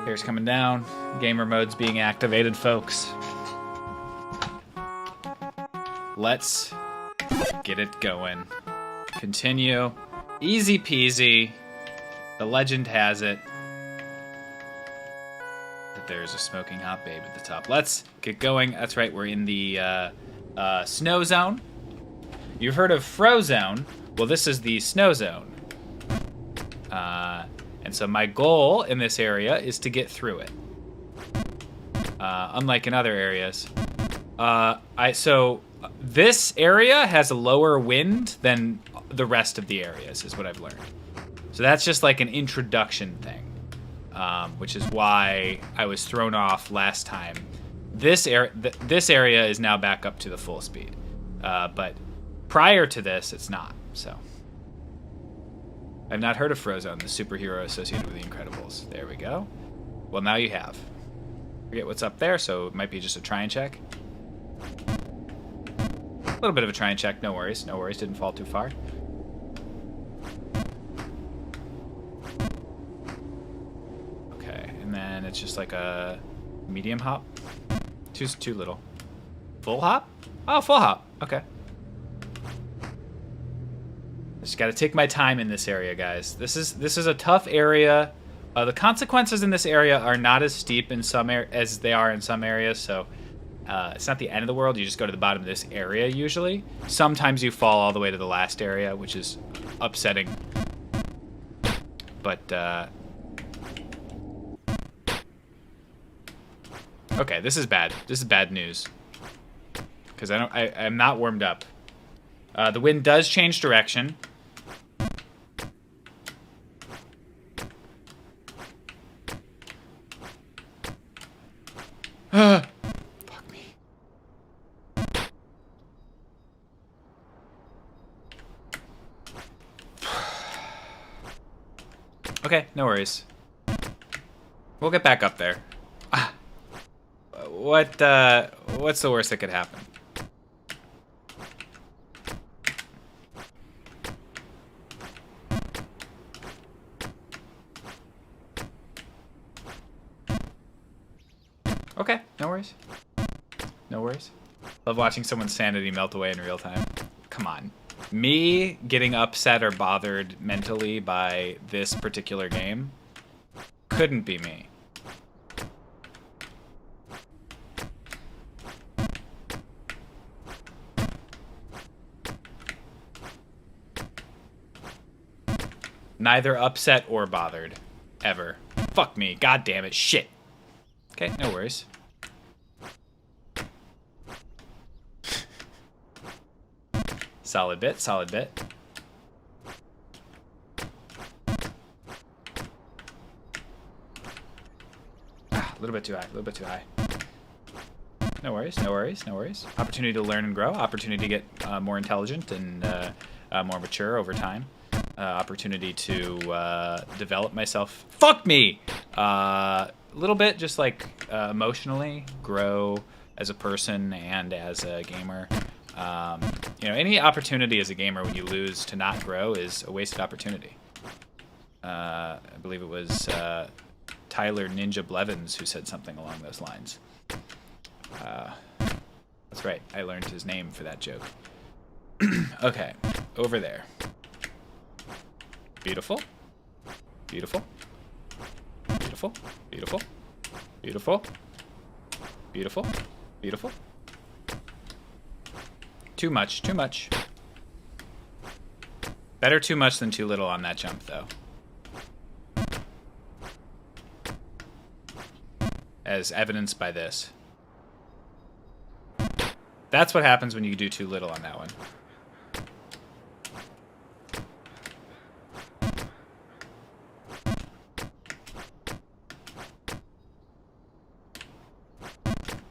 Here's coming down. Gamer mode's being activated, folks. Let's get it going. Continue. Easy peasy. The legend has it that there's a smoking hot babe at the top. Let's get going. That's right, we're in the snow zone. You've heard of Frozone. Well, this is the snow zone. And so my goal in this area is to get through it. Unlike in other areas. So this area has a lower wind than the rest of the areas, is what I've learned. So that's just like an introduction thing, which is why I was thrown off last time. This area is now back up to the full speed, but prior to this, it's not. So I've not heard of Frozone, the superhero associated with the Incredibles. There we go. Well, now you have. Forget what's up there, so it might be just a try and check. A little bit of a try and check, no worries. No worries, didn't fall too far. Okay, and then it's just like a medium hop. Too little. Full hop? Oh, full hop. Okay. Just got to take my time in this area, guys. This is a tough area. The consequences in this area are not as steep in some as they are in some areas, so it's not the end of the world. You just go to the bottom of this area usually. Sometimes you fall all the way to the last area, which is upsetting. But okay, this is bad. This is bad news because I'm not warmed up. The wind does change direction. Fuck me. Okay, no worries. We'll get back up there. What's the worst that could happen? Okay, no worries. No worries. Love watching someone's sanity melt away in real time. Come on. Me getting upset or bothered mentally by this particular game couldn't be me. Neither upset or bothered. Ever. Fuck me. God damn it. Shit. Okay, no worries. Solid bit, solid bit. A little bit too high, a little bit too high. No worries, no worries, no worries. Opportunity to learn and grow, opportunity to get more intelligent and more mature over time. Opportunity to develop myself. Fuck me! A little bit, just like emotionally grow as a person and as a gamer. You know, any opportunity as a gamer when you lose to not grow is a wasted opportunity. I believe it was Tyler Ninja Blevins who said something along those lines. That's right, I learned his name for that joke. Okay, over there. Beautiful. Beautiful. Beautiful. Beautiful. Beautiful. Beautiful. Beautiful. Too much. Too much. Better too much than too little on that jump, though. As evidenced by this. That's what happens when you do too little on that one.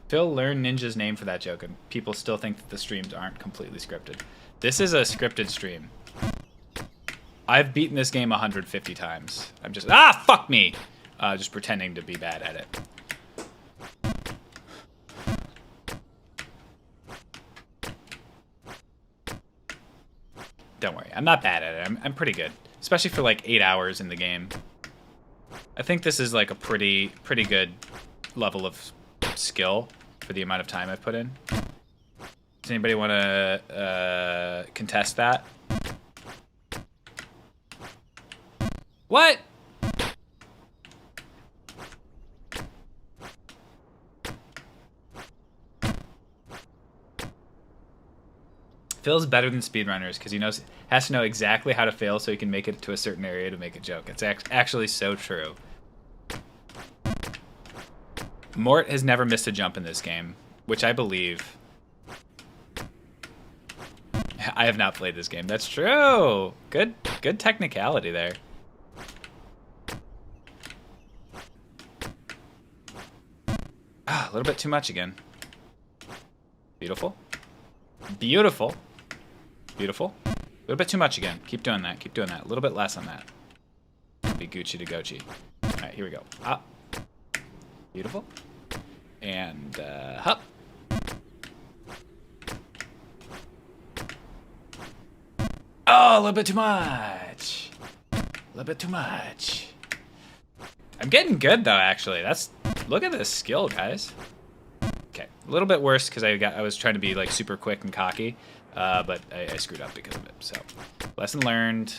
Phil learned Ninja's name for that joke, and people still think that the streams aren't completely scripted. This is a scripted stream. I've beaten this game 150 times. I'm just... Ah, fuck me! Just pretending to be bad at it. Don't worry, I'm not bad at it. I'm pretty good. Especially for like 8 hours in the game. I think this is like a pretty good level of skill for the amount of time I've put in. Does anybody want to contest that? What? Phil's better than speedrunners because he has to know exactly how to fail so he can make it to a certain area to make a joke. It's actually so true. Mort has never missed a jump in this game, which I believe. I have not played this game. That's true. Good technicality there. Ah, a little bit too much again. Beautiful. Beautiful. Beautiful. A little bit too much again. Keep doing that. Keep doing that. A little bit less on that. Be Gucci to Gochi. All right, here we go. Up. Beautiful. And up. Oh, a little bit too much. A little bit too much. I'm getting good though, actually. Look at this skill, guys. Okay, a little bit worse because I was trying to be like super quick and cocky, but I screwed up because of it. So, lesson learned.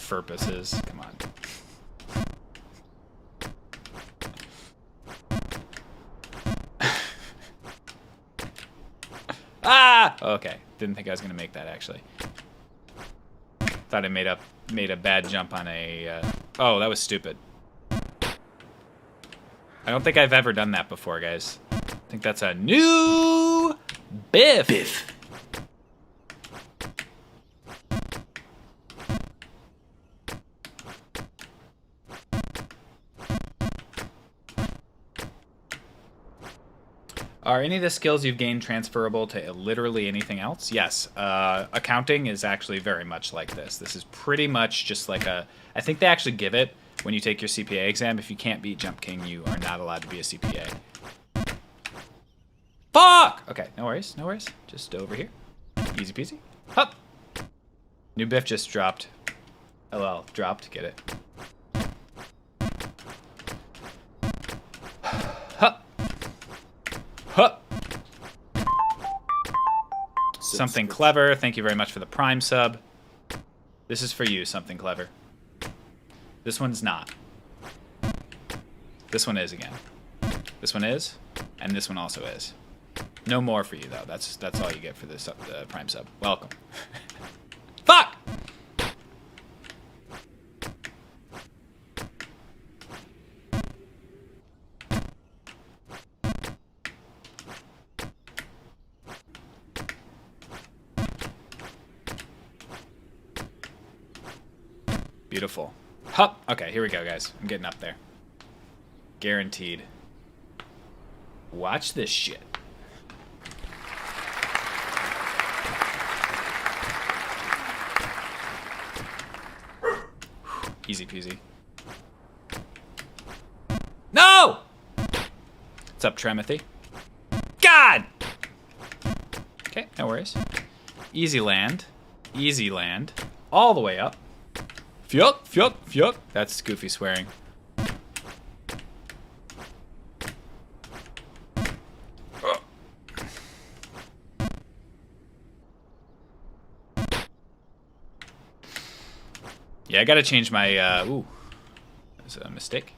Purposes, come on. Ah! Okay, didn't think I was gonna make that actually. Thought I made a bad jump on a. Oh, that was stupid. I don't think I've ever done that before, guys. I think that's a new Biff. Are any of the skills you've gained transferable to literally anything else? Yes. Accounting is actually very much like this. This is pretty much just like a... I think they actually give it when you take your CPA exam. If you can't beat Jump King, you are not allowed to be a CPA. Fuck! Okay, no worries, no worries. Just over here. Easy peasy. Hup! New Biff just dropped. LL, dropped, get it. Hup! Hup! Something Clever, thank you very much for the Prime sub. This is for you, Something Clever. This one's not. This one is again. This one is, and this one also is. No more for you though. That's all you get for this Prime sub. Welcome. Fuck! Beautiful. Hup. Okay, here we go, guys. I'm getting up there. Guaranteed. Watch this shit. Easy peasy. No! What's up, Tremothy? God! Okay, no worries. Easy land. Easy land. All the way up. Fyuk, fyuk, fyuk. That's goofy swearing. Yeah, I gotta change my, ooh. That's a mistake.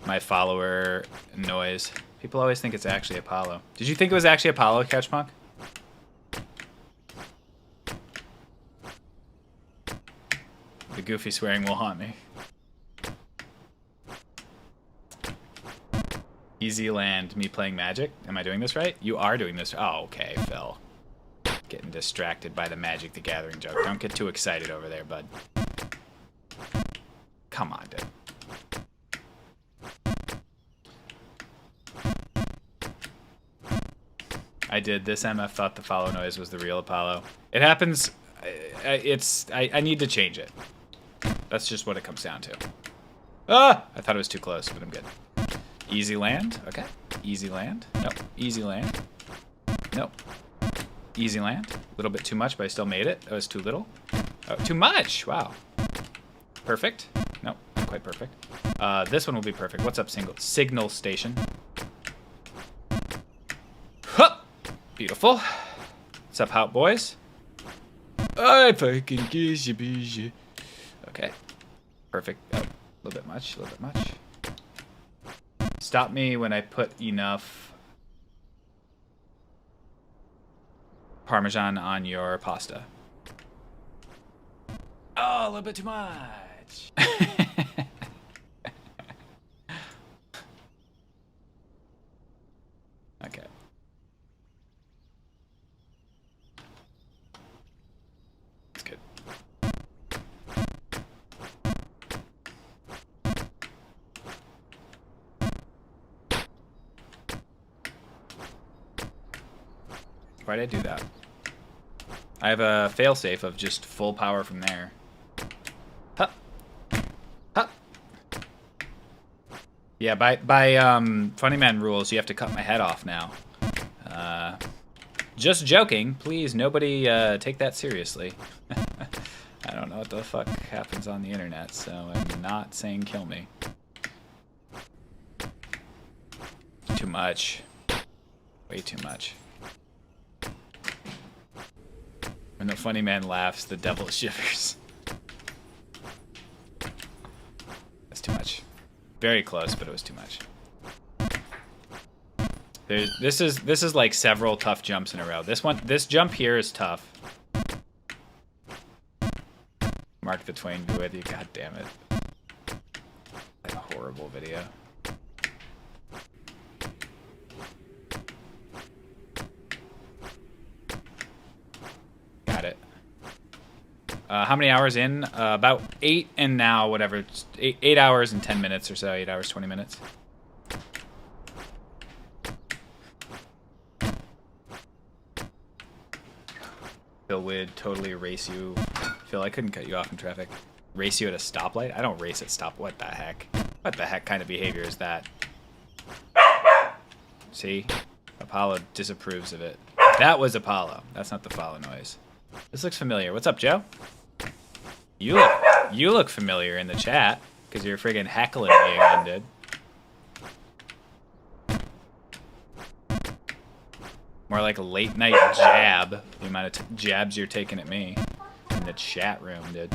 My follower noise. People always think it's actually Apollo. Did you think it was actually Apollo, Catchpunk? The goofy swearing will haunt me. Easy land, me playing Magic. Am I doing this right? You are doing this. Oh, okay, Phil. Getting distracted by the Magic the Gathering joke. Don't get too excited over there, bud. Come on, dude. I did. This MF thought the follow noise was the real Apollo. It happens. I need to change it. That's just what it comes down to. Ah! I thought it was too close, but I'm good. Easy land. Okay. Easy land. Nope. Easy land. Nope. Easy land. A little bit too much, but I still made it. That was too little. Oh, too much. Wow. Perfect. Nope, not quite perfect. This one will be perfect. What's up, signal station? Huh! Beautiful. What's up, Hout boys? I fucking kiss you, bitch. Okay. Perfect. Oh, a little bit much. A little bit much. Stop me when I put enough Parmesan on your pasta. Oh, a little bit too much. Okay. That's good. Why'd I do that? I have a failsafe of just full power from there. Huh. Huh. Yeah, by Funny Man rules, you have to cut my head off now. Just joking. Please, nobody take that seriously. I don't know what the fuck happens on the internet, so I'm not saying kill me. Too much. Way too much. When the Funny Man laughs, the devil shivers. That's too much. Very close, but it was too much. This is like several tough jumps in a row. This jump here is tough. Mark the Twain be with you. God damn it. Like a horrible video. Got it. How many hours in? About 8 and now, whatever. 8 hours and 10 minutes or so. 8 hours, 20 minutes. Phil would totally race you. Phil, I couldn't cut you off in traffic. Race you at a stoplight? I don't race at stop. What the heck? What the heck kind of behavior is that? See? Apollo disapproves of it. That was Apollo. That's not the follow noise. This looks familiar. What's up, Joe? You look familiar in the chat because you're friggin' heckling me again, dude. More like a late night jab. The amount of jabs you're taking at me in the chat room, dude.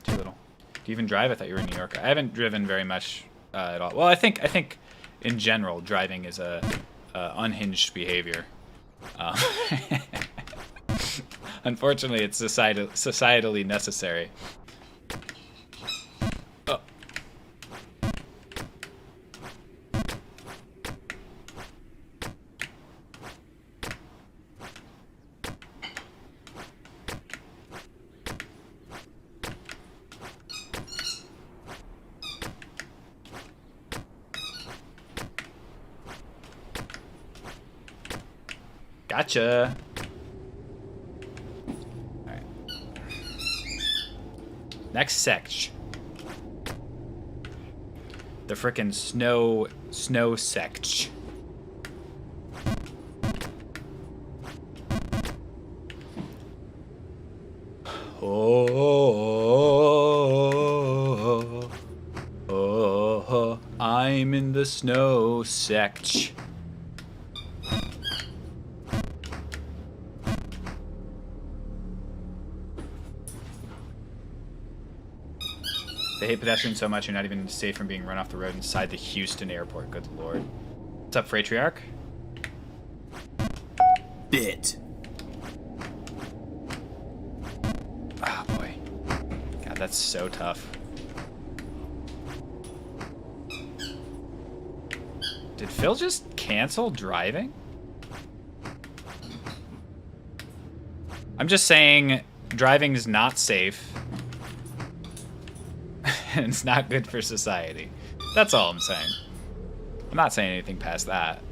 Too little. Do you even drive? I thought you were in New York. I haven't driven very much at all. Well, I think in general driving is a unhinged behavior. Unfortunately, it's societally necessary. Oh. Gotcha. Next section. The frickin' snow section. Oh, I'm in the snow section. They hate pedestrians so much you're not even safe from being run off the road inside the Houston airport. Good lord. What's up, Phratriarch? Bit. Ah, oh, boy. God, that's so tough. Did Phil just cancel driving? I'm just saying driving is not safe. And it's not good for society. That's all I'm saying. I'm not saying anything past that.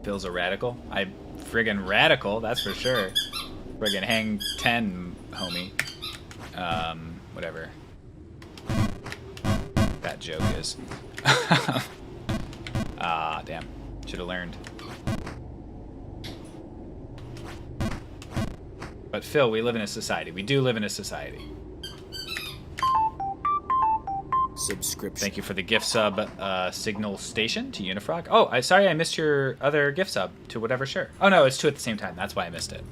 Phil's a radical. I'm friggin' radical, that's for sure. Friggin' hang 10, homie. Whatever that joke is. Ah, damn. Should have learned. But Phil, we live in a society. We do live in a society. Subscription. Thank you for the gift sub, Signal Station to Unifrog. Oh, sorry I missed your other gift sub to whatever shirt. Oh no, it's 2 at the same time. That's why I missed it.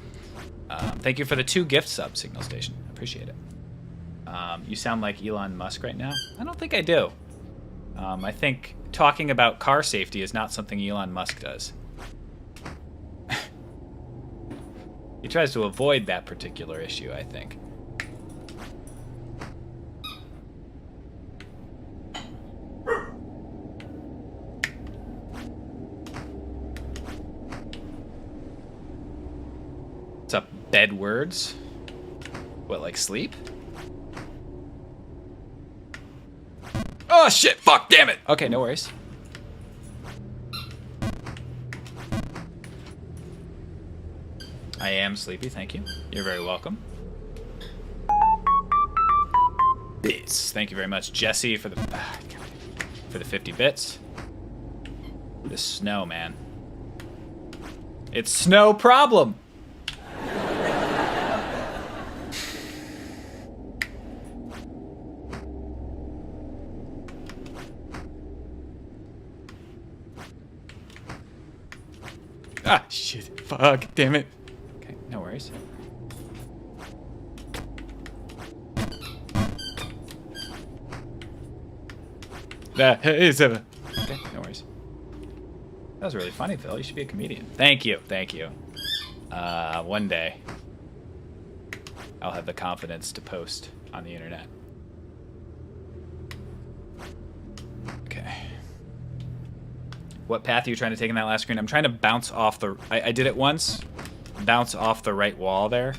Thank you for the 2 gift subs, Signal Station. Appreciate it. You sound like Elon Musk right now. I don't think I do. I think talking about car safety is not something Elon Musk does. He tries to avoid that particular issue, I think. What's up, bedwords? What, like sleep? Oh shit, fuck, damn it! Okay, no worries. I am sleepy, thank you. You're very welcome. Bits. Thank you very much, Jesse, for the 50 bits. The snow, man. It's snow problem! Ah, shit. Fuck, damn it. Okay, no worries. That is a... Okay, no worries. That was really funny, Phil. You should be a comedian. Thank you, thank you. One day, I'll have the confidence to post on the internet. Okay. What path are you trying to take in that last screen? I'm trying to bounce off the... I did it once. Bounce off the right wall there.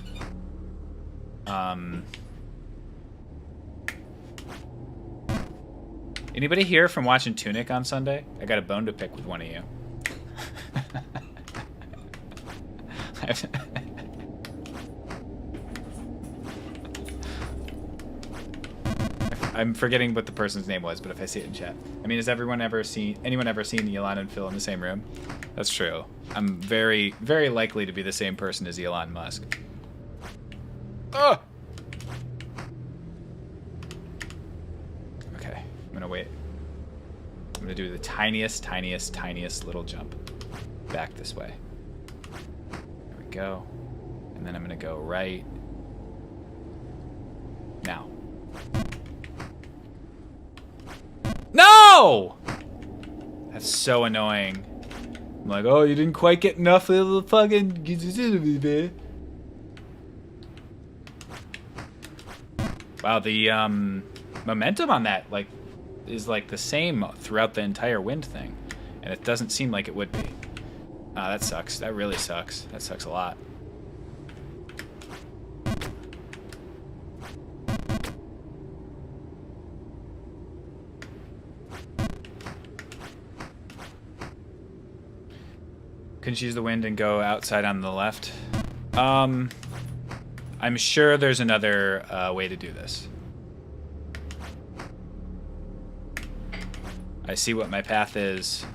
Anybody here from watching Tunic on Sunday? I got a bone to pick with one of you. I'm forgetting what the person's name was, but if I see it in chat. I mean, has anyone ever seen Elon and Phil in the same room? That's true. I'm very, very likely to be the same person as Elon Musk. Oh! Okay, I'm gonna wait. I'm gonna do the tiniest little jump back this way. There we go. And then I'm gonna go right now. No! That's so annoying. I'm like, oh, you didn't quite get enough of the fucking... Wow, the momentum on that is like the same throughout the entire wind thing, and it doesn't seem like it would be. Ah, that sucks. That really sucks. That sucks a lot. Couldn't use the wind and go outside on the left. I'm sure there's another way to do this. I see what my path is.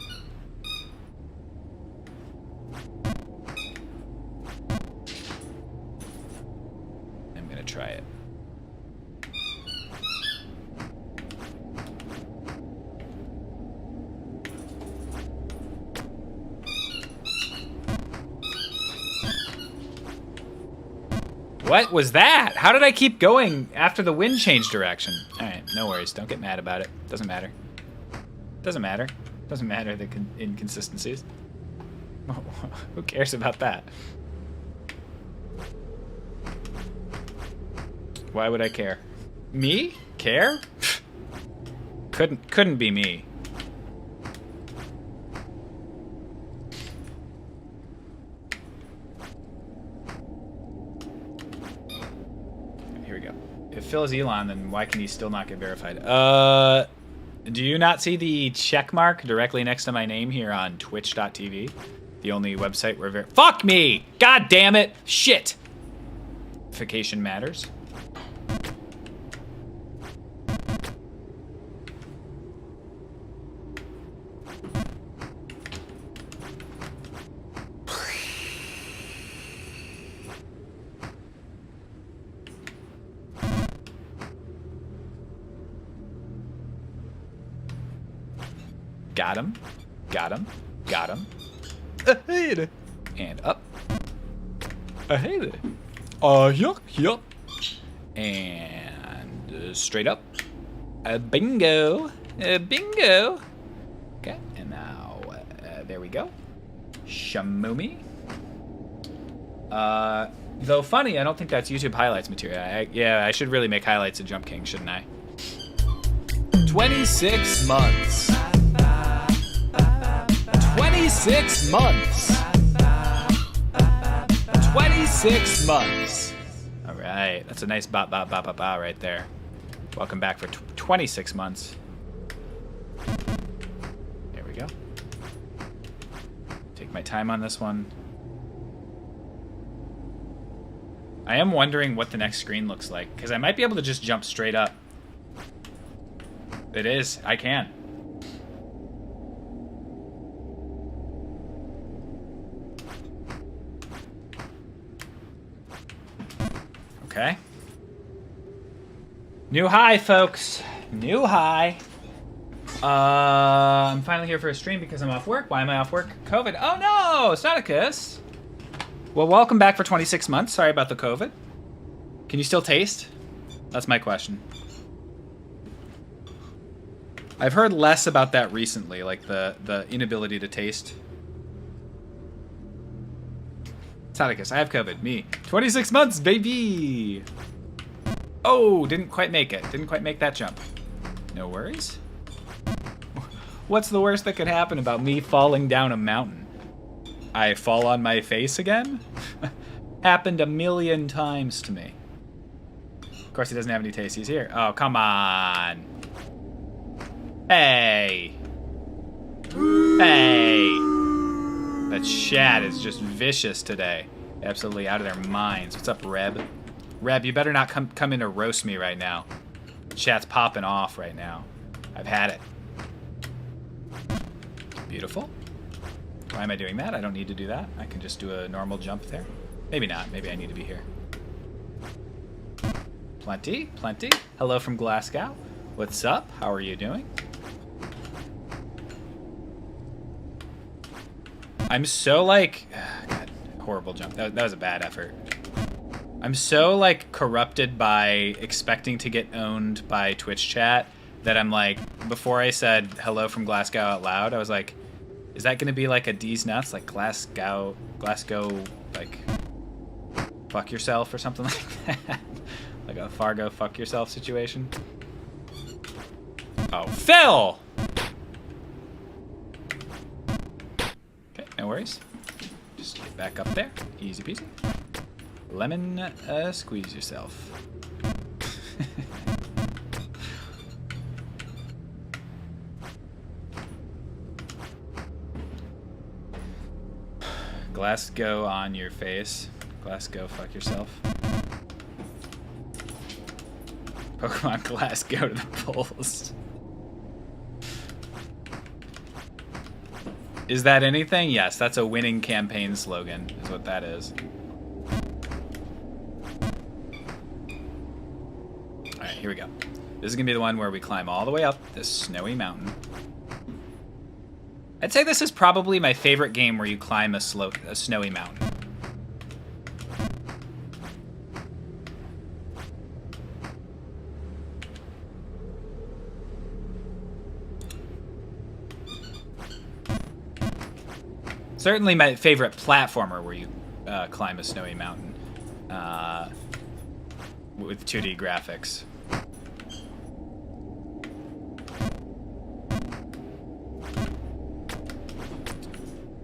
I'm gonna try it. What was that? How did I keep going after the wind changed direction? Alright, no worries. Don't get mad about it. Doesn't matter. Doesn't matter. Doesn't matter the inconsistencies. Who cares about that? Why would I care? Me? Care? Couldn't be me. If Phil is Elon, then why can he still not get verified? Do you not see the check mark directly next to my name here on twitch.tv? The only website where fuck me! God damn it! Shit! Verification matters. Got him. Got him. Got him. Ahead. And up. Ahead. Yuck, yuck. And straight up. Bingo. Bingo. Okay, and now, there we go. Shamoomy. Though funny, I don't think that's YouTube highlights material. Yeah, I should really make highlights of Jump King, shouldn't I? 26 months. 26 months. 26 months. All right, that's a nice ba ba ba ba ba right there. Welcome back for 26 months. There we go. Take my time on this one. I am wondering what the next screen looks like, because I might be able to just jump straight up. It is. I can. Okay. New high, folks. New high. I'm finally here for a stream because I'm off work. Why am I off work? COVID. Oh no, Staticus. Well, welcome back for 26 months. Sorry about the COVID. Can you still taste? That's my question. I've heard less about that recently, like the inability to taste. Staticus, I have COVID. Me. 26 months, baby! Oh, didn't quite make it. Didn't quite make that jump. No worries. What's the worst that could happen about me falling down a mountain? I fall on my face again? Happened a million times to me. Of course, he doesn't have any taste. He's here. Oh, come on. Hey. Hey. That chat is just vicious today. Absolutely out of their minds. What's up, Reb? Reb, you better not come in to roast me right now. Chat's popping off right now. I've had it. Beautiful. Why am I doing that? I don't need to do that. I can just do a normal jump there. Maybe not. Maybe I need to be here. Plenty, plenty. Hello from Glasgow. What's up? How are you doing? I'm so like... God, horrible jump. That was a bad effort. I'm so like corrupted by expecting to get owned by Twitch chat that I'm like, before I said hello from Glasgow out loud, I was like, is that gonna be like a D's nuts? Like Glasgow, like fuck yourself or something like that? Like a Fargo fuck yourself situation? Oh, Phil! Okay, no worries. Just get back up there. Easy peasy. Lemon, squeeze yourself. Glasgow on your face. Glasgow, fuck yourself. Pokemon Glasgow to the polls. Is that anything? Yes, that's a winning campaign slogan, is what that is. Alright, here we go. This is gonna be the one where we climb all the way up this snowy mountain. I'd say this is probably my favorite game where you climb a snowy mountain. Certainly my favorite platformer where you climb a snowy mountain with 2D graphics.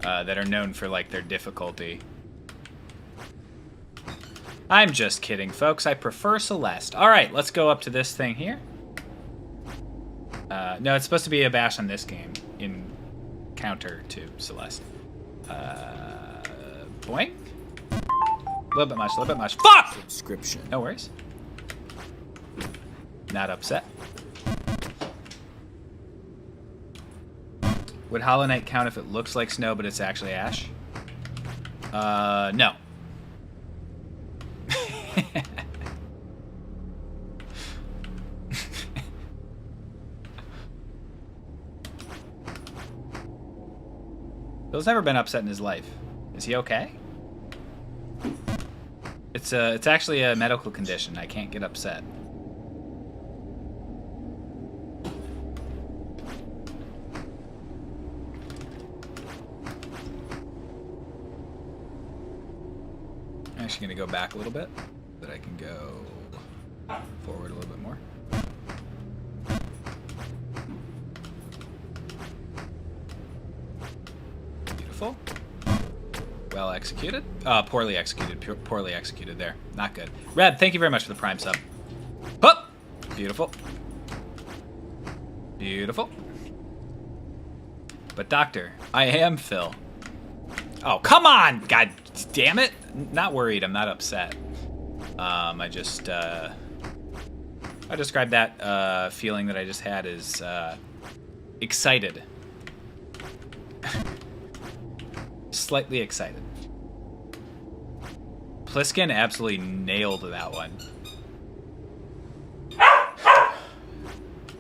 That are known for like their difficulty. I'm just kidding, folks. I prefer Celeste. All right, let's go up to this thing here. No, it's supposed to be a bash on this game in counter to Celeste. Boing. A little bit much, a little bit much. Fuck! Subscription. No worries. Not upset. Would Hollow Knight count if it looks like snow, but it's actually ash? No. Bill's never been upset in his life. Is he okay? It's actually a medical condition. I can't get upset. I'm actually gonna go back a little bit, so that I can go forward a little bit more. Beautiful. Well executed. Poorly executed. Poorly executed there. Not good. Red, thank you very much for the Prime sub. Hup! Beautiful. Beautiful. But Doctor, I am Phil. Oh, come on! God damn it! Not worried, I'm not upset. I described that feeling that I just had as excited. Slightly excited. Pliskin absolutely nailed that one.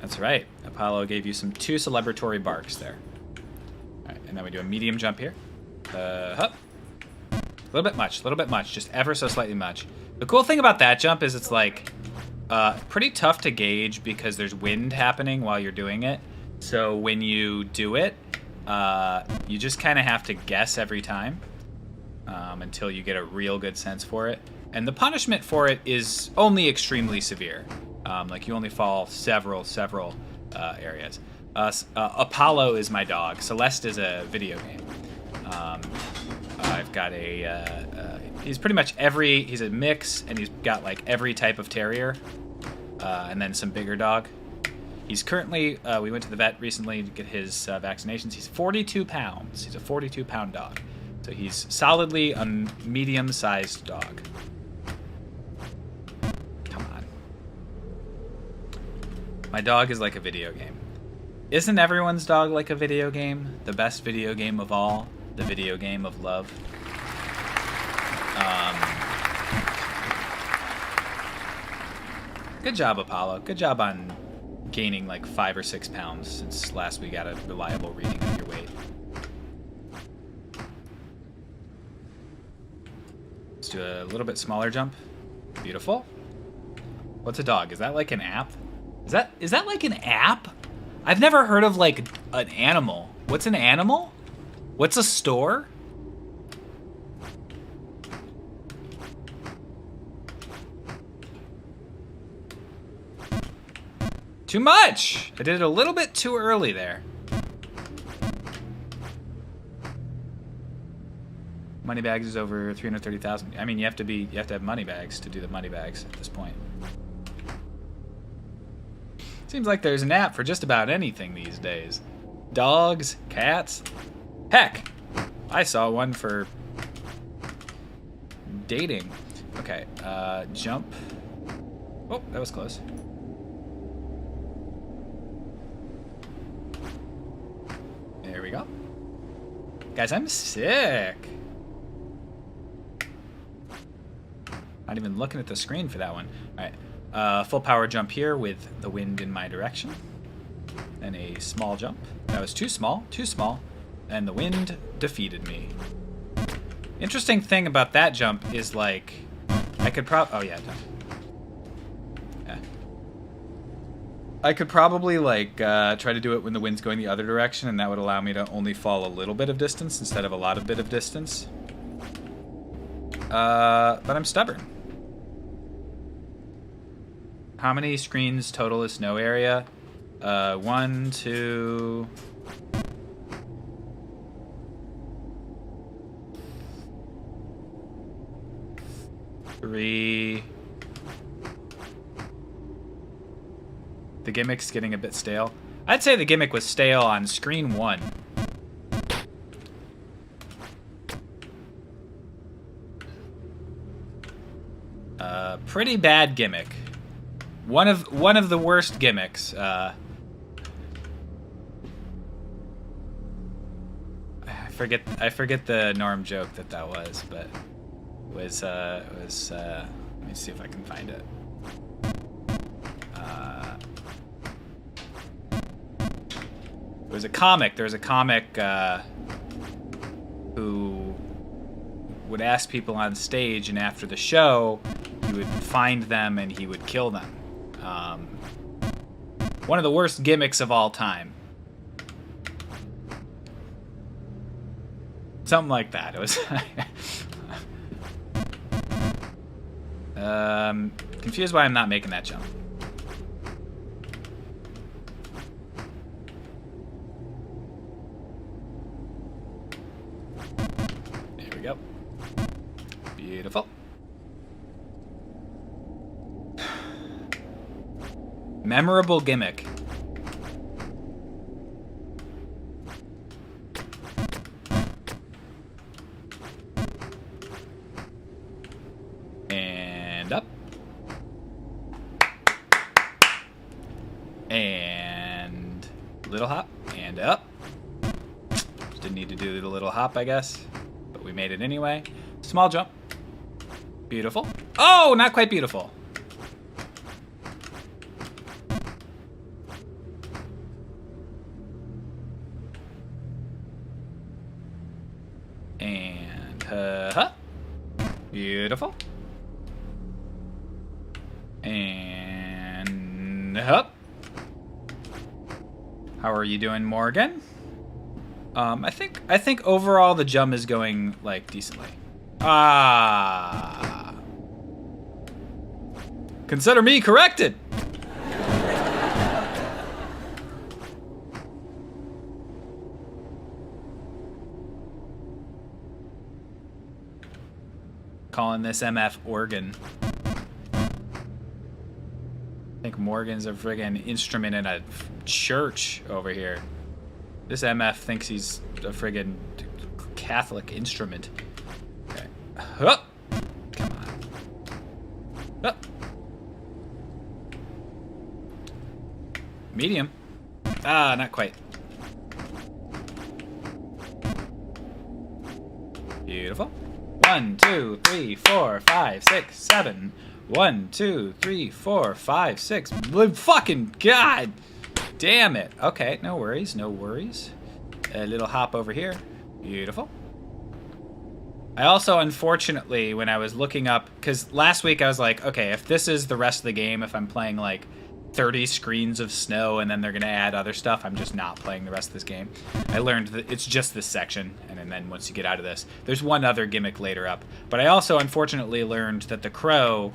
That's right. Apollo gave you two celebratory barks there. Alright, and then we do a medium jump here. Hup. A little bit much, just ever so slightly much. The cool thing about that jump is it's like pretty tough to gauge because there's wind happening while you're doing it. So when you do it, you just kind of have to guess every time until you get a real good sense for it. And the punishment for it is only extremely severe. Like you only fall several areas. Apollo is my dog. Celeste is a video game. I've got he's pretty much he's a mix, and he's got like every type of terrier, and then some bigger dog. He's currently, we went to the vet recently to get his vaccinations. He's 42 pounds. He's a 42-pound dog. So he's solidly a medium-sized dog. Come on. My dog is like a video game. Isn't everyone's dog like a video game? The best video game of all? The video game of love? Good job, Apollo. Good job on gaining like 5 or 6 pounds since last we got a reliable reading of your weight. Let's do a little bit smaller jump. Beautiful. What's a dog? Is that like an app? Is that like an app? I've never heard of like an animal. What's an animal? What's a store? Too much! I did it a little bit too early there. Money bags is over 330,000. I mean, you have to have money bags to do the money bags at this point. Seems like there's an app for just about anything these days. Dogs, cats. Heck, I saw one for dating. Okay, jump. Oh, that was close. There we go. Guys, I'm sick. Not even looking at the screen for that one. All right, full power jump here with the wind in my direction. And a small jump. That was too small, and the wind defeated me. Interesting thing about that jump is like, I could oh yeah, done. Yeah. I could probably like try to do it when the wind's going the other direction, and that would allow me to only fall a little bit of distance instead of a lot of bit of distance. But I'm stubborn. How many screens total is snow area? 1, 2... 3... The gimmick's getting a bit stale. I'd say the gimmick was stale on screen 1. Pretty bad gimmick. One of the worst gimmicks. I forget the Norm joke that was, but it was let me see if I can find it. There was a comic who would ask people on stage, and after the show, he would find them and he would kill them. One of the worst gimmicks of all time. Something like that. It was confused why I'm not making that jump. There we go. Beautiful. Memorable gimmick. And up. And little hop. And up. Just didn't need to do the little hop, I guess. But we made it anyway. Small jump. Beautiful. Oh, not quite beautiful. And beautiful. And up. How are you doing, Morgan? I think overall the jump is going like decently. Consider me corrected. Calling this MF Organ. I think Morgan's a friggin' instrument in a church over here. This MF thinks he's a friggin' Catholic instrument. Okay. Oh! Come on. Oh! Medium. Not quite. Beautiful. 1, 2, 3, 4, 5, 6, 7. 1, 2, 3, 4, 5, 6. Fucking God damn it. Okay, no worries, no worries. A little hop over here. Beautiful. I also, unfortunately, when I was looking up, because last week I was like, okay, if this is the rest of the game, if I'm playing like 30 screens of snow and then they're going to add other stuff, I'm just not playing the rest of this game. I learned that it's just this section, and then once you get out of this, there's one other gimmick later up. But I also, unfortunately, learned that the crow,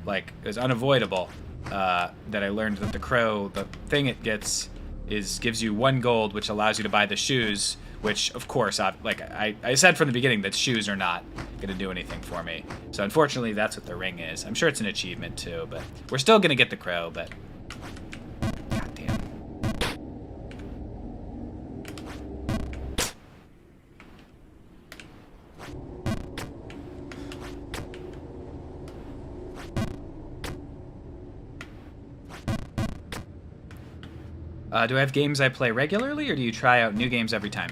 like, is unavoidable. That I learned that the crow, the thing it gets gives you 1 gold, which allows you to buy the shoes, which, of course, I said from the beginning that shoes are not going to do anything for me. So, unfortunately, that's what the ring is. I'm sure it's an achievement, too, but we're still going to get the crow, but... God damn. Do I have games I play regularly, or do you try out new games every time?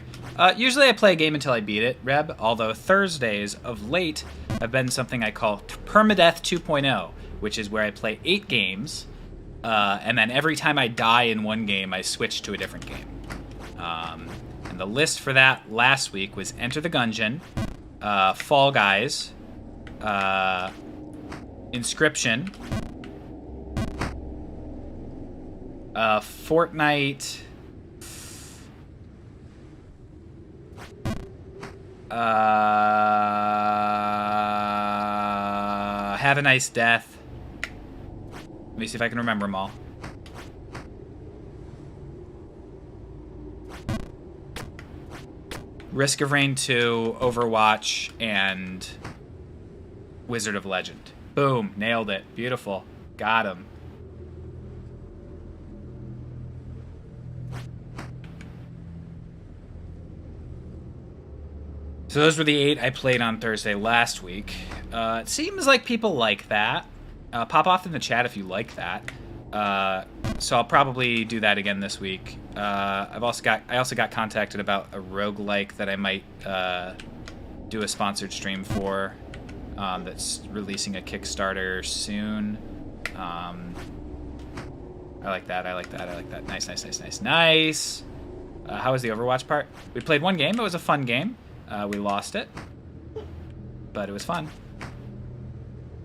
Usually I play a game until I beat it, Reb, although Thursdays of late have been something I call Permadeath 2.0, which is where I play 8 games, and then every time I die in one game, I switch to a different game. And the list for that last week was Enter the Gungeon, Fall Guys, Inscription, Fortnite, Have a Nice Death. Let me see if I can remember them all. Risk of Rain 2, Overwatch, and Wizard of Legend. Boom, nailed it. Beautiful. Got him. So those were the 8 I played on Thursday last week. It seems like people like that. Pop off in the chat if you like that. So I'll probably do that again this week. I also got contacted about a roguelike that I might do a sponsored stream for. That's releasing a Kickstarter soon. I like that. I like that. I like that. Nice, nice, nice, nice, nice. How was the Overwatch part? We played one game. It was a fun game. We lost it, but it was fun.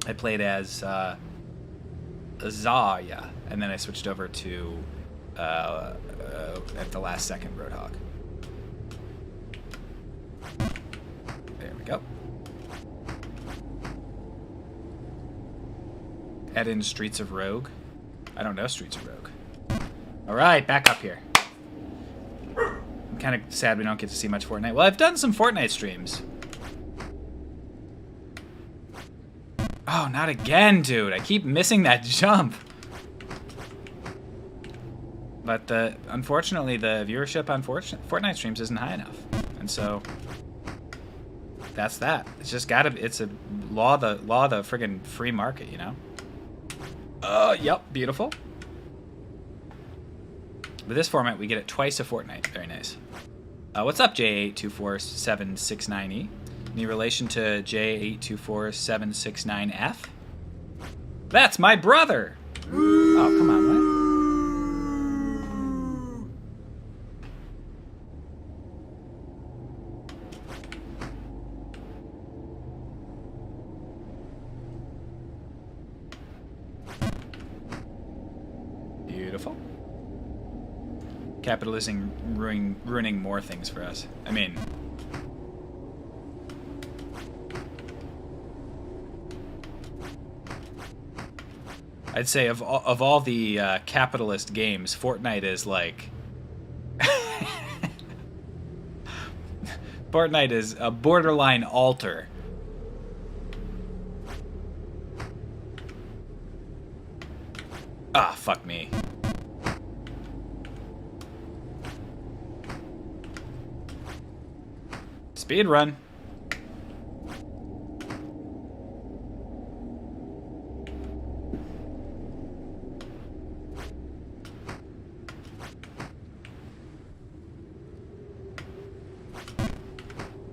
I played as Zarya, and then I switched over to at the last second Roadhog. There we go. Add in Streets of Rogue. I don't know Streets of Rogue. All right, back up here. I'm kind of sad we don't get to see much Fortnite. Well, I've done some Fortnite streams. Oh, not again, dude. I keep missing that jump. But unfortunately, the viewership on Fortnite streams isn't high enough. And so that's that. It's just gotta, it's a law of the friggin' free market, you know? Yep, beautiful. With this format, we get it twice a fortnight. Very nice. What's up, J824769E? Any relation to J824769F? That's my brother! Oh, come on, what? Beautiful. Capitalism ruining more things for us. I mean, I'd say of all the capitalist games, Fortnite is like Fortnite is a borderline altar. Ah, fuck me. Speed run.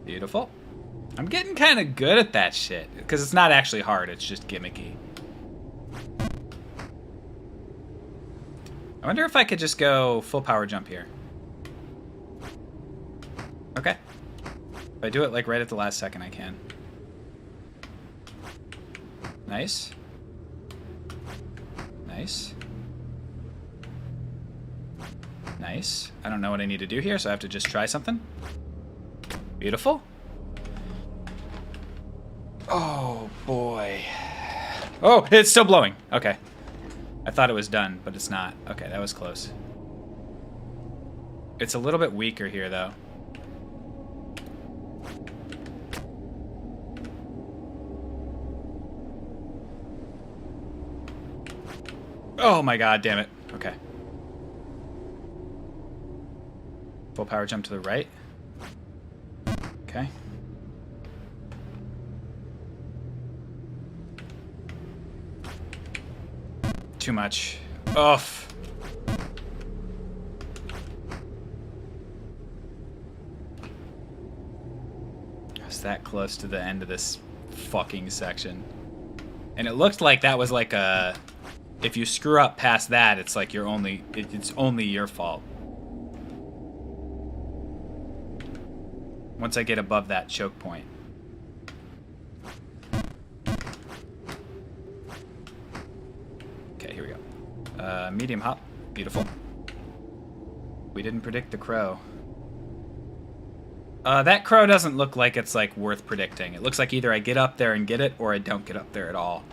Beautiful. I'm getting kind of good at that shit because it's not actually hard, it's just gimmicky. I wonder if I could just go full power jump here. Okay. If I do it like right at the last second, I can. Nice. Nice. Nice. I don't know what I need to do here, so I have to just try something. Beautiful. Oh, boy. Oh, it's still blowing. Okay. I thought it was done, but it's not. Okay, that was close. It's a little bit weaker here, though. Oh my god, damn it. Okay. Full power jump to the right. Okay. Too much. Oof. I was that close to the end of this fucking section. And it looked like that was like a... If you screw up past that, it's like you're only... It's only your fault. Once I get above that choke point. Okay, here we go. Medium hop. Beautiful. We didn't predict the crow. That crow doesn't look like it's like worth predicting. It looks like either I get up there and get it, or I don't get up there at all.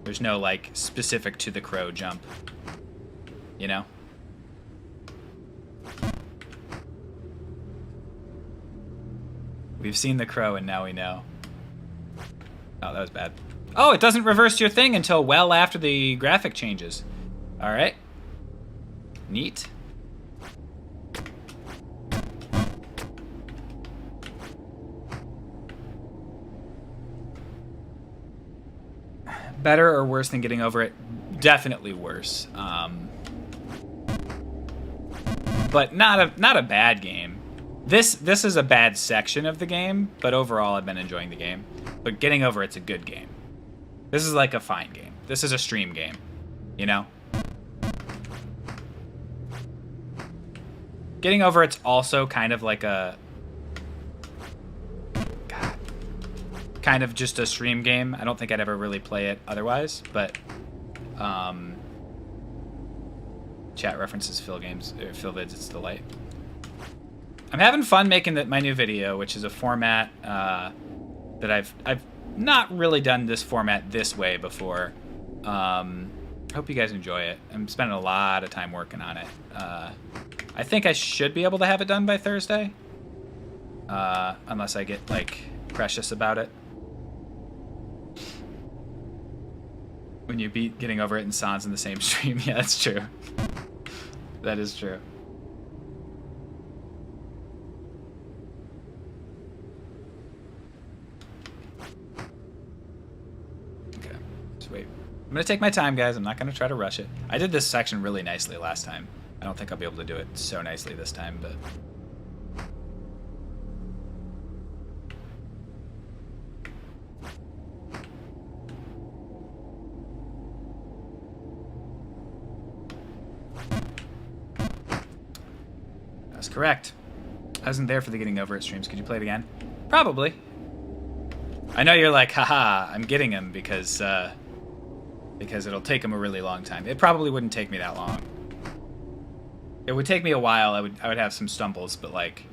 There's no like specific to the crow jump. You know? We've seen the crow and now we know. Oh, that was bad. Oh, it doesn't reverse your thing until well after the graphic changes. All right. Neat. Better or worse than getting over it? Definitely worse. But not a bad game. This is a bad section of the game, but overall I've been enjoying the game. But getting over it's a good game. This is like a fine game. This is a stream game, you know? Getting over it's also kind of like a... God. Kind of just a stream game. I don't think I'd ever really play it otherwise, but... Chat references Phil vids, it's delight. I'm having fun making my new video, which is a format that I've not really done this format this way before. Hope you guys enjoy it. I'm spending a lot of time working on it. I think I should be able to have it done by Thursday, unless I get like precious about it. When you beat getting over it and Sans in the same stream, yeah, that's true. That is true. Okay, just wait. I'm gonna take my time, guys. I'm not gonna try to rush it. I did this section really nicely last time. I don't think I'll be able to do it so nicely this time, but... That's correct. I wasn't there for the getting over it streams. Could you play it again? Probably. I know you're like, haha, I'm getting him because it'll take him a really long time. It probably wouldn't take me that long. It would take me a while. I would have some stumbles, but like,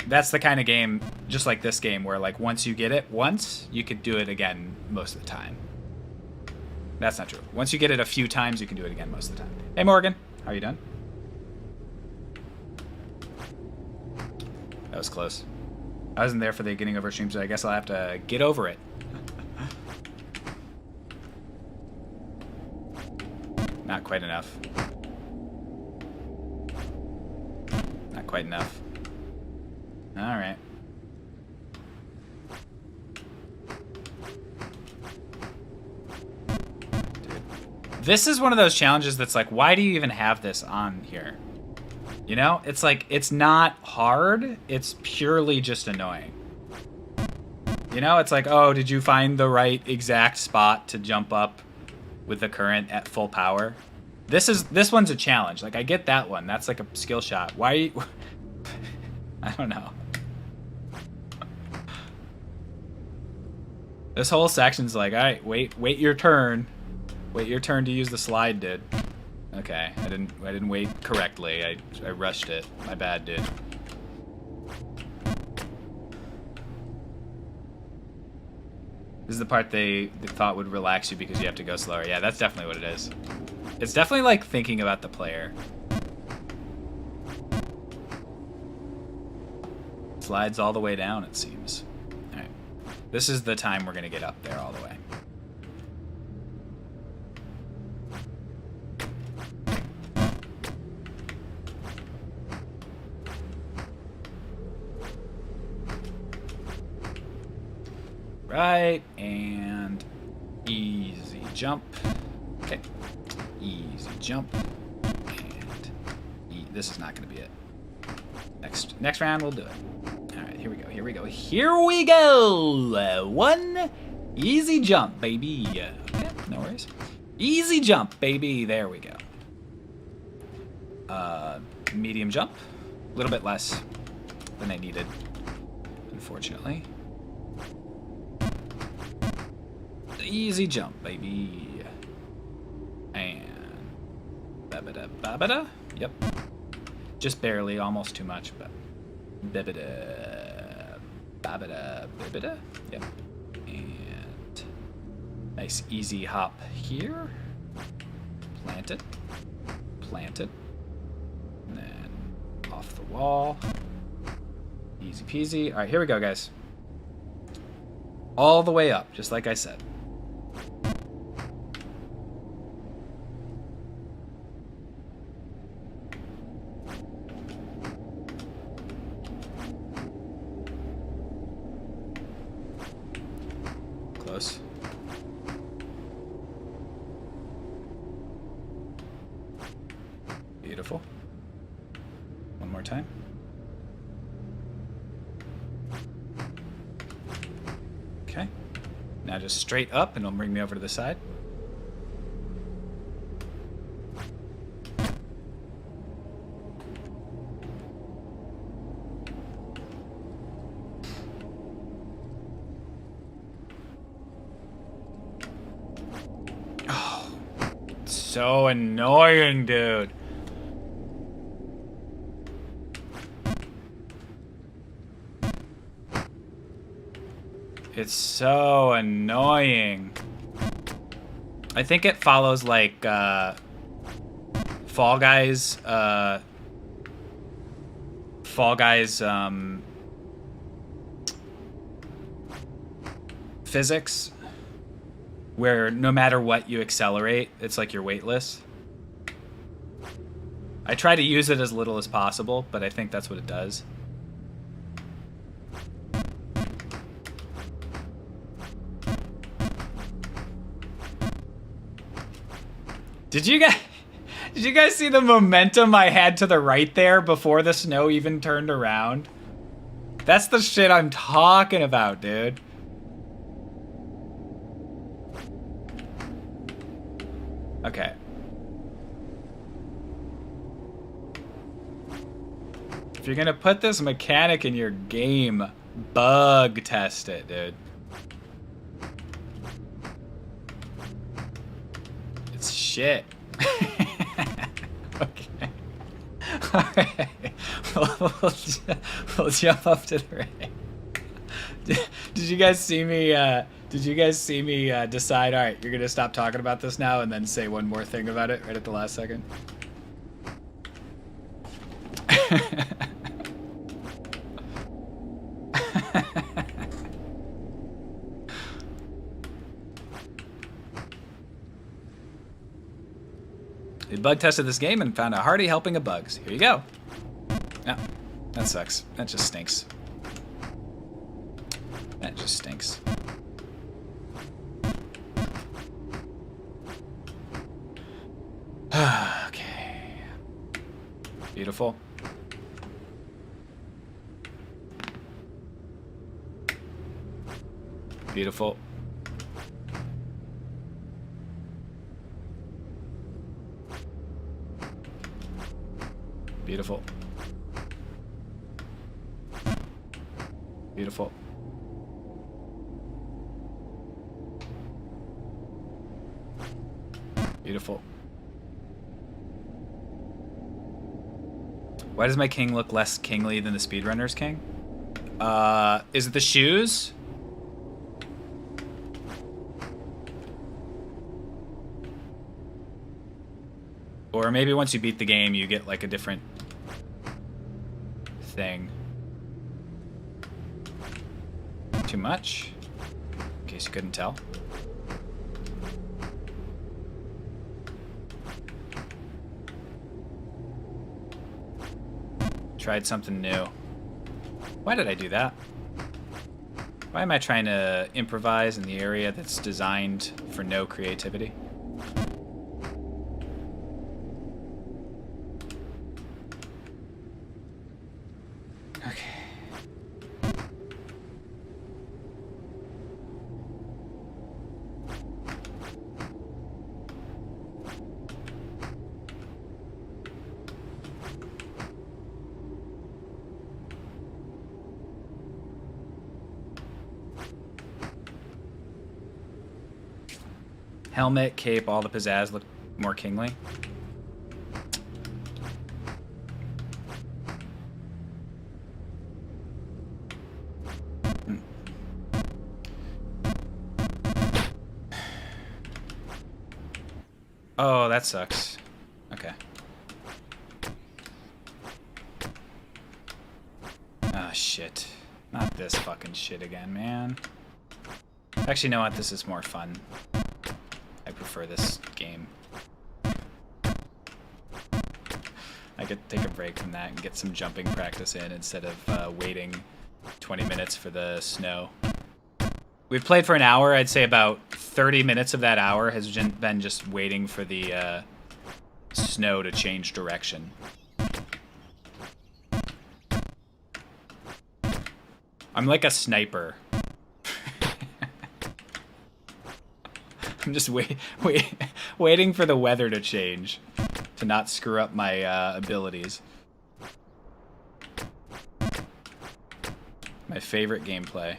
that's the kind of game, just like this game, where like once you get it once, you could do it again most of the time. That's not true. Once you get it a few times, you can do it again most of the time. Hey Morgan, how are you doing? That was close. I wasn't there for the getting over stream, so I guess I'll have to get over it. Not quite enough. Not quite enough. Alright. Dude. This is one of those challenges that's like, why do you even have this on here? You know? It's like, it's not hard. It's purely just annoying. You know? It's like, oh, did you find the right exact spot to jump up with the current at full power? This one's a challenge. Like, I get that one. That's like a skill shot. Why are you... I don't know. This whole section's like, all right, wait your turn. Wait your turn to use the slide, dude. Okay, I didn't wait correctly. I rushed it. My bad, dude. This is the part they thought would relax you because you have to go slower. Yeah, that's definitely what it is. It's definitely like thinking about the player. Slides all the way down, it seems. All right. This is the time we're gonna get up there all the way. Right, and easy jump. Okay, easy jump, and this is not going to be it. Next round we'll do it. All right, here we go. Here we go. Here we go. One easy jump, baby. Okay, no worries. Easy jump, baby. There we go. Medium jump, a little bit less than I needed, unfortunately. Easy jump, baby. And babada babada. Yep. Just barely, almost too much, but babada babada babada. Yep. And nice easy hop here. Plant it. Plant it. And then off the wall. Easy peasy. All right, here we go, guys. All the way up, just like I said. Close. Beautiful. One more time. Okay. Now just straight up, and it'll bring me over to the side. Oh, so annoying, dude. It's so annoying. I think it follows like Fall Guys physics, where no matter what you accelerate, it's like you're weightless. I try to use it as little as possible, but I think that's what it does. Did you guys see the momentum I had to the right there before the snow even turned around? That's the shit I'm talking about, dude. Okay. If you're gonna put this mechanic in your game, bug test it, dude. It's shit. Okay. Alright. We'll jump up to the right. Did you guys see me decide, alright, you're gonna stop talking about this now and then say one more thing about it right at the last second? We bug tested this game and found a hearty helping of bugs. Here you go. No, that sucks. That just stinks. That just stinks. Okay. Beautiful. Beautiful. Beautiful. Beautiful. Beautiful. Why does my king look less kingly than the speedrunner's king? Is it the shoes? Or maybe once you beat the game, you get like a different thing. Too much? In case you couldn't tell. Tried something new. Why did I do that? Why am I trying to improvise in the area that's designed for no creativity? Helmet, cape, all the pizzazz look more kingly. Oh, that sucks. Okay. Ah, shit. Not this fucking shit again, man. Actually, you know what? This is more fun. I prefer this game. I could take a break from that and get some jumping practice in instead of waiting 20 minutes for the snow. We've played for an hour. I'd say about 30 minutes of that hour has been just waiting for the snow to change direction. I'm like a sniper. I'm just waiting for the weather to change to not screw up my abilities. My favorite gameplay.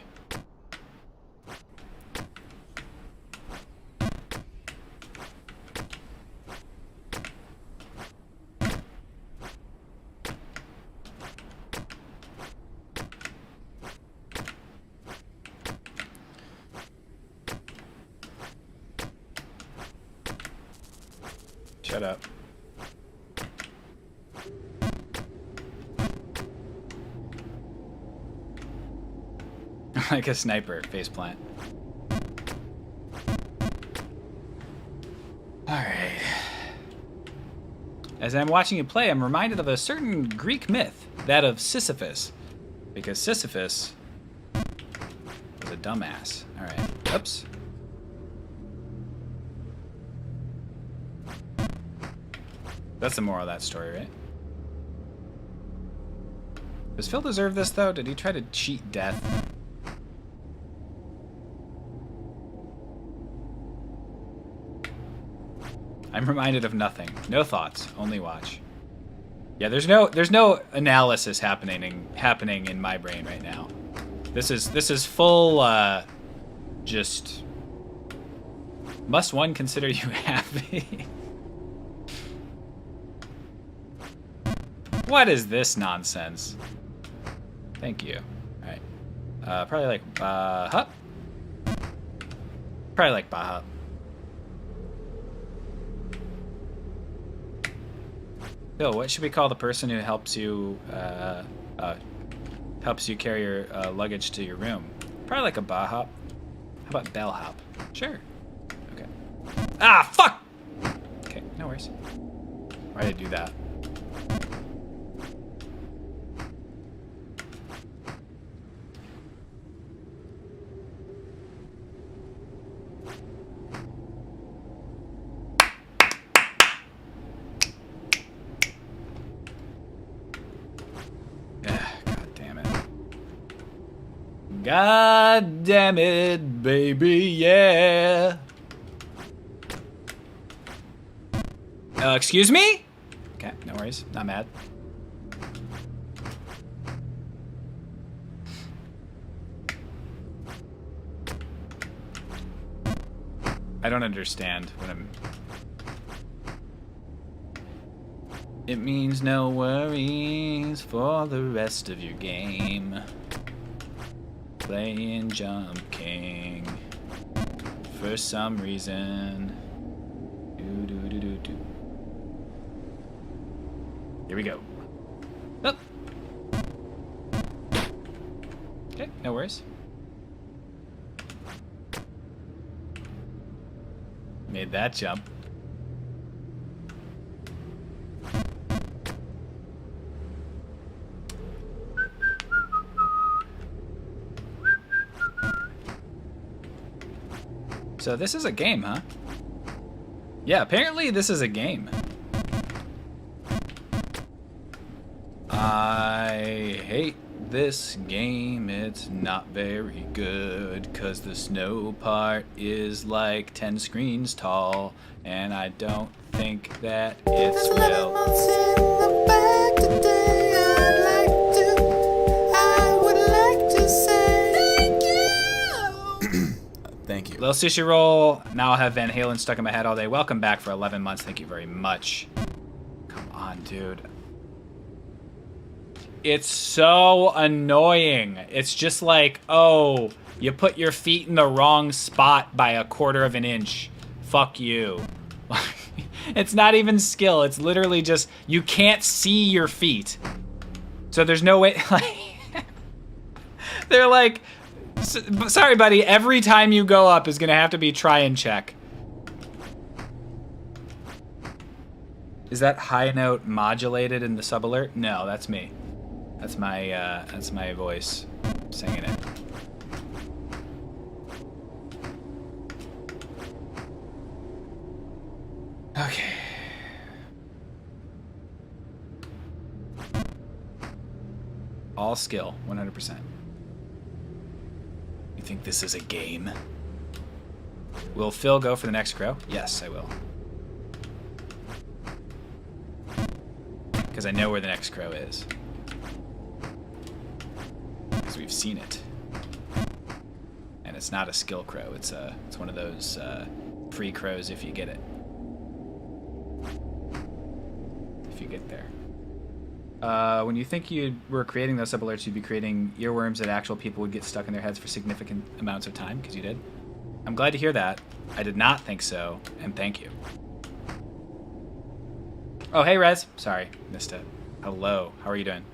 Shut up. Like a sniper, faceplant. Alright. As I'm watching you play, I'm reminded of a certain Greek myth, that of Sisyphus. Because Sisyphus was a dumbass. Alright. Oops. That's the moral of that story, right? Does Phil deserve this, though? Did he try to cheat death? I'm reminded of nothing. No thoughts. Only watch. Yeah, there's no analysis happening in my brain right now. This is full just must one consider you happy? What is this nonsense? Thank you. Alright. Probably like Baha. Probably like Baha. Bill, what should we call the person who helps you carry your luggage to your room? Probably like a Baha. How about bellhop? Sure. Okay. Ah, fuck! Okay, no worries. Why did I do that? God damn it, baby, yeah. Excuse me? Okay, no worries. Not mad. I don't understand what I'm... It means no worries for the rest of your game. Playing Jump King for some reason. Here we go. Oh. Okay, no worries. Made that jump. So this is a game, huh? Yeah, apparently this is a game. I hate this game. It's not very good, 'cause the snow part is like 10 screens tall, and I don't think that it's real. Thank you. Little Sushi Roll, now I have Van Halen stuck in my head all day. Welcome back for 11 months. Thank you very much. Come on, dude. It's so annoying. It's just like, oh, you put your feet in the wrong spot by a quarter of an inch. Fuck you. It's not even skill. It's literally just, you can't see your feet. So there's no way, like, they're like, sorry, buddy, every time you go up is gonna have to be try and check. Is that high note modulated in the sub alert? No, that's me. That's my voice singing it. Okay. All skill, 100%. You think this is a game? Will Phil go for the next crow? Yes, I will. Because I know where the next crow is. Because we've seen it. And it's not a skill crow. It's one of those free crows if you get it. If you get there. When you think you were creating those sub-alerts, you'd be creating earworms that actual people would get stuck in their heads for significant amounts of time, because you did. I'm glad to hear that. I did not think so, and thank you. Oh, hey, Rez. Sorry, missed it. Hello. How are you doing?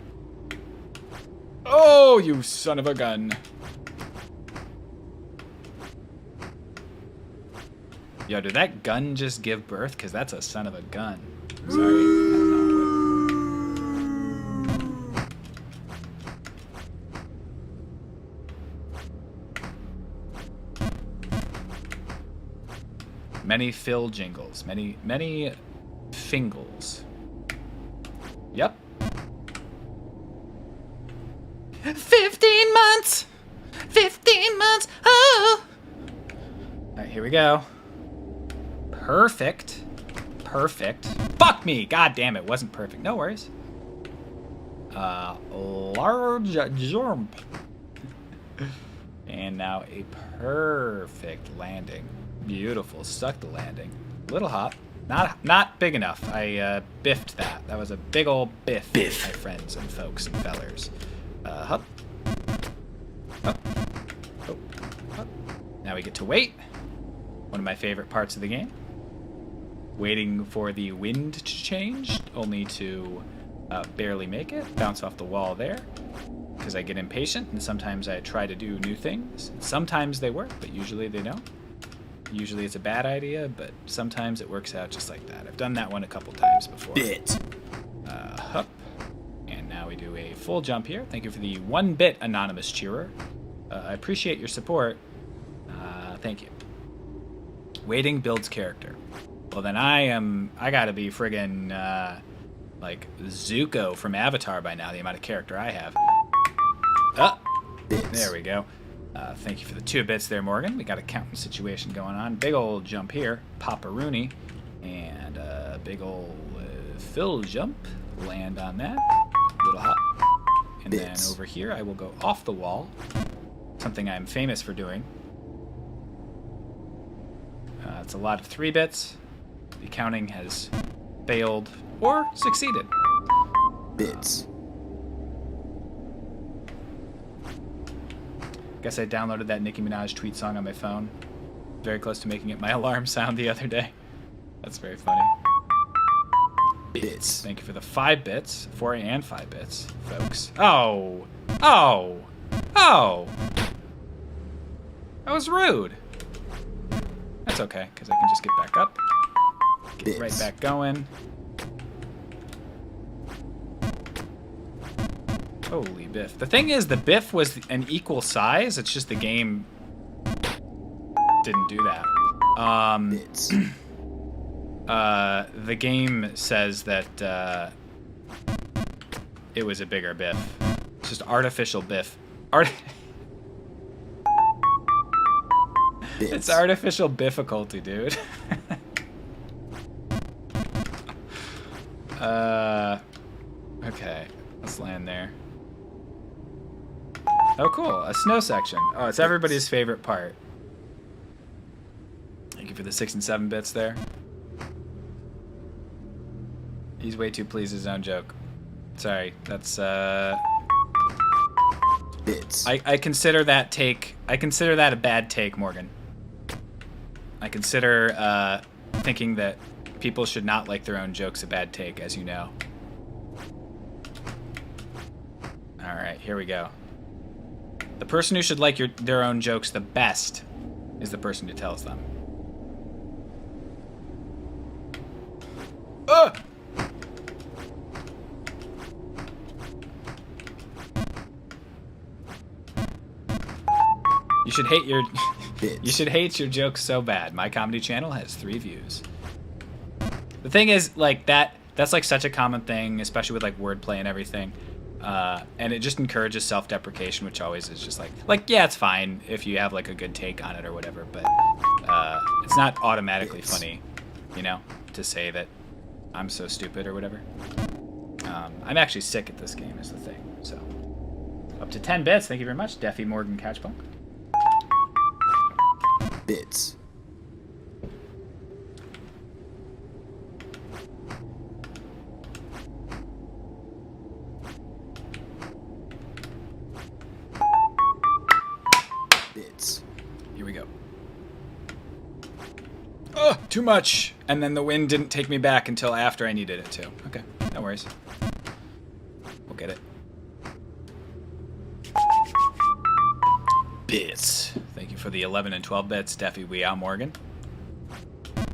Oh, you son of a gun. Yo, did that gun just give birth? Because that's a son of a gun. Sorry. I don't know. Many Phil jingles. Many fingles. Yep. 15 months! 15 months! Oh! Alright, here we go. Perfect. Perfect. Fuck me! God damn it, wasn't perfect. No worries. Large jump. And now a perfect landing. Beautiful. Stuck the landing. A little hot. Not big enough. I biffed that. That was a big old biff. My friends and folks and fellers. Hup. Hup. Oh. Hup. Now we get to wait. One of my favorite parts of the game. Waiting for the wind to change, only to barely make it. Bounce off the wall there. Because I get impatient, and sometimes I try to do new things. Sometimes they work, but usually they don't. Usually it's a bad idea, but sometimes it works out just like that. I've done that one a couple times before. Bit. Hup. And now we do a full jump here. Thank you for the 1-bit anonymous cheerer. I appreciate your support. Thank you. Waiting builds character. Well, then I gotta be friggin' like Zuko from Avatar by now, the amount of character I have. There we go. Thank you for the 2 bits there, Morgan. We got a counting situation going on. Big old jump here. Papa Rooney. And a big old Phil jump. Land on that. Little hop. And then over here, I will go off the wall. Something I'm famous for doing. It's a lot of 3 bits. The counting has failed or succeeded. Bits. Guess I downloaded that Nicki Minaj tweet song on my phone. Very close to making it my alarm sound the other day. That's very funny. Bits. Thank you for the 5 bits. 4 and 5 bits, folks. Oh! Oh! Oh! That was rude. That's okay, because I can just get back up. Get right back going. Holy biff. The thing is, the biff was an equal size. It's just the game didn't do that. Bits. The game says that it was a bigger biff. It's just artificial biff. It's artificial difficulty, dude. Okay, let's land there. Oh, cool, a snow section. Oh, it's everybody's favorite part. Thank you for the 6 and 7 bits there. He's way too pleased with his own joke. Sorry, that's Bits. I consider that take. I consider that a bad take, Morgan. I consider thinking that people should not like their own jokes a bad take, as you know. All right, here we go. The person who should like their own jokes the best is the person who tells them. You should hate your you should hate your jokes so bad. My comedy channel has 3 views. The thing is, like, that's like such a common thing, especially with like wordplay and everything. And it just encourages self-deprecation, which always is just like yeah, it's fine if you have like a good take on it or whatever, but it's not automatically funny, you know, to say that I'm so stupid or whatever. I'm actually sick at this game is the thing. So up to 10 bits. Thank you very much, Deffy Morgan Catchpunk. Bits. Bits. Here we go. Oh, too much. And then the wind didn't take me back until after I needed it to. Okay, no worries. We'll get it. Bits. Thank you for the 11 and 12 bits, Deffy Weow Morgan. There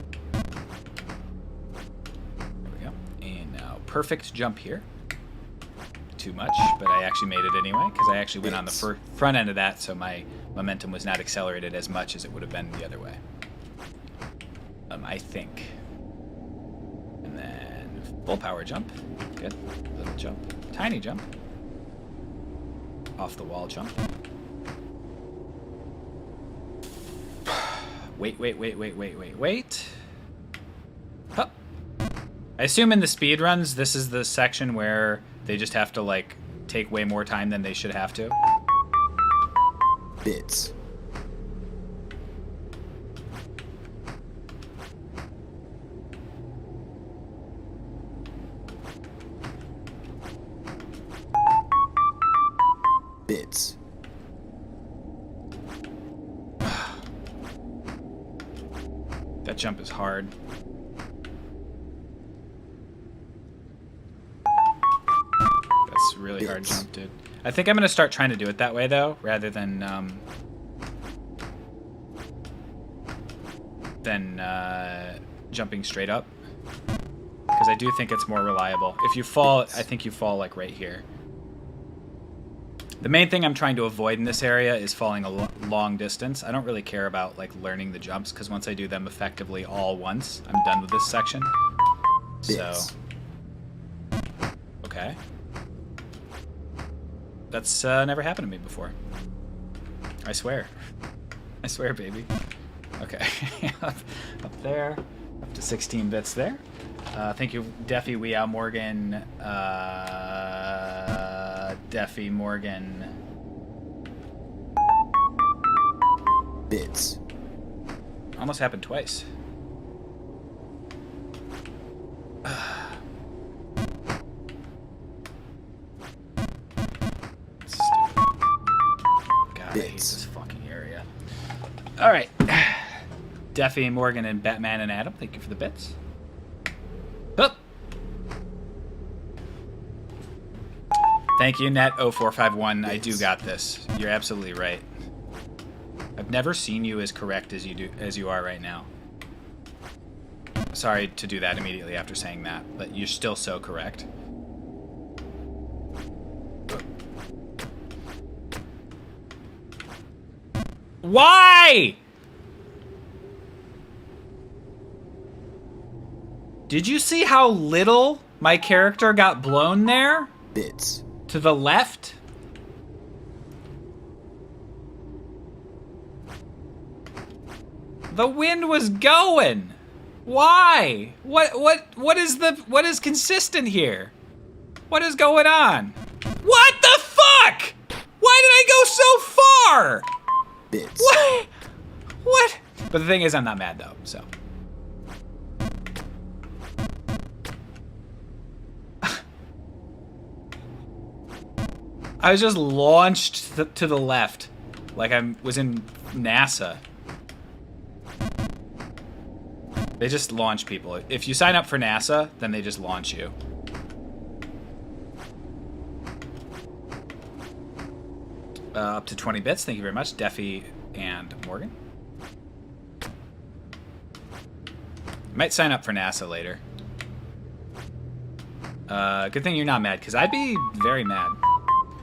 we go. And now perfect jump here. Too much, but I actually made it anyway because I actually went on the front end of that, so my momentum was not accelerated as much as it would have been the other way. I think. And then full power jump. Good. Little jump. Tiny jump. Off the wall jump. Wait. Huh. I assume in the speed runs, this is the section where they just have to like take way more time than they should have to. Bits. Bits. That jump is hard. That's really hard jump, dude. I think I'm gonna start trying to do it that way though, rather than jumping straight up, because I do think it's more reliable. If you fall, I think you fall like right here. The main thing I'm trying to avoid in this area is falling a long distance. I don't really care about like learning the jumps, because once I do them effectively all once, I'm done with this section. So, okay. That's never happened to me before. I swear. I swear, baby. Okay. up there. Up to 16 bits there. Thank you, Deffy Weow Morgan. Deffy Morgan. Bits. Almost happened twice. Stupid. God, I hate this fucking area. Alright. Deffy Morgan and Batman and Adam, thank you for the bits. Oh. Thank you, Net0451. I do got this. You're absolutely right. I've never seen you as correct as you are right now. Sorry to do that immediately after saying that, but you're still so correct. Why? Did you see how little my character got blown there? Bits. To the left? The wind was going. Why? What is consistent here? What is going on? What the fuck? Why did I go so far? Bits. What? But the thing is, I'm not mad though, so. I was just launched to the left, like I was in NASA. They just launch people. If you sign up for NASA, then they just launch you. Up to 20 bits, thank you very much, Deffy and Morgan. Might sign up for NASA later. Good thing you're not mad, because I'd be very mad.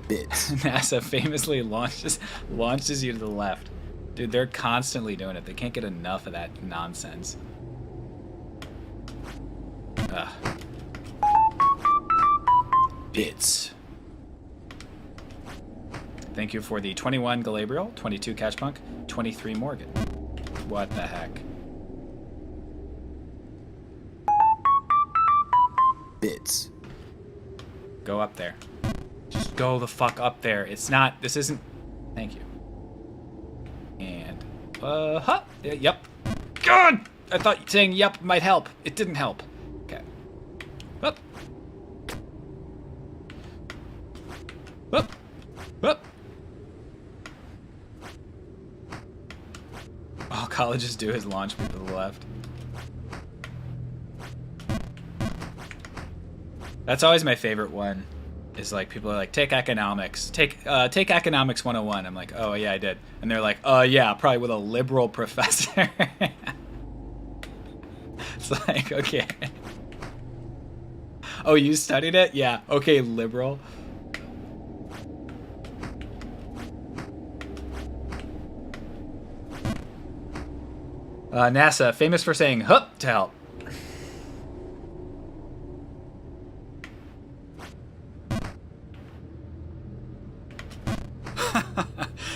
Bits. NASA famously launches you to the left. Dude, they're constantly doing it. They can't get enough of that nonsense. Bits. Thank you for the 21 Galadriel, 22 Catchpunk, 23 Morgan. What the heck? Bits. Go up there. Just go the fuck up there. It's not, this isn't, thank you. And, yep. God! I thought saying yep might help. It didn't help. Okay. Up. Up. Up. All colleges do is launch people to the left. That's always my favorite one. Is like people are like, take economics. Take economics 101. I'm like, oh yeah, I did. And they're like, oh yeah, probably with a liberal professor. It's like, okay. Oh, you studied it? Yeah. Okay, liberal. NASA, famous for saying "hup" to help.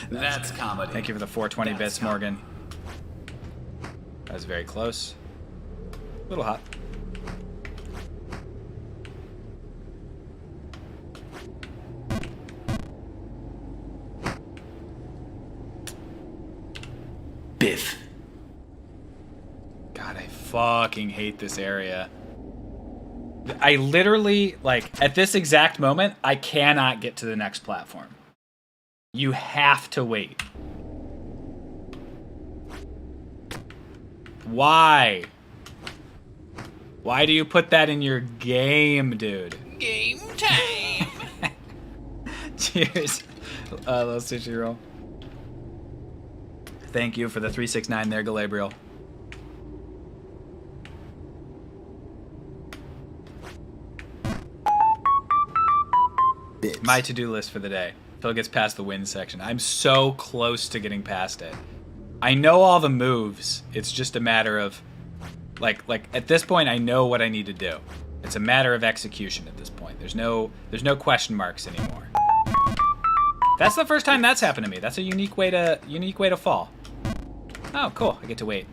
That's comedy. Thank you for the 420 bits, Morgan. That was very close. A little hot. Biff. God, I fucking hate this area. I literally, like, at this exact moment, I cannot get to the next platform. You have to wait. Why? Why do you put that in your game, dude? Game time. Cheers. Little sushi roll. Thank you for the 369 there, Galadriel. Bits. My to-do list for the day. Phil gets past the win section. I'm so close to getting past it. I know all the moves. It's just a matter of, like at this point, I know what I need to do. It's a matter of execution at this point. There's no question marks anymore. That's the first time that's happened to me. That's a unique way to fall. Oh, cool. I get to wait.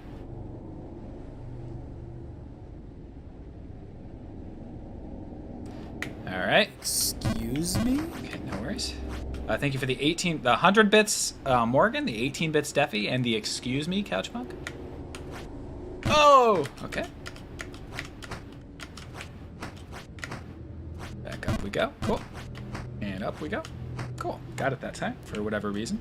All right. Excuse me? Okay, no worries. Thank you for the 100 bits, Morgan, the 18 bits, Steffi, and the excuse me, Couchpunk. Oh, okay. Back up we go. Cool. And up we go. Cool. Got it that time for whatever reason.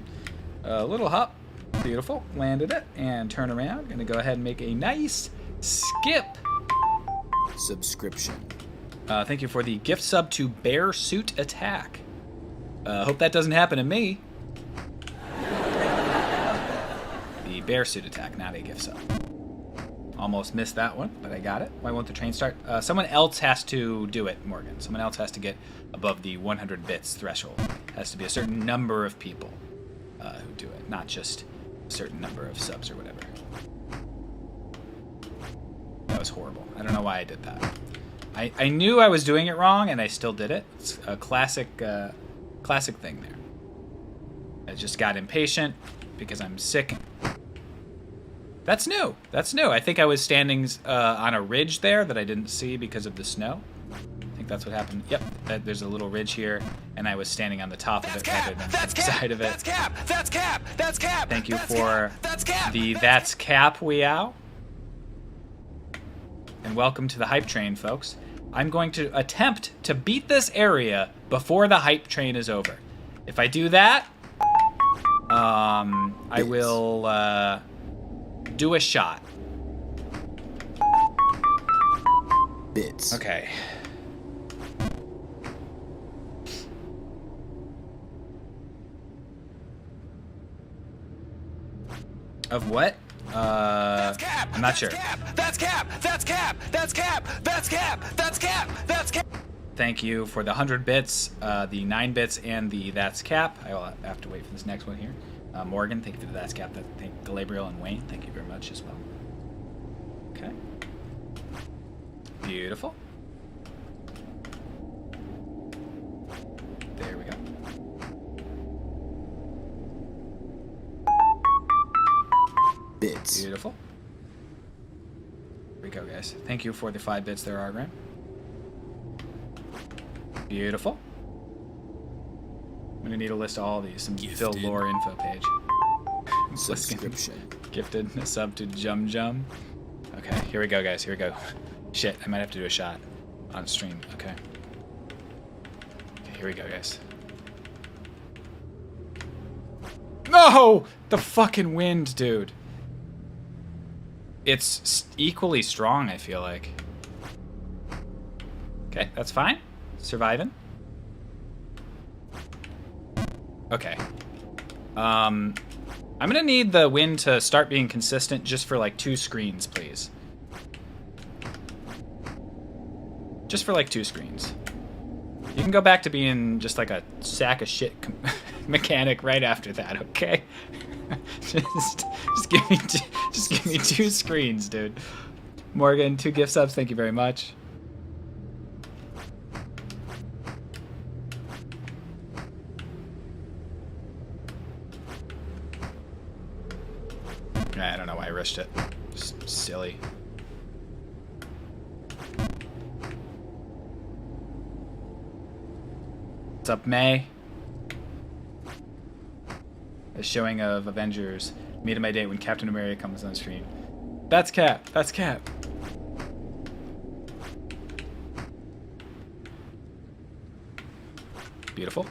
A little hop. Beautiful. Landed it and turn around. Gonna go ahead and make a nice skip. Subscription. Thank you for the gift sub to Bear Suit Attack. Hope that doesn't happen to me. The Bear Suit Attack, not a gift sub. Almost missed that one, but I got it. Why won't the train start? Someone else has to do it, Morgan. Someone else has to get above the 100 bits threshold. Has to be a certain number of people who do it, not just a certain number of subs or whatever. That was horrible. I don't know why I did that. I knew I was doing it wrong, and I still did it. It's a classic thing there. I just got impatient because I'm sick. That's new. That's new. I think I was standing on a ridge there that I didn't see because of the snow. I think that's what happened. Yep, there's a little ridge here, and I was standing on the top of it rather than the side of it. That's cap. That's cap. That's cap. Thank you That's for cap. That's cap. the That's Cap Weow. And welcome to the hype train, folks. I'm going to attempt to beat this area before the hype train is over. If I do that, I will do a shot. Bits. Okay. Of what? That's cap. I'm not sure. That's cap. That's cap. That's cap. That's cap. That's cap. That's cap. Thank you for the 100 bits, the 9 bits, and the That's Cap. I will have to wait for this next one here. Morgan, thank you for the That's Cap. Thank Galadriel and Wayne, thank you very much as well. Okay. Beautiful. There we go. Bits. Beautiful. Here we go, guys. Thank you for the 5 bits there, Argram. Beautiful. I'm gonna need a list of all these. Some Phil Gifted. lore info page. Subscription. Gifted a sub to Jum Jum. Okay, here we go, guys. Here we go. Shit, I might have to do a shot on stream. Okay. Okay, here we go, guys. No! The fucking wind, dude. It's equally strong, I feel like. Okay, that's fine. Surviving. Okay. I'm gonna need the wind to start being consistent just for like 2 screens, please. Just for like 2 screens. You can go back to being just like a sack of shit mechanic right after that, okay? just give me 2 screens, dude. Morgan, 2 gift subs, thank you very much. I don't know why I rushed it. Just silly. What's up, May? A showing of Avengers. Meet at my date when Captain America comes on screen. That's Cap. That's Cap. Beautiful.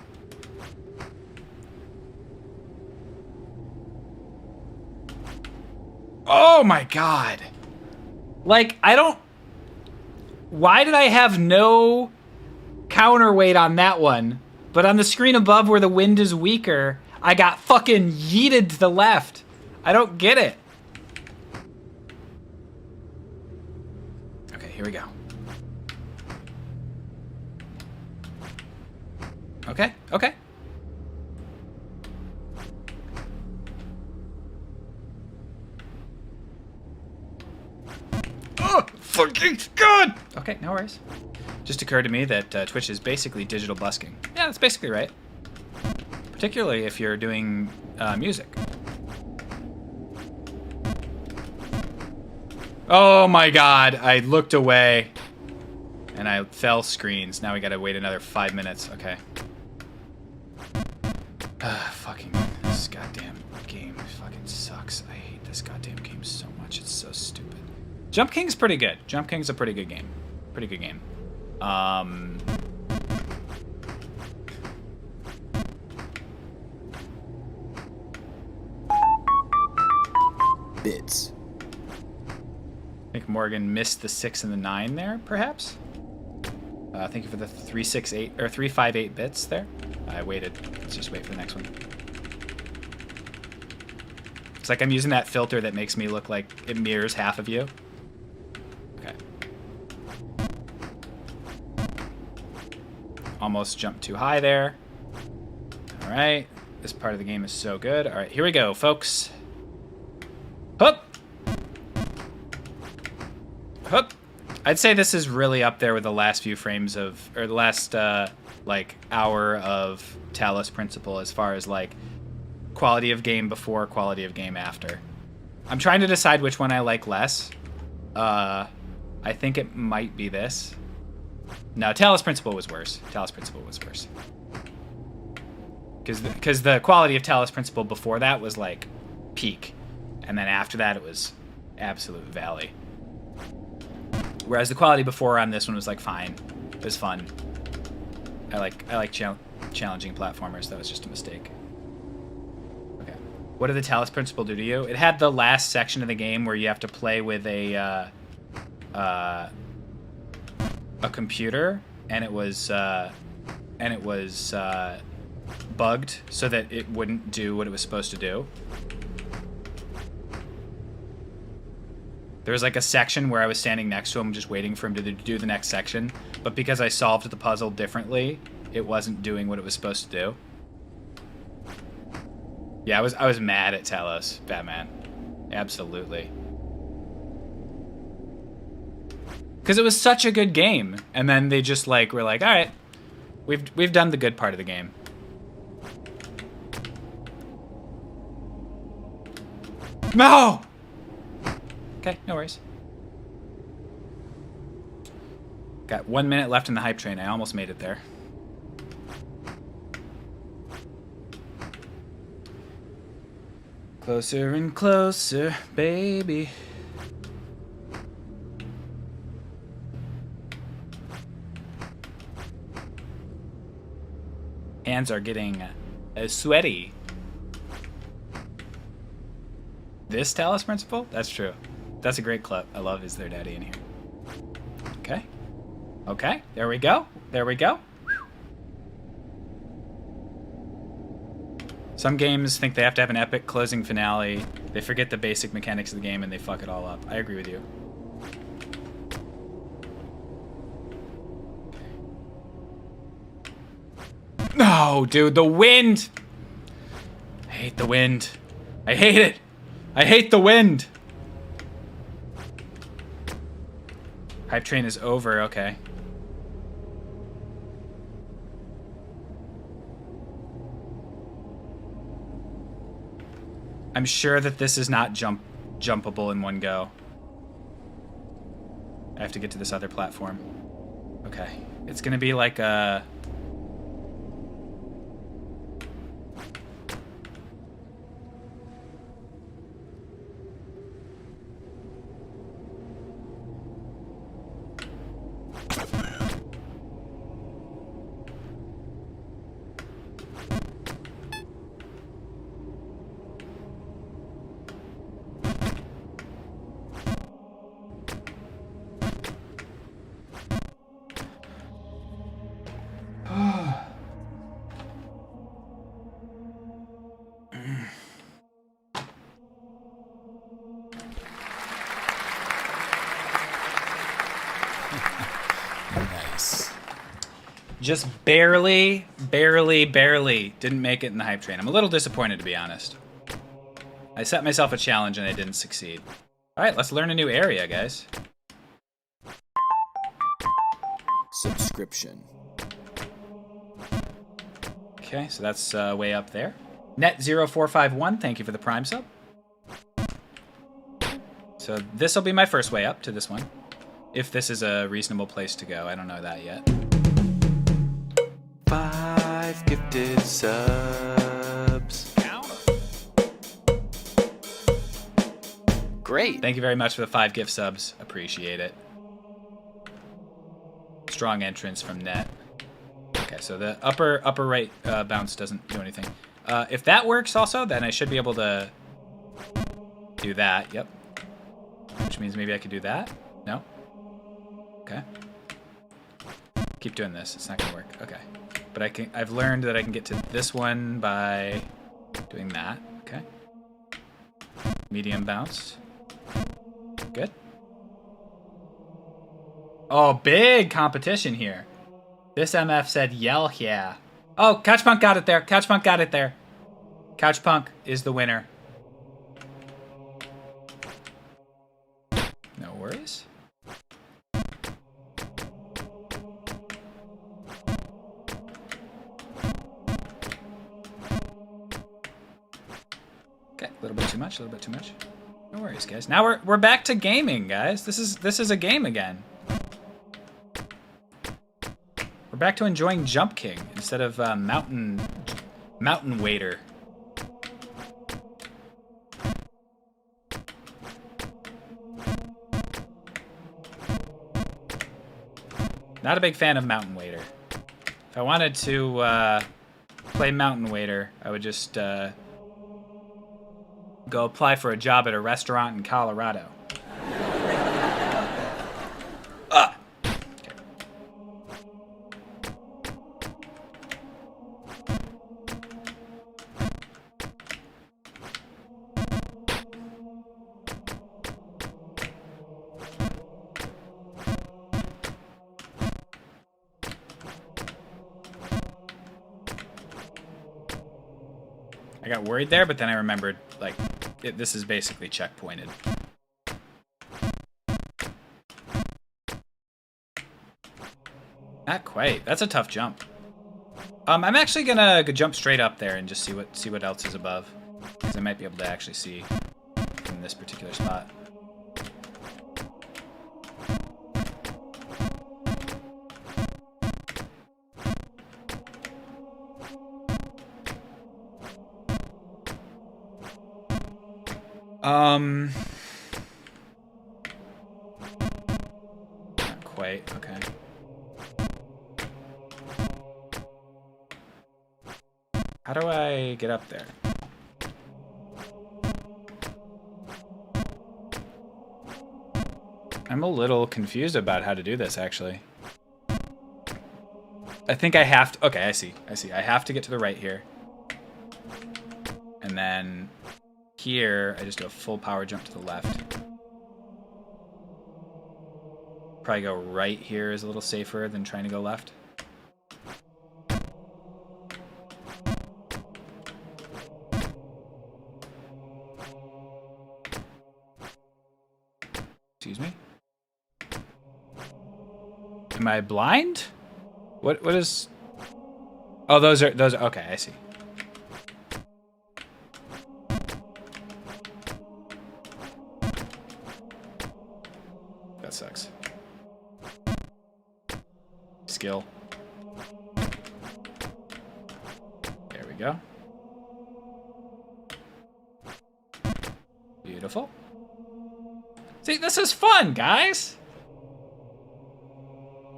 Oh my god. Like, I don't... Why did I have no counterweight on that one? But on the screen above where the wind is weaker, I got fucking yeeted to the left. I don't get it. Okay, here we go. Okay, okay. Oh, fucking god! Okay, no worries. Just occurred to me that Twitch is basically digital busking. Yeah, that's basically right. Particularly if you're doing music. Oh my god, I looked away and I fell screens. Now we gotta wait another 5 minutes. Okay. Fucking, this goddamn game fucking sucks. I hate this goddamn game so much. It's so stupid. Jump King's pretty good. Jump King's a pretty good game. Pretty good game. Bits. I think Morgan missed the 6 and the 9 there, perhaps. Thank you for the 368 or 358 bits there. I waited. Let's just wait for the next one. It's like I'm using that filter that makes me look like it mirrors half of you. Okay. Almost jumped too high there. All right. This part of the game is so good. All right, here we go, folks. Hup! Hup! I'd say this is really up there with the last few frames of, or the last, like, hour of Talos Principle as far as, like, quality of game before, quality of game after. I'm trying to decide which one I like less. I think it might be this. No, Talos Principle was worse. Talos Principle was worse. Because the quality of Talos Principle before that was, like, peak. And then after that, it was absolute valley. Whereas the quality before on this one was like fine. It was fun. I like challenging platformers. That was just a mistake. Okay. What did the Talos Principle do to you? It had the last section of the game where you have to play with a computer, and it was bugged so that it wouldn't do what it was supposed to do. There was like a section where I was standing next to him just waiting for him to do the next section, but because I solved the puzzle differently, it wasn't doing what it was supposed to do. Yeah, I was mad at Talos, Batman. Absolutely. Because it was such a good game, and then they just like were like, all right, we've done the good part of the game. No! Okay, no worries. Got 1 minute left in the hype train. I almost made it there. Closer and closer, baby. Hands are getting sweaty. This Talos Principle? That's true. That's a great clip. I love Is There Daddy in here. Okay. Okay, there we go. There we go. Some games think they have to have an epic closing finale. They forget the basic mechanics of the game and they fuck it all up. I agree with you. No, dude, the wind! I hate the wind. I hate it. I hate the wind. Hype train is over, okay. I'm sure that this is not jumpable in one go. I have to get to this other platform. Okay. It's gonna be like a... Nice. Just barely didn't make it in the hype train. I'm a little disappointed, to be honest. I set myself a challenge and I didn't succeed. All right, let's learn a new area, guys. Subscription. Okay, so that's way up there. Net0451, thank you for the Prime sub. So this will be my first way up to this one. If this is a reasonable place to go. I don't know that yet. 5 gifted subs. Great. Thank you very much for the 5 gift subs. Appreciate it. Strong entrance from Net. Okay, so the upper right bounce doesn't do anything. If that works also, then I should be able to do that. Yep. Which means maybe I could do that. No? Okay. Keep doing this. It's not gonna work. Okay. But I've learned that I can get to this one by doing that. Okay. Medium bounce. Good. Oh, big competition here. This MF said yell yeah. Oh, Couchpunk got it there. Couchpunk got it there. Couchpunk is the winner. No worries. Okay, a little bit too much, a little bit too much. No worries, guys. Now we're back to gaming, guys. This is a game again. We're back to enjoying Jump King instead of Mountain Waiter. Not a big fan of Mountain Waiter. If I wanted to play Mountain Waiter, I would just go apply for a job at a restaurant in Colorado. I got worried there, but then I remembered, like, this is basically checkpointed. Not quite. That's a tough jump. I'm actually gonna jump straight up there and just see what else is above, because I might be able to actually see in this particular spot. Not quite. Okay. How do I get up there? I'm a little confused about how to do this, actually. I think I have to... Okay, I see. I see. I have to get to the right here. And then here, I just do a full power jump to the left. Probably go right here is a little safer than trying to go left. Excuse me? Am I blind? What is... Oh, those are... Okay, I see. That sucks. Skill. There we go. Beautiful. See, this is fun, guys!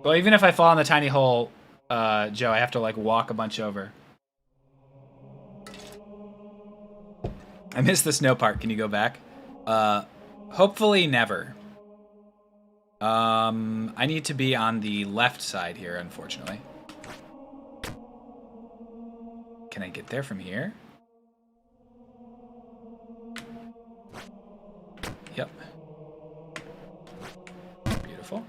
Well, even if I fall in the tiny hole, Joe, I have to, like, walk a bunch over. I missed the snow part. Can you go back? Hopefully never. I need to be on the left side here, unfortunately. Can I get there from here? Yep. Beautiful.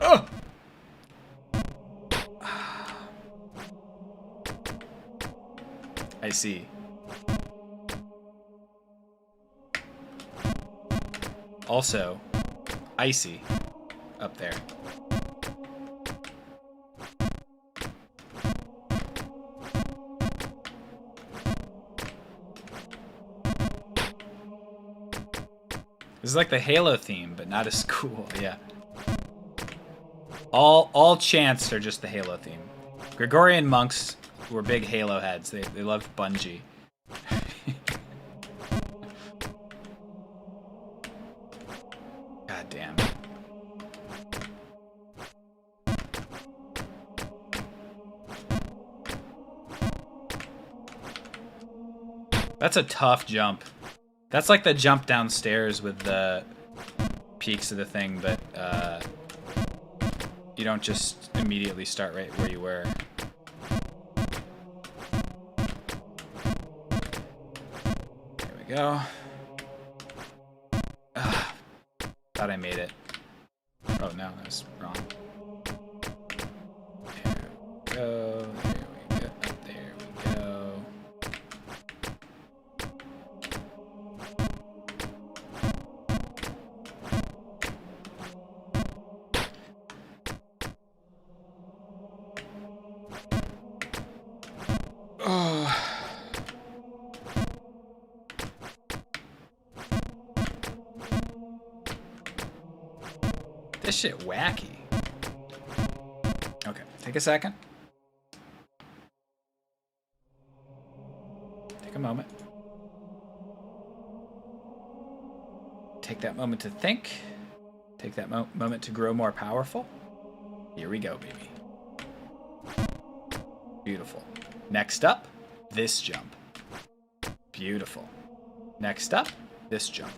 Oh! I see. Also, icy up there. This is like the Halo theme, but not as cool. Yeah. All chants are just the Halo theme. Gregorian monks were big Halo heads. They loved Bungie. God damn. That's a tough jump. That's like the jump downstairs with the peaks of the thing, but you don't just immediately start right where you were. There we go. Ugh. Thought I made it. Oh no, that was wrong. There we go. There we go. There we go. This shit wacky. Okay, take a second. Take a moment. Take that moment to think. Take that moment to grow more powerful. Here we go, baby. Beautiful. Next up, this jump. Beautiful. Next up, this jump.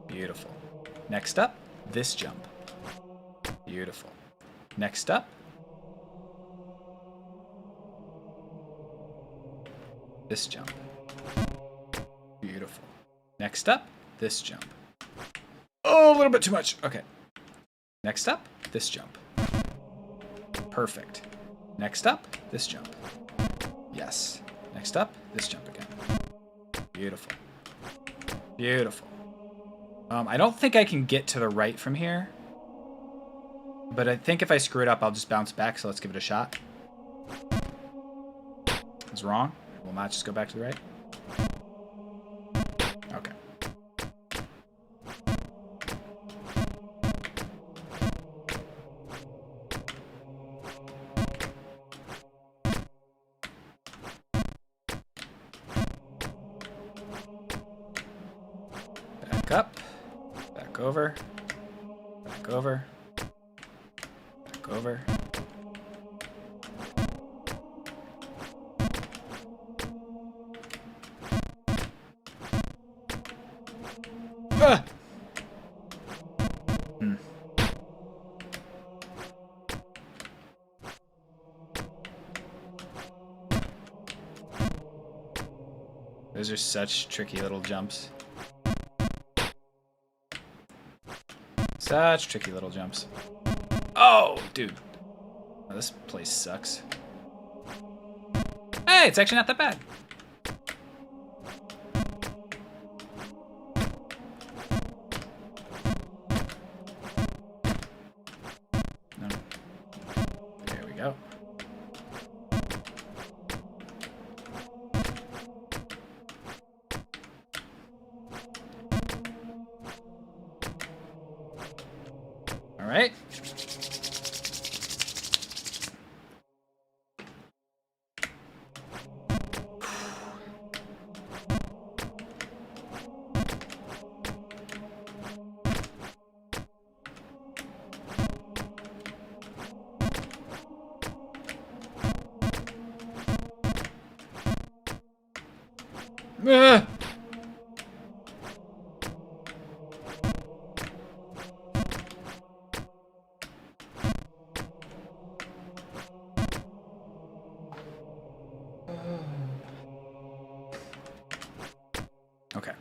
Beautiful. Next up, this jump. Beautiful. Next up, this jump. Beautiful. Next up, this jump. Oh, a little bit too much. Okay. Next up, this jump. Perfect. Next up, this jump. Yes. Next up, this jump again. Beautiful. Beautiful. I don't think I can get to the right from here. But I think if I screw it up, I'll just bounce back, so let's give it a shot. I was wrong. Will not just go back to the right. Okay. Back up. Back over. Back over. Back over. Ah! Those are such tricky little jumps. Such tricky little jumps. Oh, dude. Oh, this place sucks. Hey, it's actually not that bad. No. There we go. All right. Ah! Okay.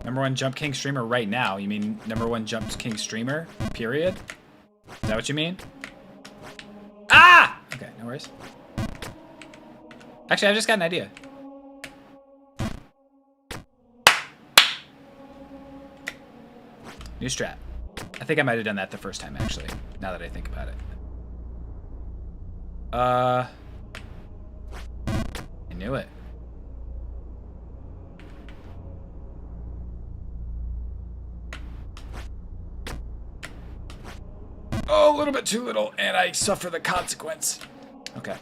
Number one Jump King streamer right now. You mean number one Jump King streamer, period? Is that what you mean? Ah! Okay, no worries. Actually, I just got an idea. New strat. I think I might have done that the first time, actually, now that I think about it. I knew it. Oh, a little bit too little, and I suffer the consequence. Okay.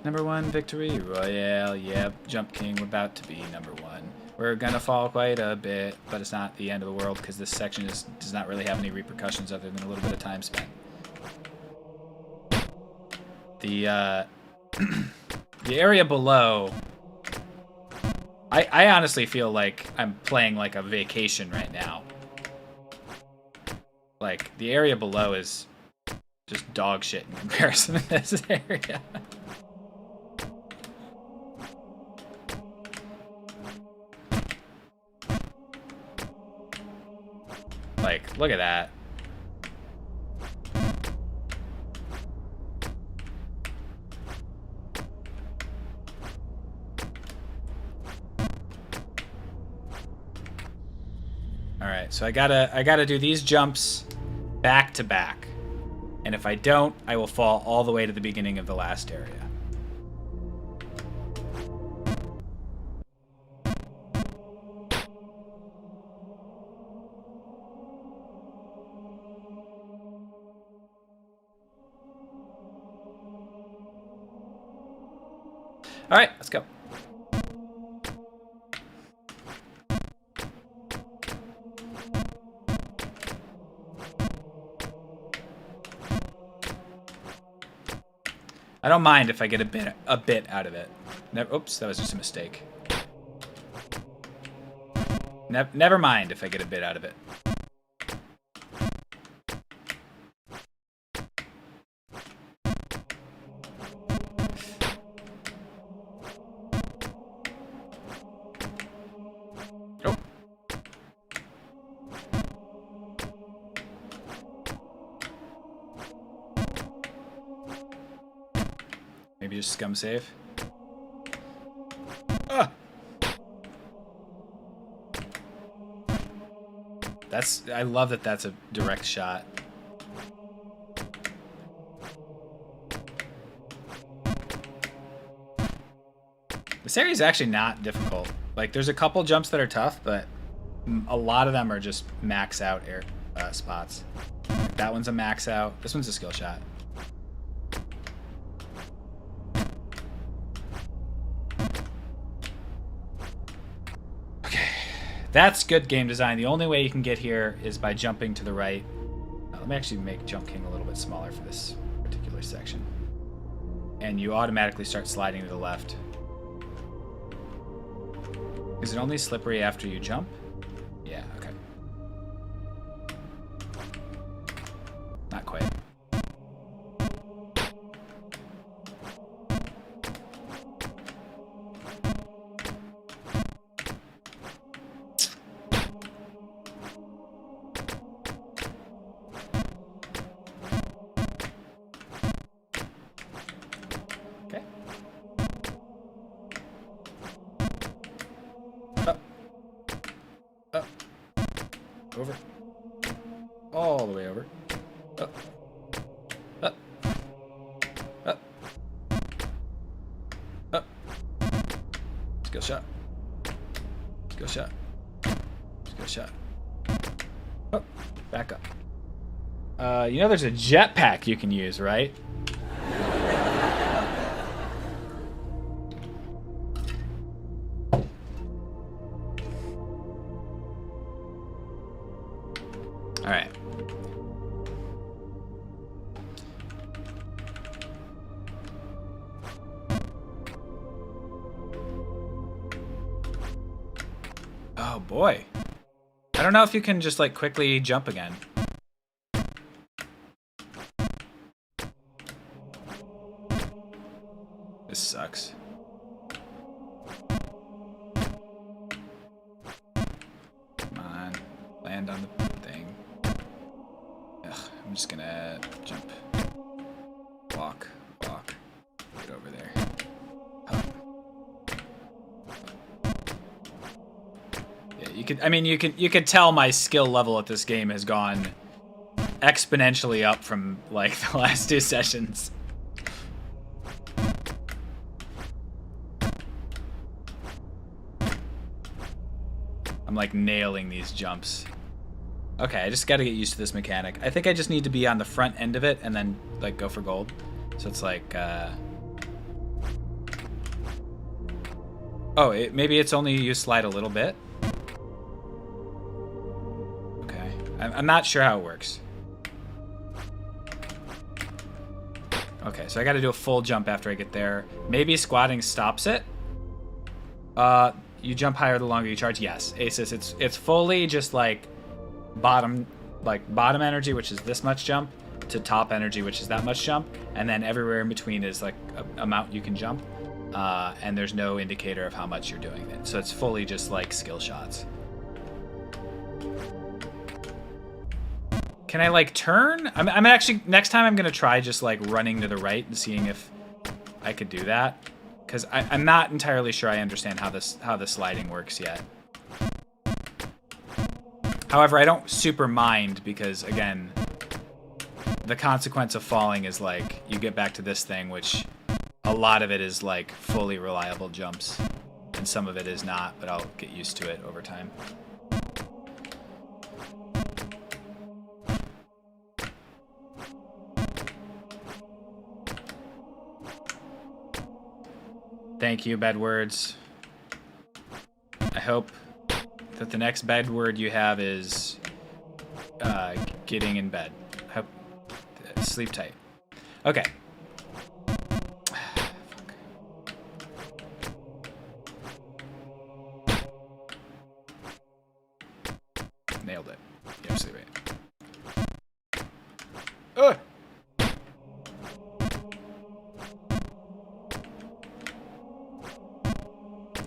Number one victory royale. Yep, Jump King, we're about to be number one. We're gonna fall quite a bit, but it's not the end of the world because this section does not really have any repercussions other than a little bit of time spent. The the area below, I honestly feel like I'm playing like a vacation right now. Like, the area below is just dog shit in comparison to this area. Like, look at that. All right, so I gotta do these jumps back to back. And if I don't, I will fall all the way to the beginning of the last area. All right, let's go. I don't mind if I get a bit out of it. Oops, that was just a mistake. Never mind if I get a bit out of it. Oh. Maybe just scum save. Ah! I love that that's a direct shot. This area is actually not difficult. Like, there's a couple jumps that are tough, but a lot of them are just max out air spots. that one's a max out. This one's a skill shot. Okay. That's good game design. The only way you can get here is by jumping to the right. Let me actually make Jump King a little bit smaller for this particular section. And you automatically start sliding to the left. Is it only slippery after you jump? Yeah, okay. Not quite. Okay. Up. Up. Over. All the way over. Up. Up. Up. Up. Skill shot. Skill shot. Skill shot. Up. Back up. You know there's a jetpack you can use, right? All right. Oh boy. I don't know if you can just like quickly jump again. This sucks. Come on. Land on the thing. Ugh, I'm just gonna jump. Walk. Walk. Get over there. Up. Yeah, you could. I mean, you could tell my skill level at this game has gone exponentially up from like the last 2 sessions. I'm like nailing these jumps. Okay, I just gotta get used to this mechanic. I think I just need to be on the front end of it and then like go for gold. So it's like, oh, maybe it's only you slide a little bit. Okay, I'm not sure how it works. Okay, so I gotta do a full jump after I get there. Maybe squatting stops it. You jump higher the longer you charge. Yes, Asus, it's fully just like bottom energy, which is this much jump, to top energy, which is that much jump, and then everywhere in between is like a amount you can jump, and there's no indicator of how much you're doing it. So it's fully just like skill shots. Can I like turn? I'm actually, next time I'm gonna try just like running to the right and seeing if I could do that. Because I'm not entirely sure I understand how the sliding works yet. However, I don't super mind because, again, the consequence of falling is like you get back to this thing, which a lot of it is like fully reliable jumps, and some of it is not, but I'll get used to it over time. Thank you, Bedwords. I hope that the next Bedword you have is getting in bed. Hope, sleep tight. Okay. Nailed it. You're absolutely right. Ugh!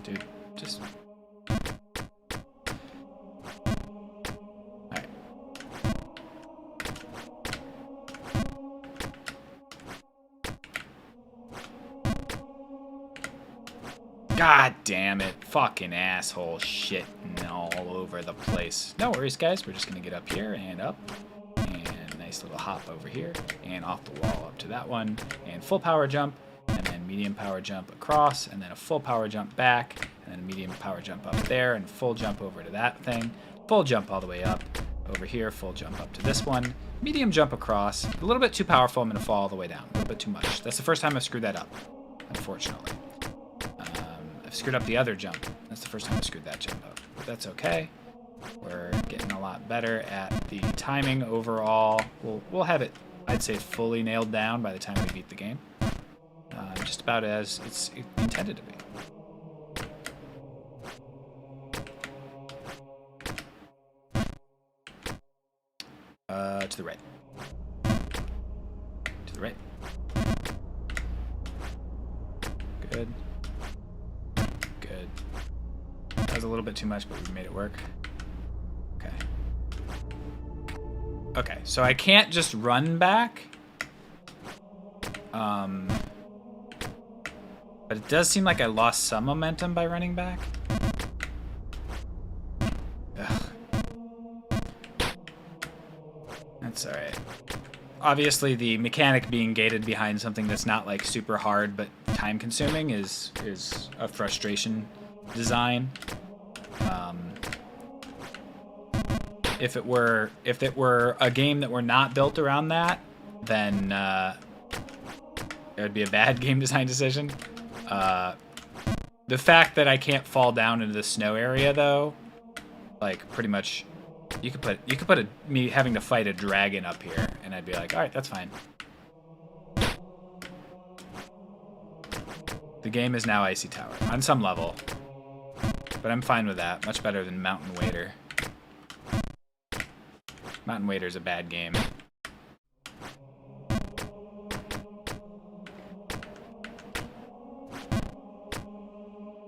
Dude, just... Alright. God damn it. Fucking asshole shit all over the place. No worries, guys. We're just gonna get up here and up. And nice little hop over here. And off the wall up to that one. And full power jump. And then medium power jump across, and then a full power jump back, and then a medium power jump up there, and full jump over to that thing, full jump all the way up, over here, full jump up to this one. Medium jump across. A little bit too powerful. I'm going to fall all the way down. A little bit too much. That's the first time I've screwed that up, unfortunately. I've screwed up the other jump. That's the first time I screwed that jump up. But that's okay. We're getting a lot better at the timing overall. We'll have it, I'd say, fully nailed down by the time we beat the game. Just about as it's intended to be. To the right. To the right. Good. Good. That was a little bit too much, but we made it work. Okay. Okay, so I can't just run back. But it does seem like I lost some momentum by running back. Ugh. That's alright. Obviously, the mechanic being gated behind something that's not like super hard but time consuming is a frustration design. If it were a game that were not built around that, then it would be a bad game design decision. The fact that I can't fall down into the snow area, though, like pretty much, you could put me having to fight a dragon up here, and I'd be like, all right, that's fine. The game is now Icy Tower on some level, but I'm fine with that. Much better than Mountain Waiter. Mountain Waiter's a bad game.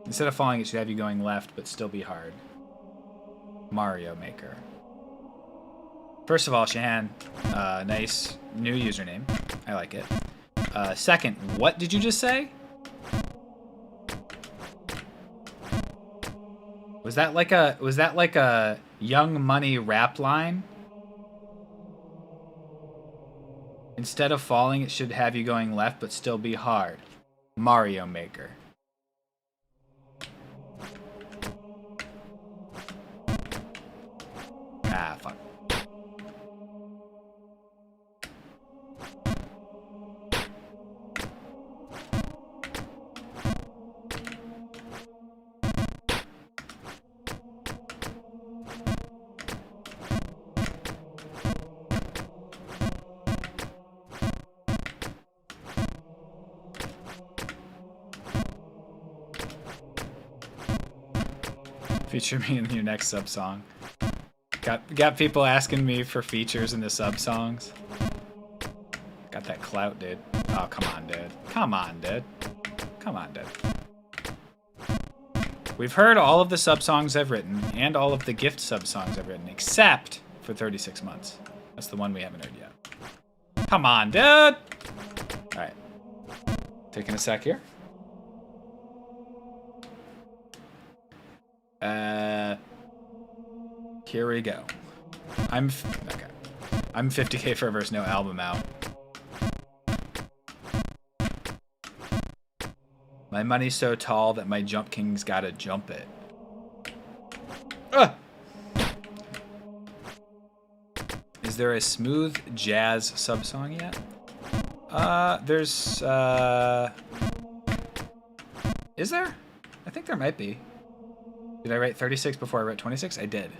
Instead of falling, it should have you going left, but still be hard. Mario Maker. First of all, Shahan, nice new username. I like it. Second, what did you just say? Was that like a Young Money rap line? Instead of falling, it should have you going left, but still be hard. Mario Maker. Ah, fuck. Feature me in your next sub song. Got people asking me for features in the sub songs. Got that clout, dude. Oh, come on, dude. Come on, dude. Come on, dude. We've heard all of the sub songs I've written and all of the gift sub songs I've written, except for 36 months. That's the one we haven't heard yet. Come on, dude. All right. Taking a sec here. Here we go. I'm 50K for a verse, no album out. My money's so tall that my jump king's gotta jump it. Is there a smooth jazz sub song yet? Is there? I think there might be. Did I write 36 before I wrote 26? I did.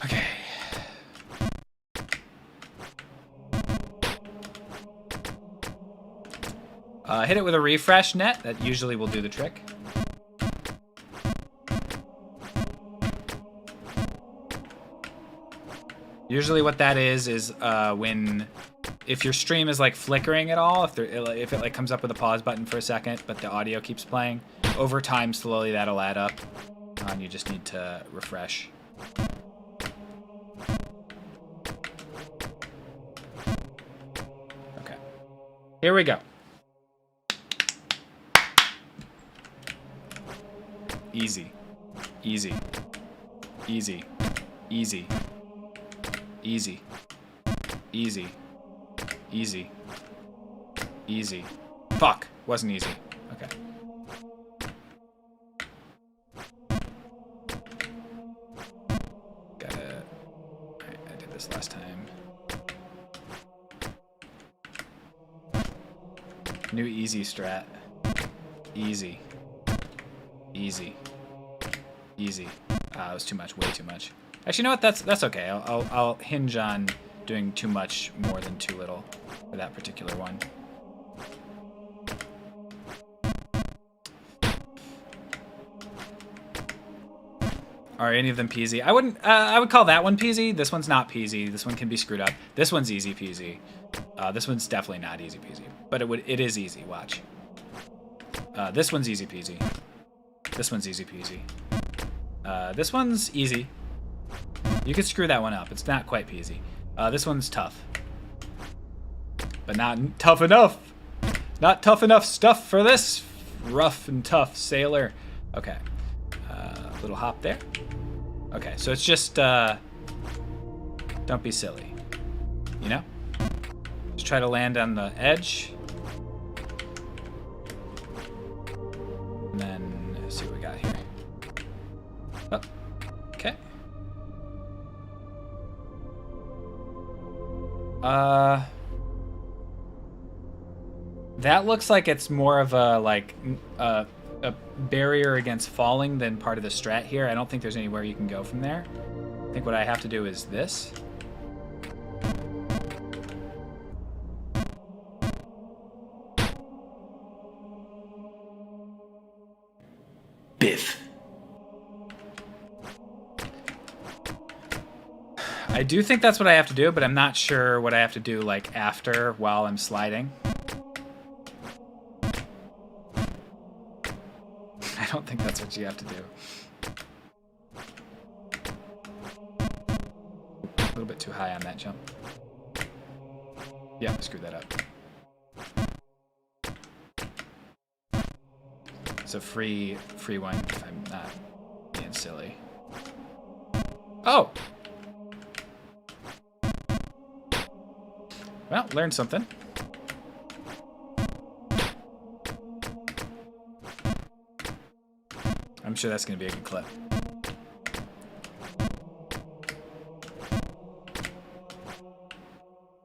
Okay. Hit it with a refresh net. That usually will do the trick. Usually what that is if your stream is like flickering at all, if it like comes up with a pause button for a second, but the audio keeps playing, over time slowly that'll add up, and you just need to refresh. Okay, here we go. Easy, easy, easy, easy. Easy. Easy. Easy. Easy. Fuck. Wasn't easy. Okay. Gotta... Alright, I did this last time. New easy strat. Easy. Easy. Easy. It was too much. Way too much. Actually, you know what? That's okay. I'll hinge on doing too much more than too little for that particular one. Are any of them peasy? I wouldn't. I would call that one peasy. This one's not peasy. This one can be screwed up. This one's easy peasy. This one's definitely not easy peasy. But it is easy. Watch. This one's easy peasy. This one's easy peasy. This one's easy. You could screw that one up. It's not quite peasy. This one's tough. But not tough enough. Not tough enough stuff for this rough and tough sailor. Okay. Little hop there. Okay, so it's just, don't be silly. You know? Just try to land on the edge. And then, let's see what we got here. Oh, okay. That looks like it's more of a, like, a barrier against falling than part of the strat here. I don't think there's anywhere you can go from there. I think what I have to do is this. Biff. I do think that's what I have to do, but I'm not sure what I have to do, like, after, while I'm sliding. I don't think that's what you have to do. A little bit too high on that jump. Yeah, screw that up. It's a free one if I'm not being silly. Oh! Well, learned something. I'm sure that's going to be a good clip.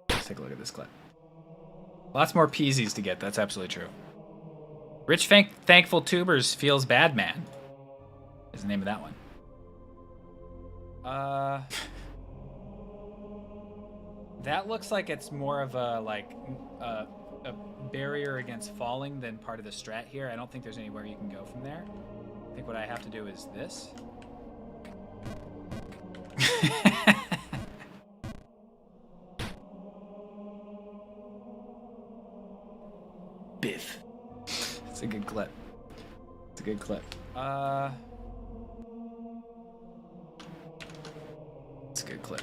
Let's take a look at this clip. Lots more peasies to get. That's absolutely true. Rich Thankful Tubers Feels Bad Man is the name of that one. That looks like it's more of a, like, a barrier against falling than part of the strat here. I don't think there's anywhere you can go from there. I think what I have to do is this. Biff. It's a good clip. It's a good clip. It's a good clip.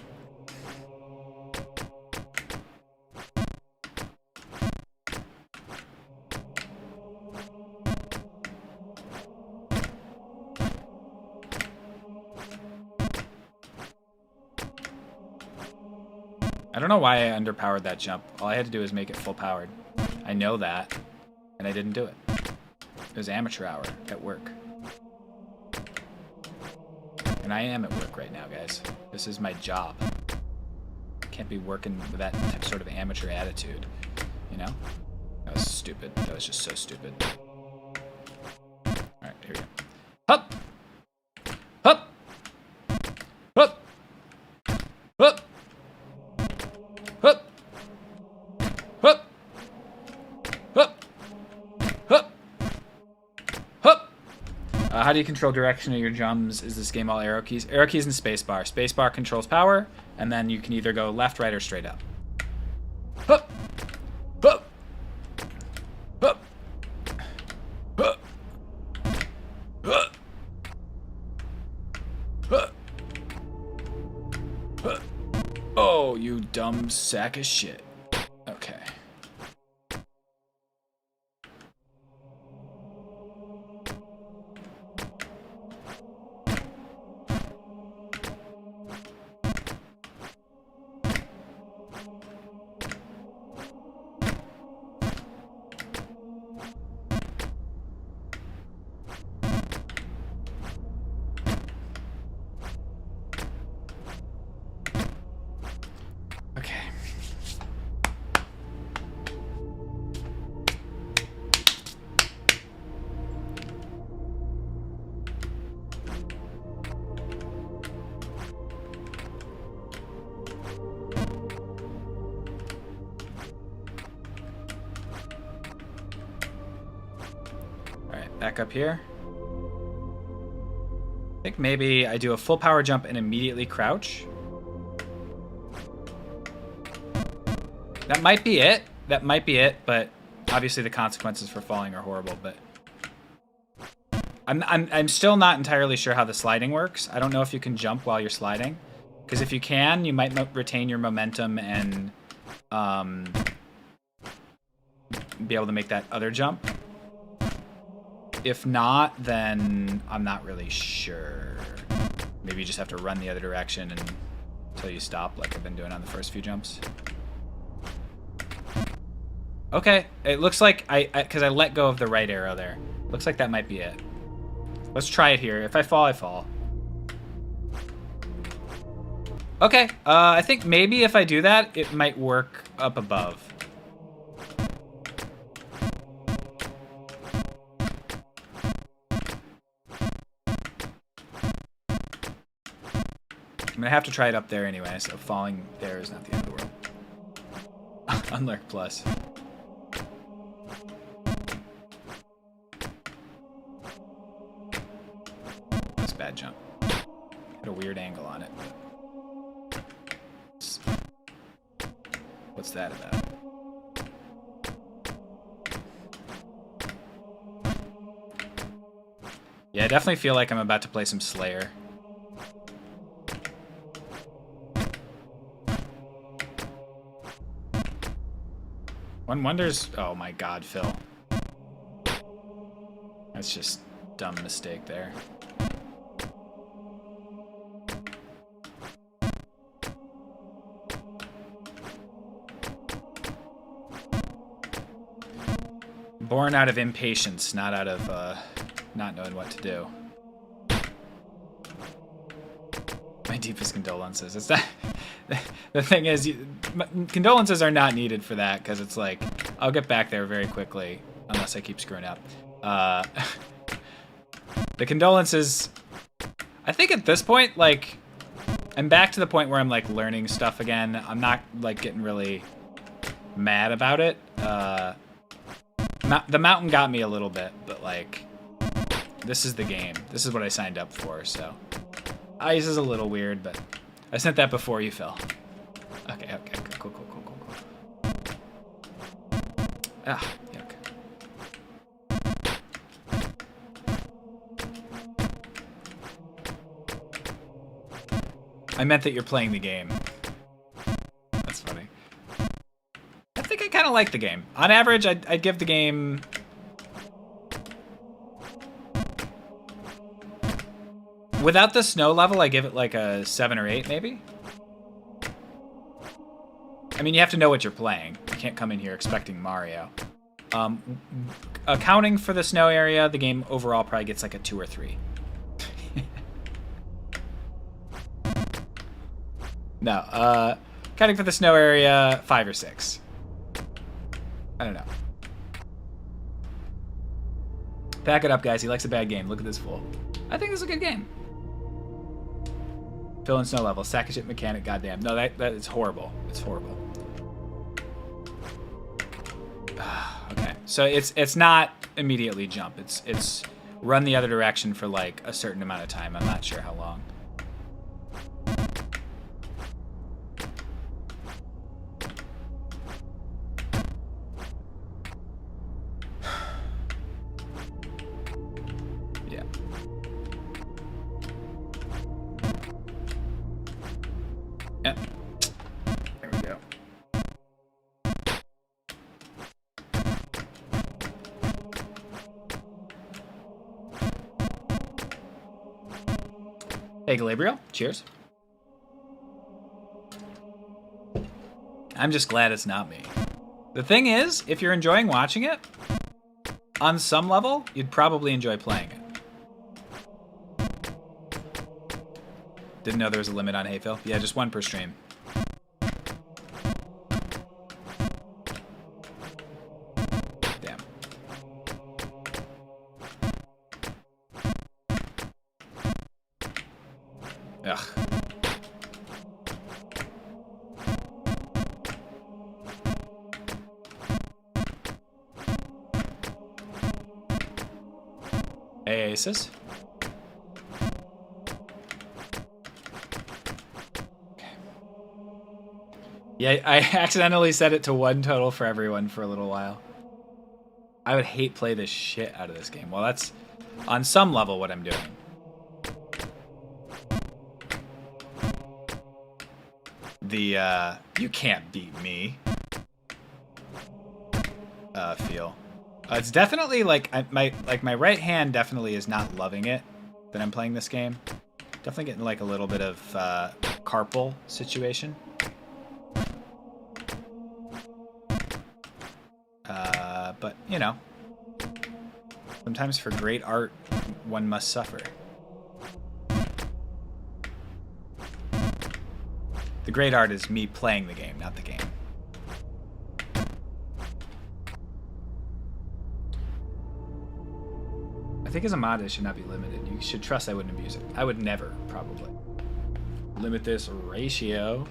I don't know why I underpowered that jump. All I had to do was make it full powered. I know that, and I didn't do it. It was amateur hour at work. And I am at work right now, guys. This is my job. Can't be working with that sort of amateur attitude, you know? That was stupid. That was just so stupid. Alright, here we go. Hup! Hup! Hup! Hup! Hup! Hup! Hup! Hup! Hup! How do you control direction of your jumps? Is this game all arrow keys? Arrow keys and spacebar. Spacebar controls power, and then you can either go left, right, or straight up. Hup! Hup! Hup! Hup! Hup! Hup! Hup! Oh, you dumb sack of shit. Okay. Back up here. I think maybe I do a full power jump and immediately crouch. That might be it. That might be it, but obviously the consequences for falling are horrible, but I'm still not entirely sure how the sliding works. I don't know if you can jump while you're sliding, because if you can, you might retain your momentum and be able to make that other jump. If not, then I'm not really sure. Maybe you just have to run the other direction until you stop, like I've been doing on the first few jumps. Okay, it looks like because I let go of the right arrow there. Looks like that might be it. Let's try it here. If I fall, I fall. Okay, I think maybe if I do that, it might work up above. I'm gonna have to try it up there anyway, so falling there is not the end of the world. Unlurk plus. That's a bad jump. Got a weird angle on it. What's that about? Yeah, I definitely feel like I'm about to play some Slayer. One wonders... Oh my god, Phil. That's just a dumb mistake there. Born out of impatience, not out of not knowing what to do. My deepest condolences. It's not... The thing is, condolences are not needed for that, because it's like, I'll get back there very quickly, unless I keep screwing up. The condolences, I think at this point, like, I'm back to the point where I'm, like, learning stuff again. I'm not, like, getting really mad about it. The mountain got me a little bit, but, like, this is the game. This is what I signed up for, so. Ice is a little weird, but I sent that before you fell. Okay, cool. Ah, yuck. I meant that you're playing the game. That's funny. I think I kind of like the game. On average, I'd give the game... Without the snow level, I give it like a 7 or 8, maybe? I mean, you have to know what you're playing. You can't come in here expecting Mario. Accounting for the snow area, the game overall probably gets like a 2 or 3. No, accounting for the snow area, 5 or 6. I don't know. Pack it up, guys. He likes a bad game. Look at this fool. I think this is a good game. Fill in snow level. Sack of shit mechanic, goddamn. No, that is horrible. It's horrible. Okay, so it's not immediately jump. It's run the other direction for like a certain amount of time. I'm not sure how long. Yeah. Yep. There we go. Hey, Gabriel. Cheers. I'm just glad it's not me. The thing is, if you're enjoying watching it, on some level, you'd probably enjoy playing it. Didn't know there was a limit on Hayfill. Yeah, just 1 per stream. Damn. Ugh. Hey, Aces. Yeah, I accidentally set it to 1 total for everyone for a little while. I would hate play the shit out of this game. Well, that's on some level what I'm doing. The, you can't beat me. Feel. It's definitely like, my right hand definitely is not loving it that I'm playing this game. Definitely getting like a little bit of, carpal situation. But, you know, sometimes for great art, one must suffer. The great art is me playing the game, not the game. I think as a mod, it should not be limited. You should trust I wouldn't abuse it. I would never, probably. Limit this ratio.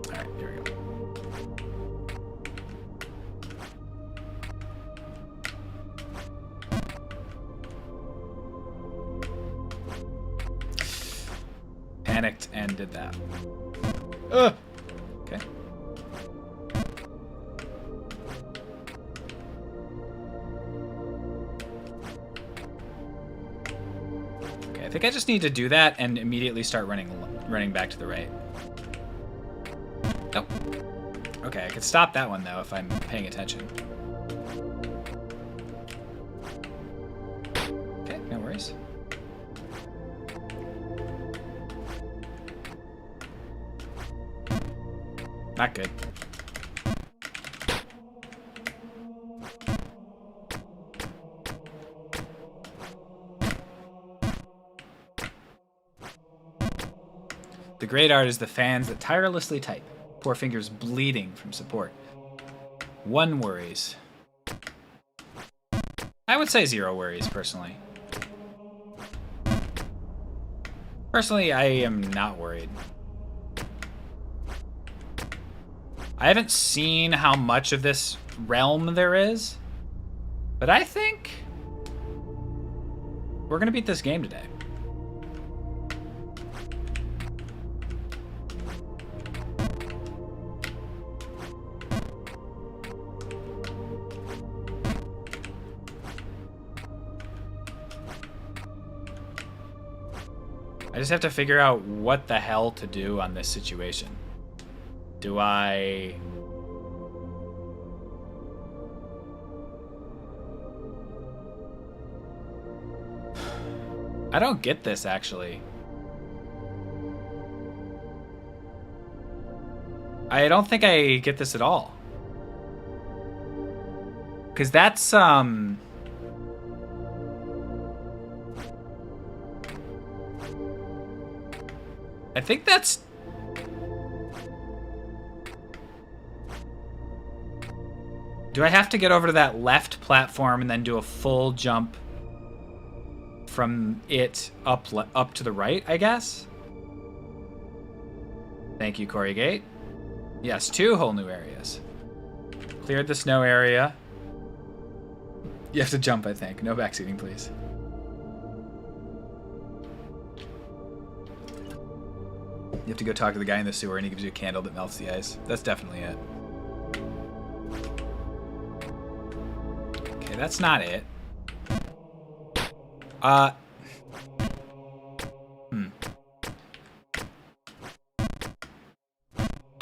Alright, here we go. Panicked and did that. Ugh! Okay. Okay, I think I just need to do that and immediately start running back to the right. Nope. Okay, I could stop that one though if I'm paying attention. Okay, no worries. Not good. The great art is the fans that tirelessly type, poor fingers bleeding from support. 1 worries. I would say 0 worries, personally. Personally, I am not worried. I haven't seen how much of this realm there is, but I think we're gonna beat this game today. I just have to figure out what the hell to do on this situation. Do I... I don't get this, actually. I don't think I get this at all. Because that's, I think that's... Do I have to get over to that left platform and then do a full jump from it up to the right, I guess? Thank you, Corey Gate. Yes, 2 whole new areas. Cleared the snow area. You have to jump, I think. No backseating, please. You have to go talk to the guy in the sewer and he gives you a candle that melts the ice. That's definitely it. Okay, that's not it. I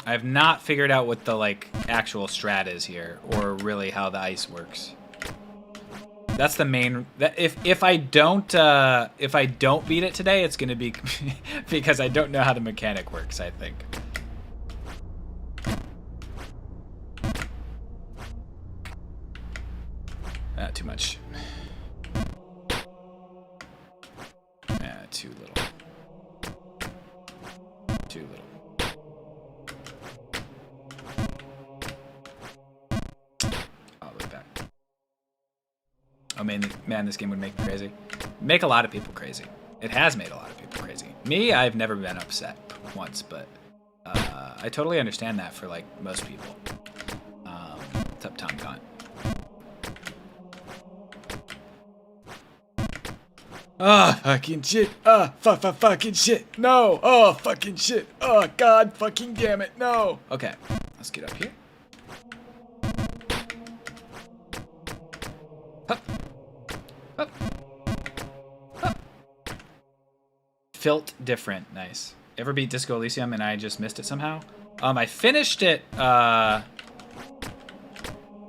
have not figured out what the, like, actual strat is here, or really how the ice works. That's the main... If I don't beat it today, it's gonna be because I don't know how the mechanic works, I think. Too much. Too little. Too little. All the way back. Oh man, this game would make me crazy. Make a lot of people crazy. It has made a lot of people crazy. Me, I've never been upset once, but I totally understand that for, like, most people. What's up, Tom Khan? Oh, fucking shit. Fucking shit. No. Oh, fucking shit. Oh, God fucking damn it. No. Okay. Let's get up here. Hup. Hup. Hup. Felt different. Nice. Ever beat Disco Elysium and I just missed it somehow? I finished it,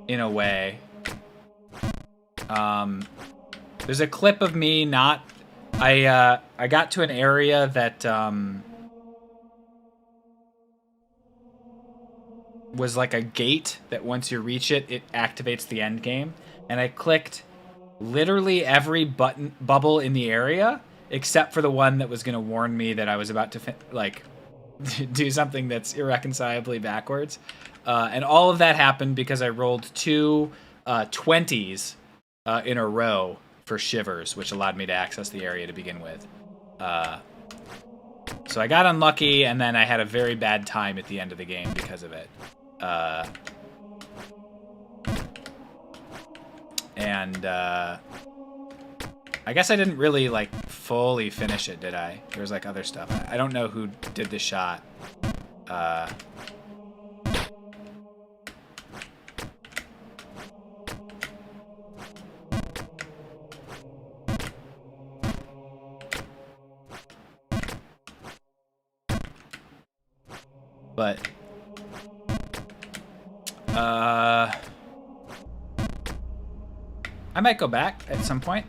in a way. There's a clip of me not... I got to an area that, was like a gate that once you reach it, it activates the end game. And I clicked literally every bubble in the area, except for the one that was going to warn me that I was about to, do something that's irreconcilably backwards. And all of that happened because I rolled two 20s in a row for shivers, which allowed me to access the area to begin with. So I got unlucky, and then I had a very bad time at the end of the game because of it. I guess I didn't really, fully finish it, did I? There was, other stuff. I don't know who did the shot. But, I might go back at some point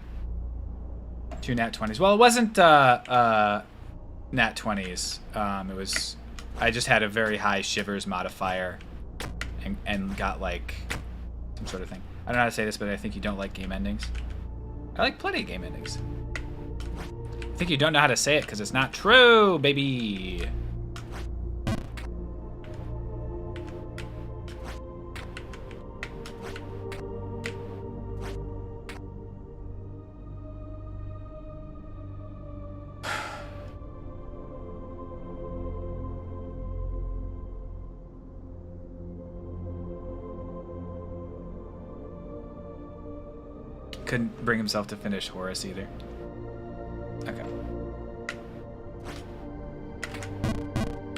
to nat 20s. Well, it wasn't, nat 20s. It was, I just had a very high shivers modifier and got, some sort of thing. I don't know how to say this, but I think you don't like game endings. I like plenty of game endings. I think you don't know how to say it because it's not true, baby. Couldn't bring himself to finish Horus either. Okay.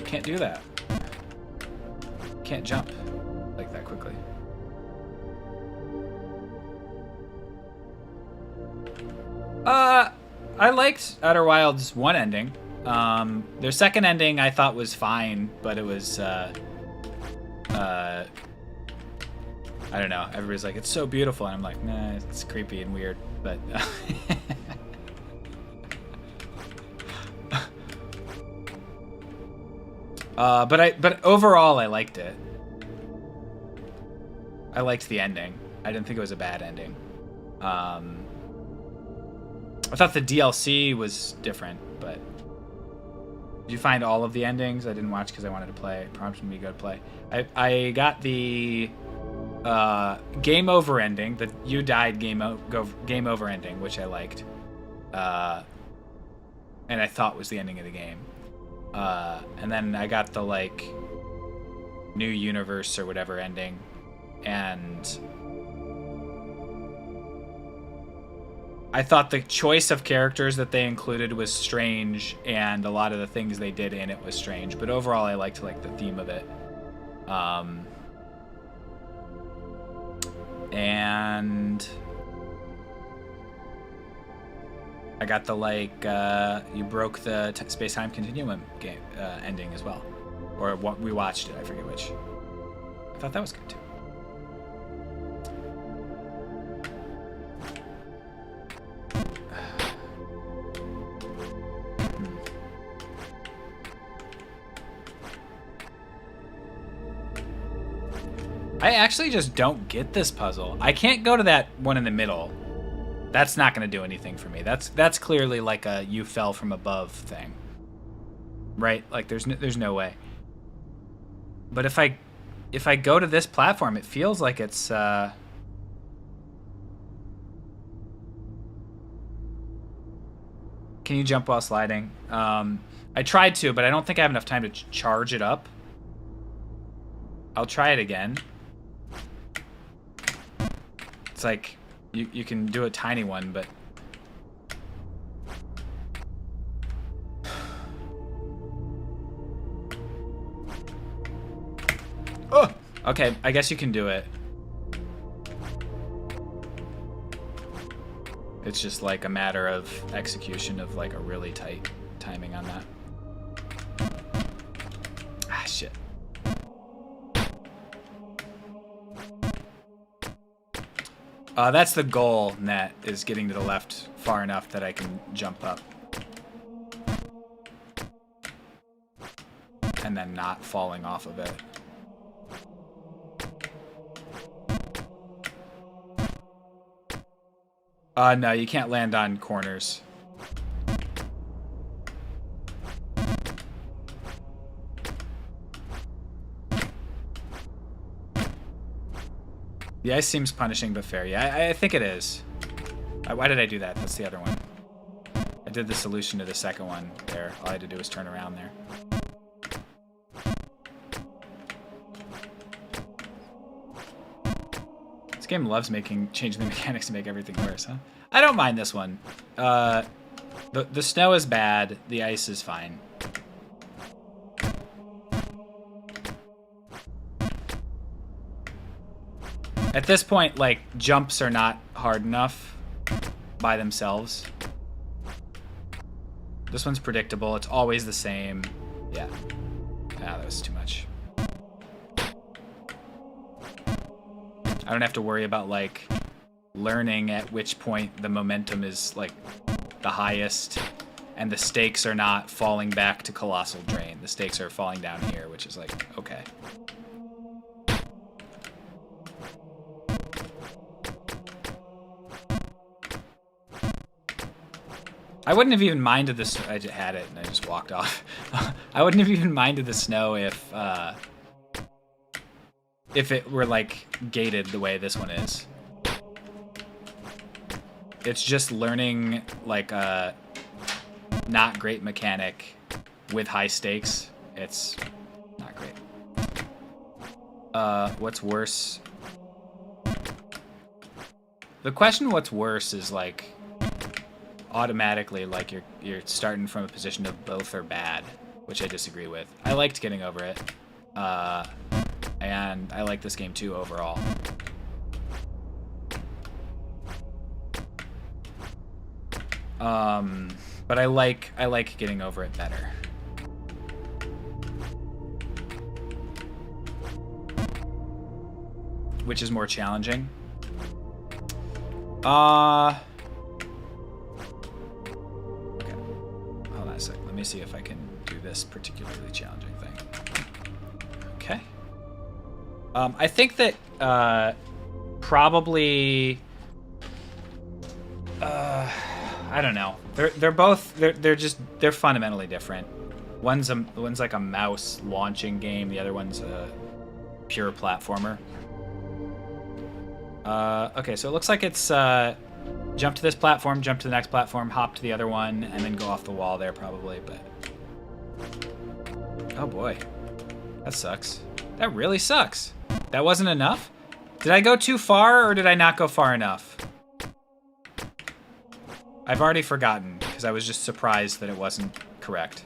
Can't do that. Can't jump like that quickly. I liked Outer Wilds 1 ending. Their second ending I thought was fine, but it was, I don't know. Everybody's like, it's so beautiful. And I'm like, nah, it's creepy and weird. But but overall, I liked it. I liked the ending. I didn't think it was a bad ending. I thought the DLC was different, but did you find all of the endings? I didn't watch because I wanted to play. It prompted me to go to play. I got the game over ending, the you died game over ending, which I liked, and I thought was the ending of the game. And then I got the new universe or whatever ending, and I thought the choice of characters that they included was strange, and a lot of the things they did in it was strange. But overall, I liked the theme of it. And I got the you broke the space-time continuum game ending as well, or what we watched it. I forget which. I thought that was good too. I actually just don't get this puzzle. I can't go to that one in the middle. That's not going to do anything for me. That's clearly like a you fell from above thing. Right? There's no way. But if I go to this platform, it feels like it's Can you jump while sliding? I tried to, but I don't think I have enough time to charge it up. I'll try it again. It's like you can do a tiny one, but Oh! Okay, I guess you can do it. It's just like a matter of execution of like a really tight timing on that. Ah, shit. That's the goal, Net, is getting to the left far enough that I can jump up. And then not falling off of it. No, you can't land on corners. The ice seems punishing but fair. Yeah, I think it is. Why did I do that? That's the other one. I did the solution to the second one there. All I had to do was turn around there. This game loves changing the mechanics to make everything worse, huh? I don't mind this one. The snow is bad. The ice is fine. At this point, like, jumps are not hard enough by themselves. This one's predictable. It's always the same. Yeah. Ah, that was too much. I don't have to worry about, like, learning at which point the momentum is, like, the highest, and the stakes are not falling back to Colossal Drain. The stakes are falling down here, which is, like, okay. I wouldn't have even minded this. I just had it, and I just walked off. I wouldn't have even minded the snow if it were, like, gated the way this one is. It's just learning, like, a not great mechanic with high stakes. It's not great. What's worse? The question what's worse is, like, automatically, like, you're starting from a position of both are bad, which I disagree with. I liked getting over it. And I like this game too overall. But I like getting over it better. Which is more challenging. Okay. Hold on a sec. Let me see if I can do this particularly challenging thing. Okay. I think that probably I don't know. They're fundamentally different. One's like a mouse launching game. The other one's a pure platformer. Okay, so it looks like it's jump to this platform, jump to the next platform, hop to the other one, and then go off the wall there probably. But oh boy, that sucks. That really sucks. That wasn't enough? Did I go too far, or did I not go far enough? I've already forgotten, because I was just surprised that it wasn't correct.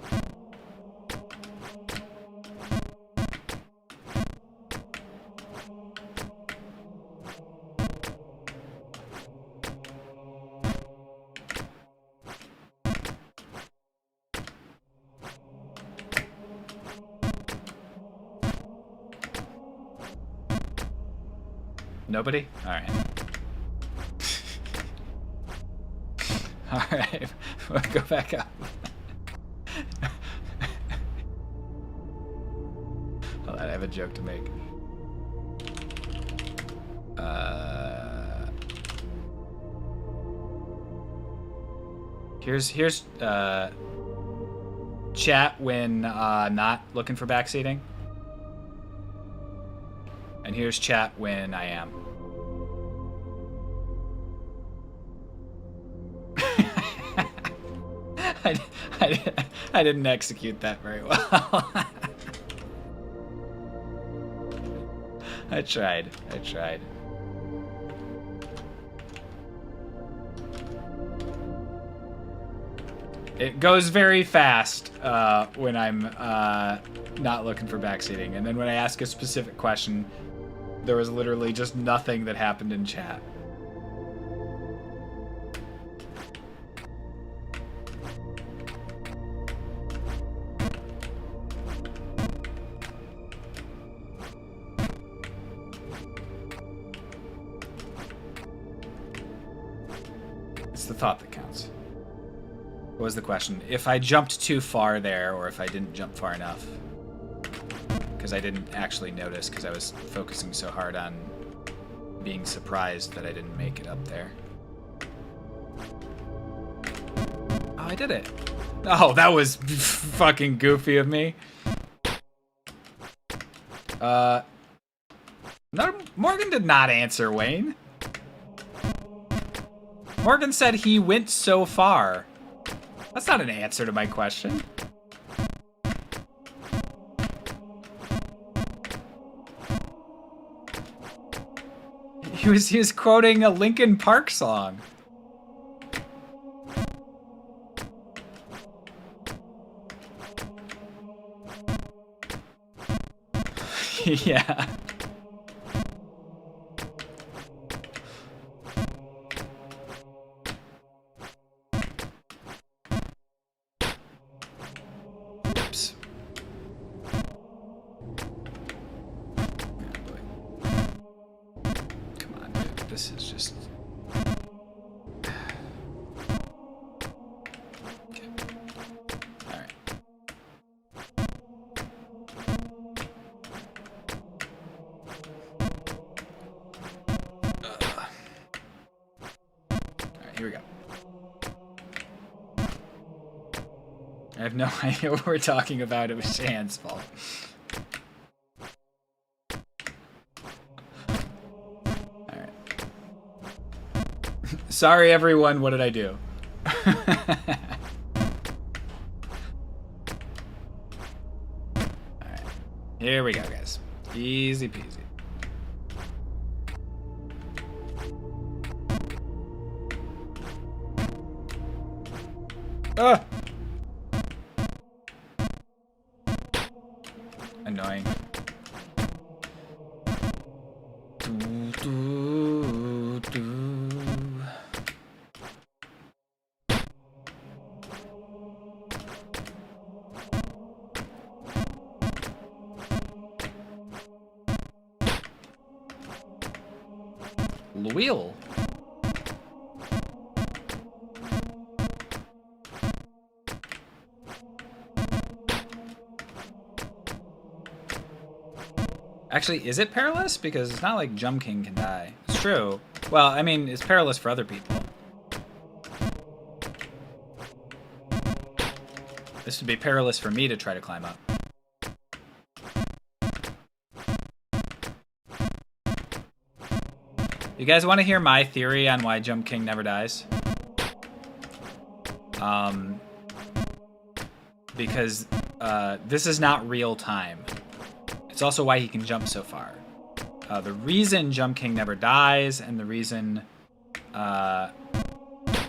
Nobody? Alright. Alright, we'll go back up. Hold on, I have a joke to make. Here's chat when not looking for backseating. And here's chat when I am. I didn't execute that very well. I tried. It goes very fast when I'm not looking for backseating. And then when I ask a specific question, there was literally just nothing that happened in chat. It's the thought that counts. What was the question? If I jumped too far there, or if I didn't jump far enough. Because I didn't actually notice, because I was focusing so hard on being surprised that I didn't make it up there. Oh, I did it. Oh, that was fucking goofy of me. No, Morgan did not answer, Wayne. Morgan said he went so far. That's not an answer to my question. He was quoting a Linkin Park song. Yeah. Oops. Come on, dude. This is just... Okay. All right. Here we go. I have no idea what we're talking about. It was Shan's fault. Alright. Sorry, everyone. What did I do? Alright. Here we go, guys. Easy peasy. Ah! Annoying. Do, do, do. Wheel. Actually, is it perilous? Because it's not like Jump King can die. It's true. Well, I mean, it's perilous for other people. This would be perilous for me to try to climb up. You guys want to hear my theory on why Jump King never dies? Because this is not real time. It's also why he can jump so far. The reason Jump King never dies, and the reason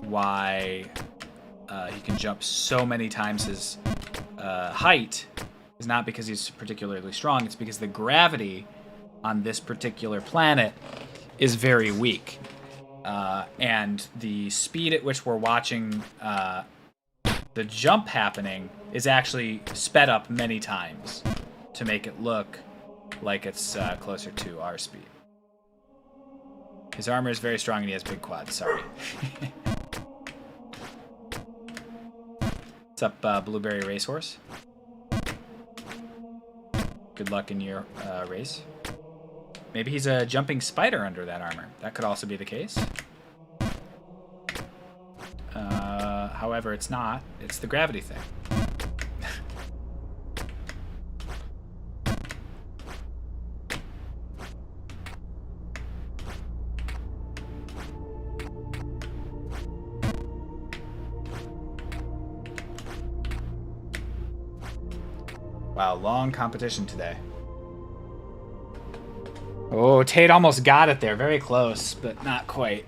why he can jump so many times his height is not because he's particularly strong. It's because the gravity on this particular planet is very weak. And the speed at which we're watching the jump happening is actually sped up many times to make it look like it's closer to our speed. His armor is very strong and he has big quads, sorry. What's up, Blueberry Racehorse? Good luck in your race. Maybe he's a jumping spider under that armor. That could also be the case. However, it's not. It's the gravity thing. Wow, long competition today. Oh, Tate almost got it there. Very close, but not quite.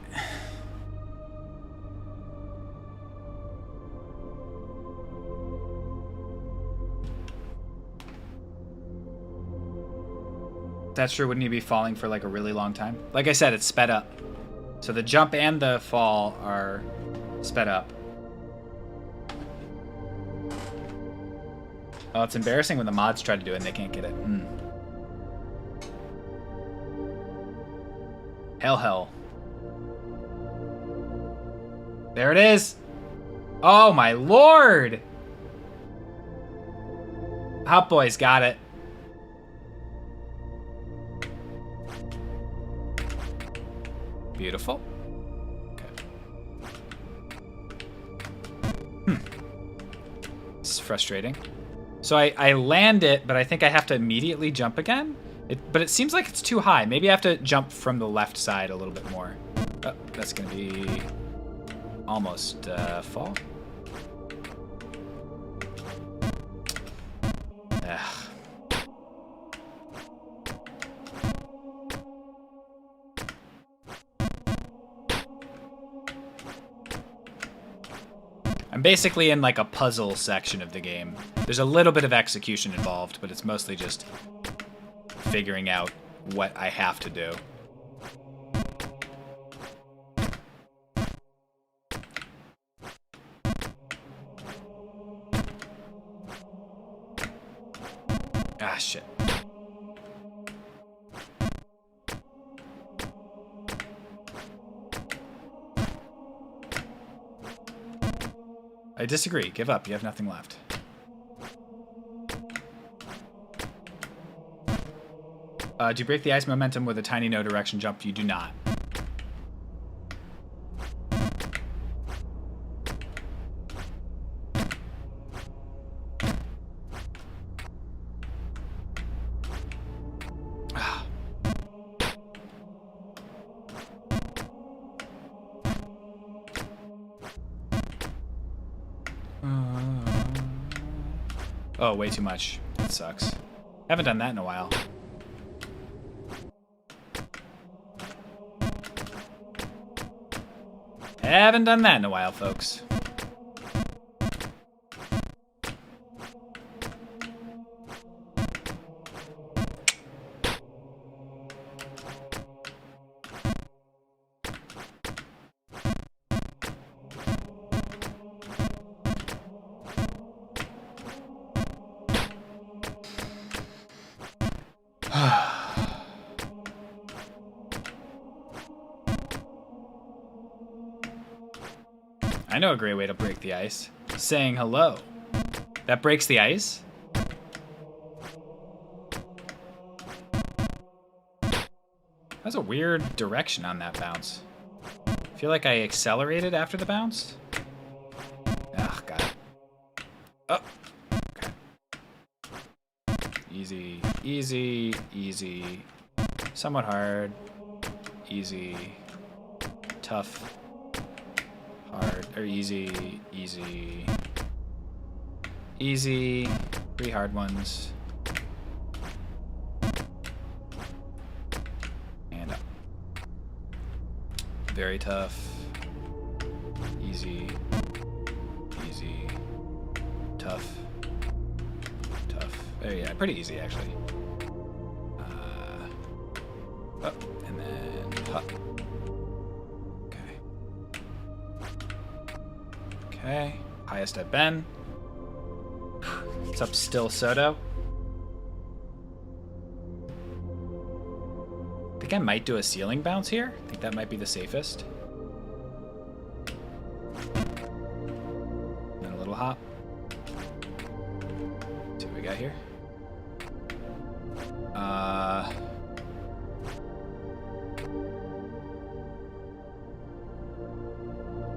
That's true. Wouldn't you be falling for like a really long time? Like I said, it's sped up. So the jump and the fall are sped up. Oh, it's embarrassing when the mods try to do it and they can't get it. Hell. There it is. Oh my lord. Hot Boys got it. Beautiful. Okay. This is frustrating. So I land it, but I think I have to immediately jump again. But it seems like it's too high. Maybe I have to jump from the left side a little bit more. Oh, that's gonna be almost fall. Ugh. I'm basically in like a puzzle section of the game. There's a little bit of execution involved, but it's mostly just figuring out what I have to do. Ah, shit. I disagree. Give up. You have nothing left. Do you break the ice momentum with a tiny no direction jump? You do not. Oh, way too much. That sucks. Haven't done that in a while. Haven't done that in a while, folks. I know a great way to break the ice. Saying hello. That breaks the ice? That's a weird direction on that bounce. I feel like I accelerated after the bounce. Oh, God. Oh. Okay. Easy, easy, easy. Somewhat hard. Easy. Tough. Hard, or easy, easy, easy, 3 hard ones, and up. Very tough, easy, easy, tough, tough. There, yeah, pretty easy actually. Up, and then hop. Okay, highest I've been. What's up, Still Soto? I think I might do a ceiling bounce here. I think that might be the safest. And a little hop. See what we got here.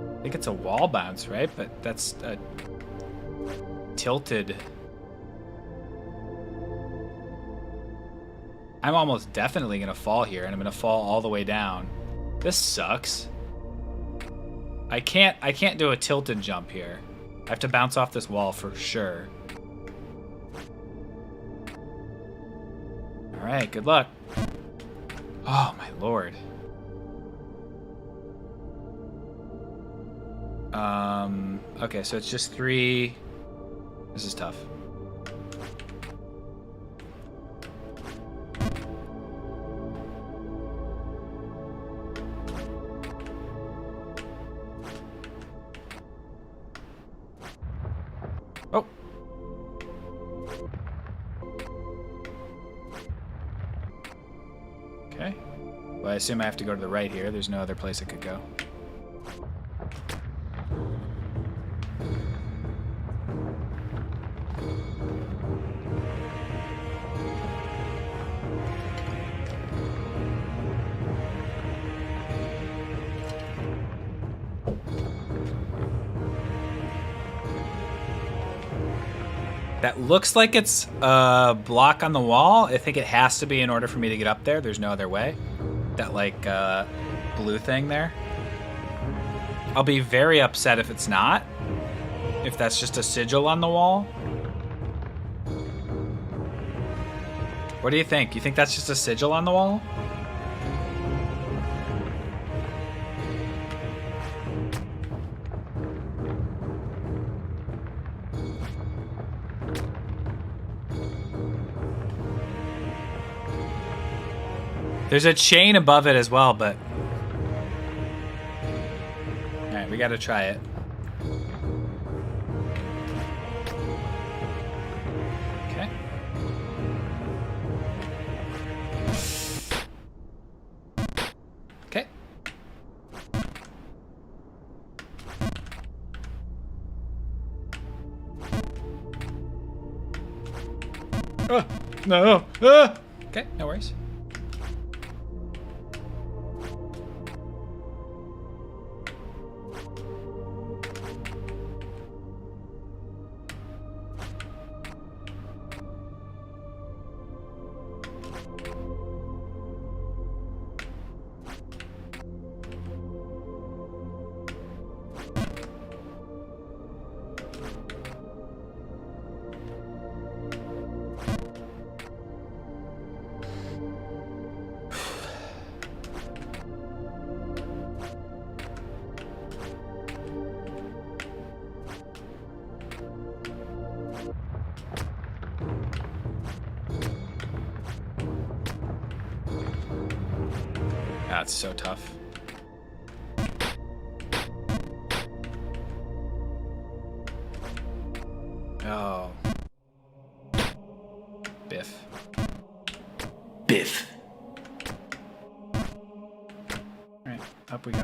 I think it's a wall bounce, right? But that's a tilted. I'm almost definitely gonna fall here, and I'm gonna fall all the way down. This sucks. I can't do a tilted jump here. I have to bounce off this wall for sure. All right, good luck. Oh my lord. Okay, so it's just 3. This is tough. Okay. Well, I assume I have to go to the right here. There's no other place I could go. That looks like it's a block on the wall. I think it has to be in order for me to get up there. There's no other way. That, like, blue thing there. I'll be very upset if it's not. If that's just a sigil on the wall. What do you think? You think that's just a sigil on the wall? There's a chain above it as well, but... Alright, we gotta try it. Okay. Okay. No! Okay, no worries. That's so tough. Oh. Biff. Biff. Alright, up we go.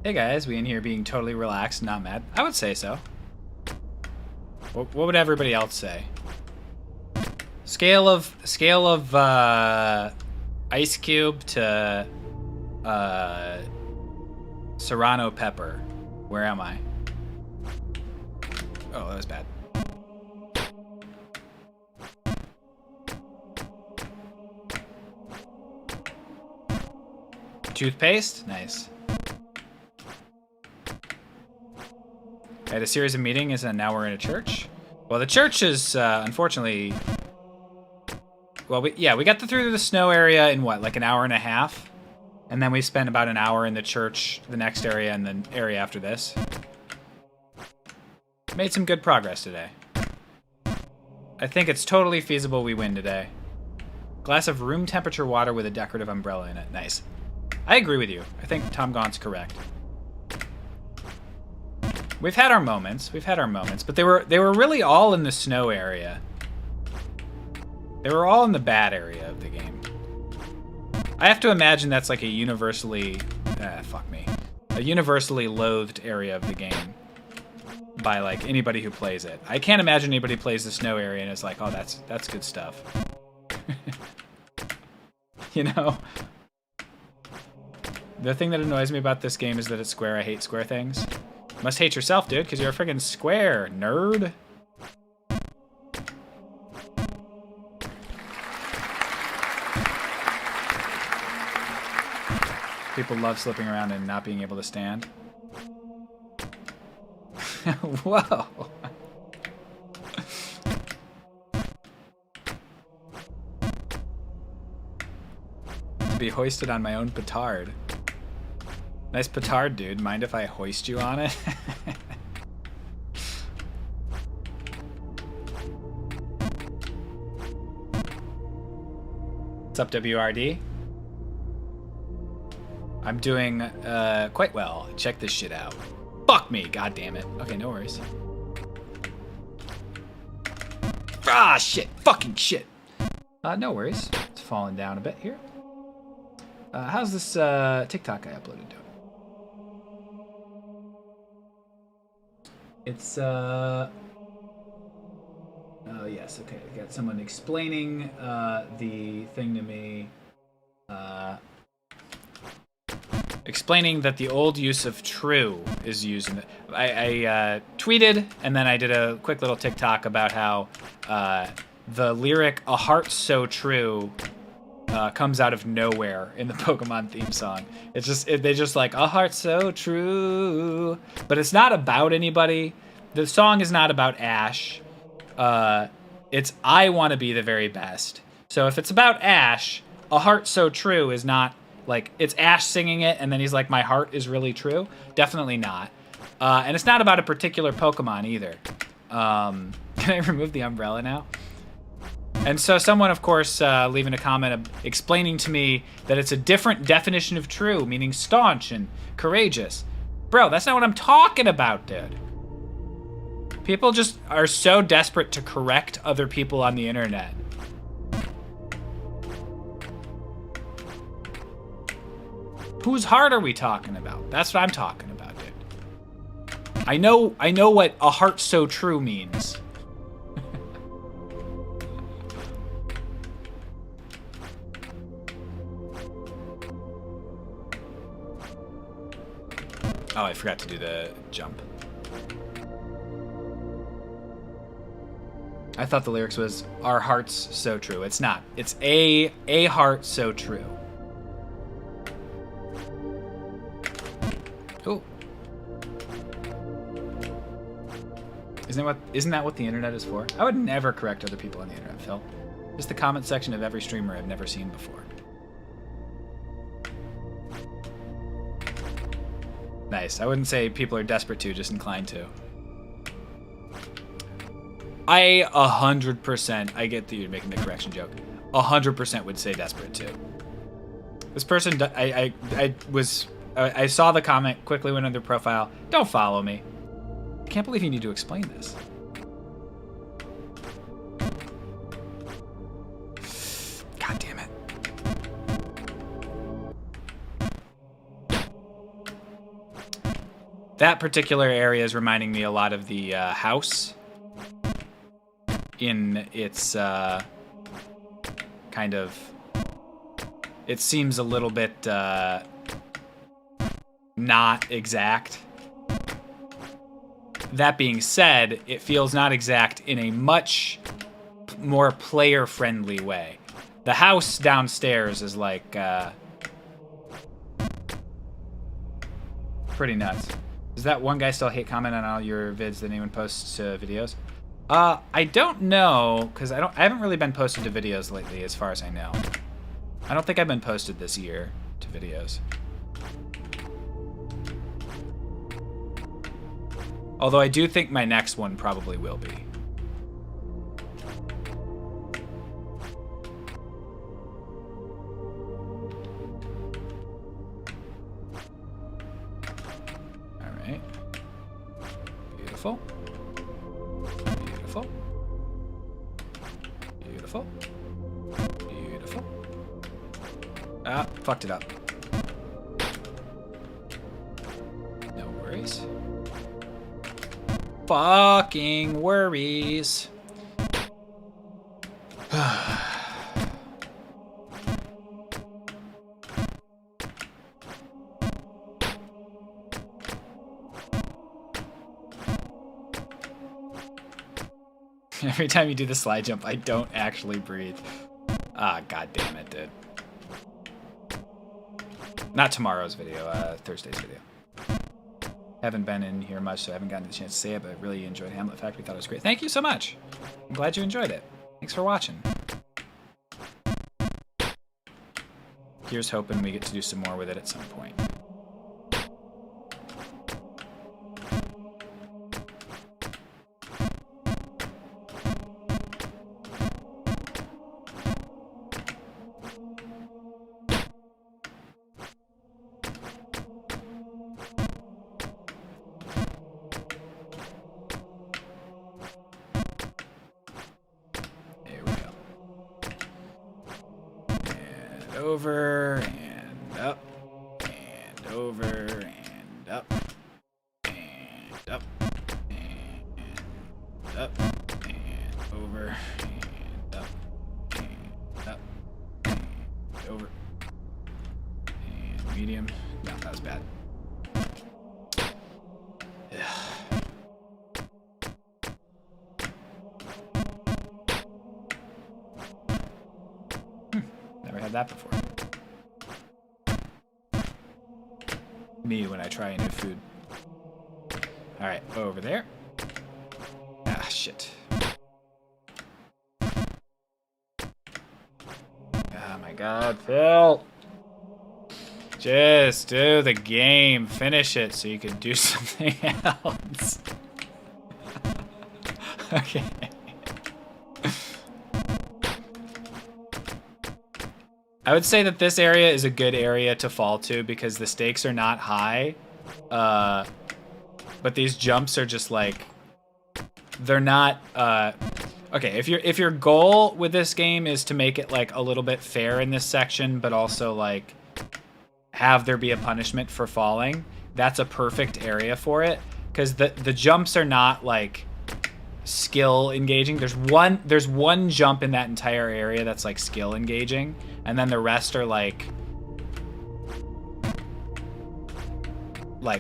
Hey guys, we in here being totally relaxed, not mad. I would say so. What would everybody else say? Scale of ice cube to serrano pepper. Where am I? Oh, that was bad. Toothpaste? Nice. I had a series of meetings and now we're in a church. Well, the church is, unfortunately... Well, we got through the snow area in what, like an hour and a half? And then we spent about an hour in the church, the next area, and the area after this. Made some good progress today. I think it's totally feasible we win today. Glass of room temperature water with a decorative umbrella in it. Nice. I agree with you. I think Tom Gaunt's correct. We've had our moments, but they were really all in the snow area. They were all in the bad area of the game. I have to imagine that's like a universally, a universally loathed area of the game by like anybody who plays it. I can't imagine anybody plays the snow area and is like, oh, that's good stuff. You know? The thing that annoys me about this game is that it's square. I hate square things. Must hate yourself, dude, because you're a friggin' square, nerd. People love slipping around and not being able to stand. Whoa. To be hoisted on my own petard. Nice petard, dude. Mind if I hoist you on it? What's up, WRD? I'm doing quite well. Check this shit out. Fuck me, god damn it. Okay, no worries. Ah, shit. Fucking shit. No worries. It's falling down a bit here. How's this TikTok I uploaded doing? It's, oh, yes, okay. I got someone explaining the thing to me. Explaining that the old use of true is used in the... I tweeted, and then I did a quick little TikTok about how the lyric "A Heart So True" comes out of nowhere in the Pokemon theme song. It's just, they just like, "A heart so true." But it's not about anybody. The song is not about Ash. It's "I want to be the very best." So if it's about Ash, "A Heart So True" is not... Like, it's Ash singing it, and then he's like, "My heart is really true." Definitely not. And it's not about a particular Pokemon either. Can I remove the umbrella now? And so someone, of course, leaving a comment explaining to me that it's a different definition of true, meaning staunch and courageous. Bro, that's not what I'm talking about, dude. People just are so desperate to correct other people on the internet. Whose heart are we talking about? That's what I'm talking about, dude. I know what "a heart so true" means. Oh, I forgot to do the jump. I thought the lyrics was "Our hearts so true." It's not. It's a heart so true. Cool. Isn't that what the internet is for? I would never correct other people on the internet, Phil. Just the comment section of every streamer I've never seen before. Nice. I wouldn't say people are desperate to, just inclined to. I 100%, I get that you're making the correction joke. 100% would say desperate to. This person, I saw the comment, quickly went on their profile. Don't follow me. I can't believe you need to explain this. God damn it. That particular area is reminding me a lot of the house in its kind of... It seems a little bit not exact. That being said, it feels not exact in a much more player-friendly way. The house downstairs is like pretty nuts. Does that one guy still hate comment on all your vids that anyone posts videos? I don't know, because I haven't really been posted to videos lately, as far as I know. I don't think I've been posted this year to videos. Although I do think my next one probably will be. All right. Beautiful. Beautiful. Beautiful. Beautiful. Ah, fucked it up. No worries. Fucking worries. Every time you do the slide jump, I don't actually breathe. Ah, god damn it, dude. Not tomorrow's video, Thursday's video. Haven't been in here much, so I haven't gotten the chance to say it, but I really enjoyed Hamlet Factory. Thought it was great. Thank you so much. I'm glad you enjoyed it. Thanks for watching. Here's hoping we get to do some more with it at some point. over and up and over and up and up and up and over and up and up and over and medium. No, that was bad. Never had that before. Me when I try a new food. Alright, over there. Ah, shit. Oh my god, Phil! Just do the game. Finish it so you can do something else. Okay. I would say that this area is a good area to fall to because the stakes are not high. But these jumps are just like, they're not, okay, if your goal with this game is to make it like a little bit fair in this section, but also like have there be a punishment for falling, that's a perfect area for it. Because the jumps are not like skill engaging. There's one jump in that entire area that's like skill engaging, and then the rest are like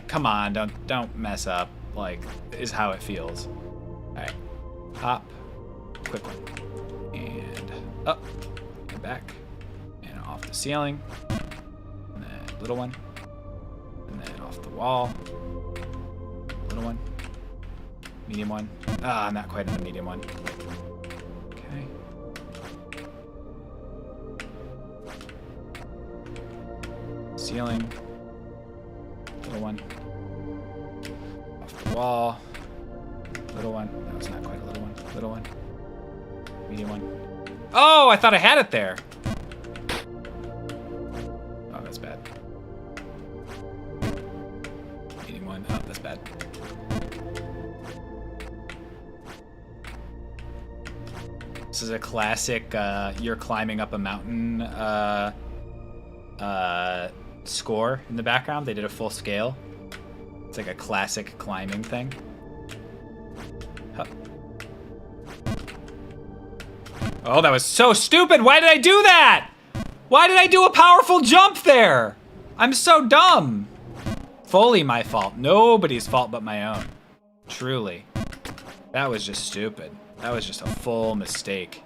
come on, don't mess up, like, is how it feels. All right, hop, quick one, and up, and back, and off the ceiling, and then little one, and then off the wall, little one, medium one. Ah, not quite in the medium one. Okay. Ceiling. Little one. Off the wall. Little one. No, it's not quite a little one. Little one. Medium one. Oh, I thought I had it there. Oh, that's bad. Medium one. Oh, that's bad. This is a classic, you're climbing up a mountain score in the background. They did a full scale. It's like a classic climbing thing. Huh. Oh, that was so stupid! Why did I do that? Why did I do a powerful jump there? I'm so dumb. Fully my fault. Nobody's fault but my own. Truly. That was just stupid. That was just a full mistake.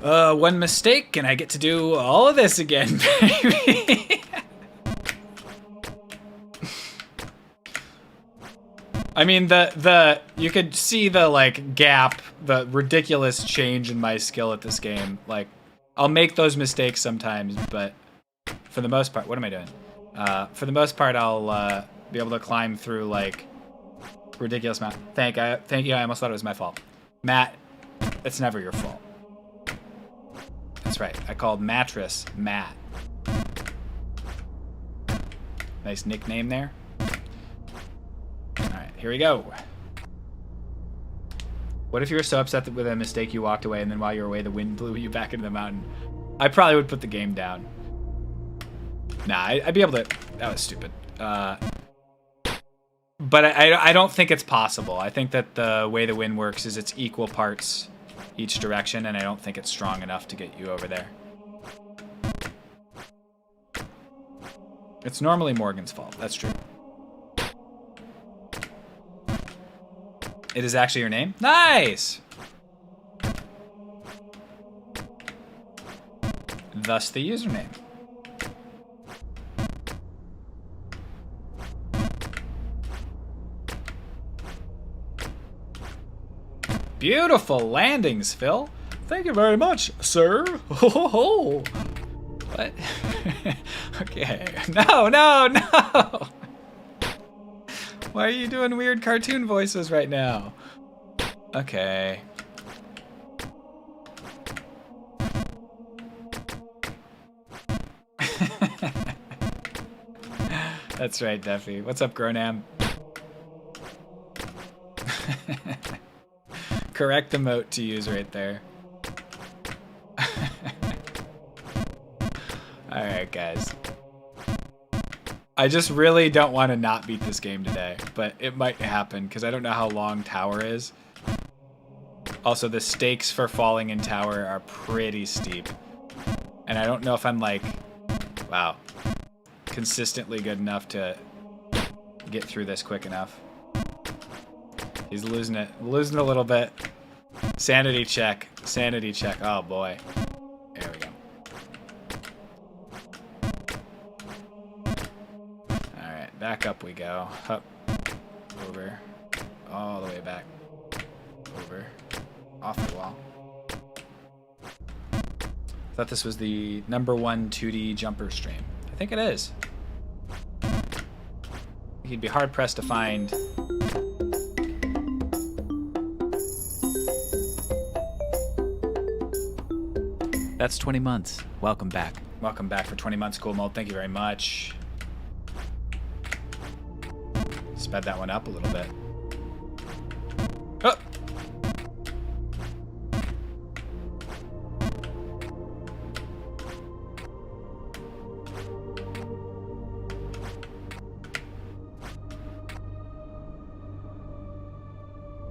One mistake and I get to do all of this again, baby. I mean, you could see the, like, gap, the ridiculous change in my skill at this game. Like, I'll make those mistakes sometimes, but for the most part, what am I doing? For the most part, I'll, be able to climb through, like, ridiculous amount. Thank you, I almost thought it was my fault. Matt, it's never your fault. That's right, I called Mattress Matt. Nice nickname there. Alright, here we go. What if you were so upset that with a mistake you walked away and then while you were away the wind blew you back into the mountain? I probably would put the game down. Nah, I'd be able to... That was stupid. But I don't think it's possible. I think that the way the wind works is it's equal parts each direction, and I don't think it's strong enough to get you over there. It's normally Morgan's fault. That's true. It is actually your name? Nice! Thus the username. Beautiful landings, Phil. Thank you very much, sir. Ho ho ho. What? Okay. No. Why are you doing weird cartoon voices right now? Okay. That's right, Duffy. What's up, Gronam? correct emote to use right there. Alright, guys. I just really don't want to not beat this game today, but it might happen because I don't know how long tower is. Also, the stakes for falling in tower are pretty steep. And I don't know if I'm like, wow, consistently good enough to get through this quick enough. He's losing it. Losing a little bit. Sanity check. Sanity check. Oh, boy. There we go. Alright, back up we go. Up. Over. All the way back. Over. Off the wall. Thought this was the #1 2D jumper stream. I think it is. He'd be hard-pressed to find... That's 20 months. Welcome back. Welcome back for 20 months, Cool Mold. Thank you very much. Sped that one up a little bit. Oh!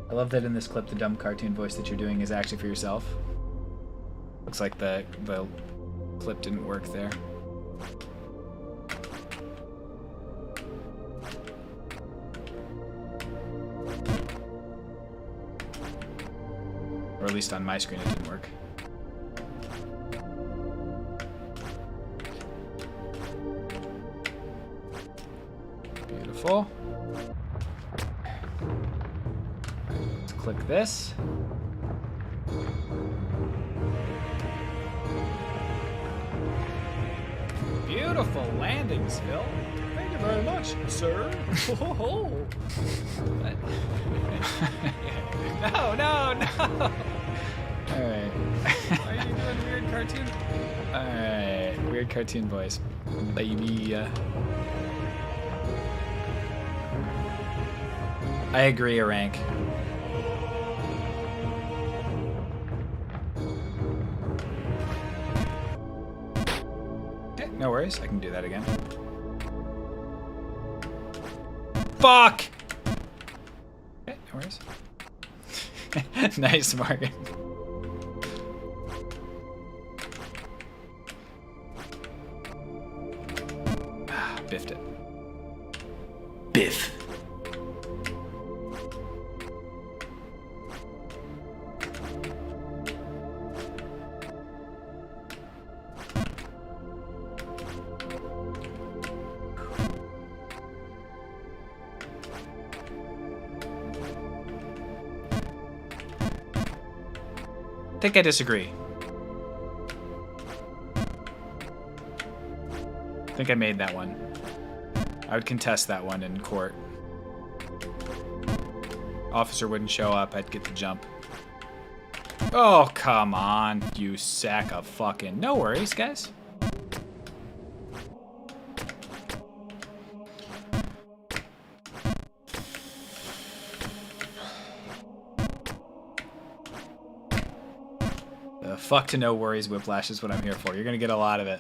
I love that in this clip the dumb cartoon voice that you're doing is actually for yourself. Looks like the clip didn't work there. Or at least on my screen it didn't work. Beautiful. Let's click this. Beautiful landings, Phil. Thank you very much, sir. No, no, no. All right. Why are you doing weird cartoon? All right, weird cartoon voice, baby. I agree, rank. No worries, I can do that again. Fuck! Okay, no worries. Nice, Morgan. Biffed it. Biff. I think I disagree. I think I made that one. I would contest that one in court. Officer wouldn't show up, I'd get the jump. Oh, come on, you sack of fucking... No worries, guys. Fuck to no worries, Whiplash is what I'm here for. You're gonna get a lot of it.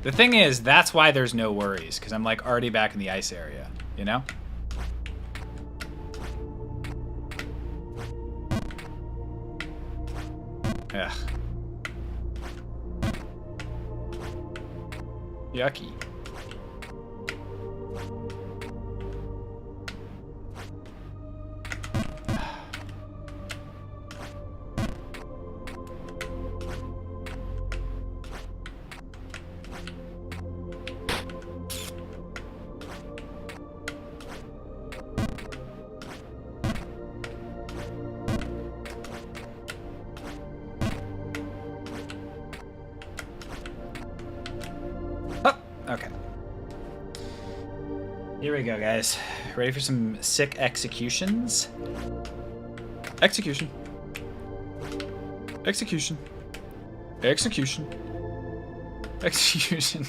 The thing is, that's why there's no worries, because I'm like already back in the ice area, you know? Ugh. Yucky. Okay. Here we go, guys. Ready for some sick executions? Execution. Execution. Execution. Execution.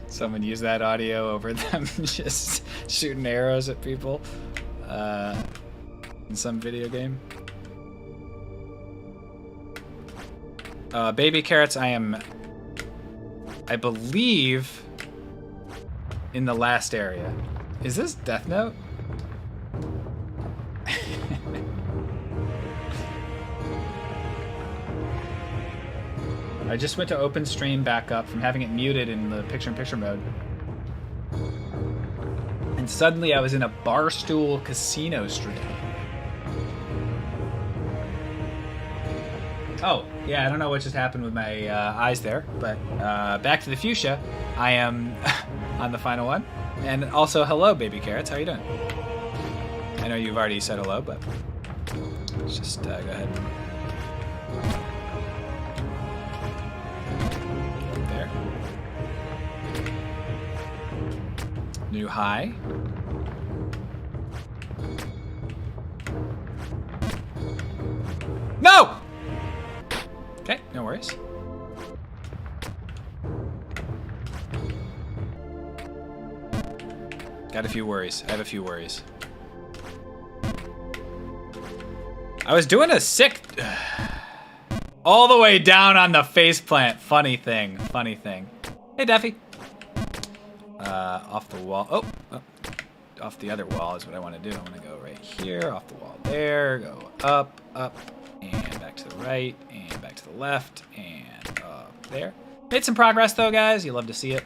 Someone use that audio over them just shooting arrows at people in some video game. Baby carrots, I believe, in the last area. Is this Death Note? I just went to open stream back up from having it muted in the picture-in-picture mode. And suddenly I was in a Barstool Casino stream. Oh, yeah, I don't know what just happened with my eyes there, but back to the fuchsia. I am on the final one. And also, hello, baby carrots. How you doing? I know you've already said hello, but let's just go ahead and... There. New high. No! Okay, no worries. Got a few worries. I have a few worries. I was doing a sick... all the way down on the faceplant. Funny thing. Funny thing. Hey, Duffy. Off the wall. Oh. Off the other wall is what I want to do. I want to go right here. Off the wall there. Go up, up, and back to the right, and back to the left, and up there. Made some progress, though, guys. You love to see it.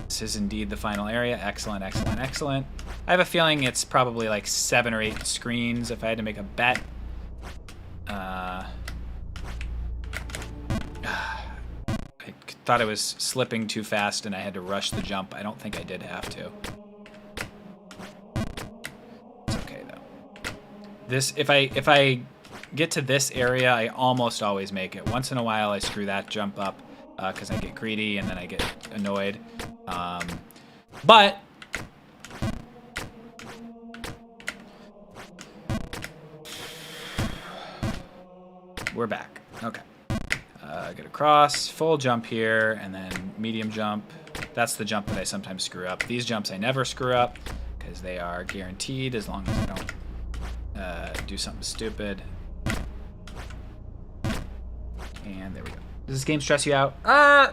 This is indeed the final area. Excellent, excellent, excellent. I have a feeling it's probably like 7 or 8 screens if I had to make a bet. I thought I was slipping too fast and I had to rush the jump. I don't think I did have to. It's okay though. This, if I get to this area, I almost always make it. Once in a while, I screw that jump up because I get greedy and then I get annoyed. But we're back. Okay. Get across, full jump here, and then medium jump. That's the jump that I sometimes screw up. These jumps I never screw up because they are guaranteed as long as I don't do something stupid. And there we go. Does this game stress you out? I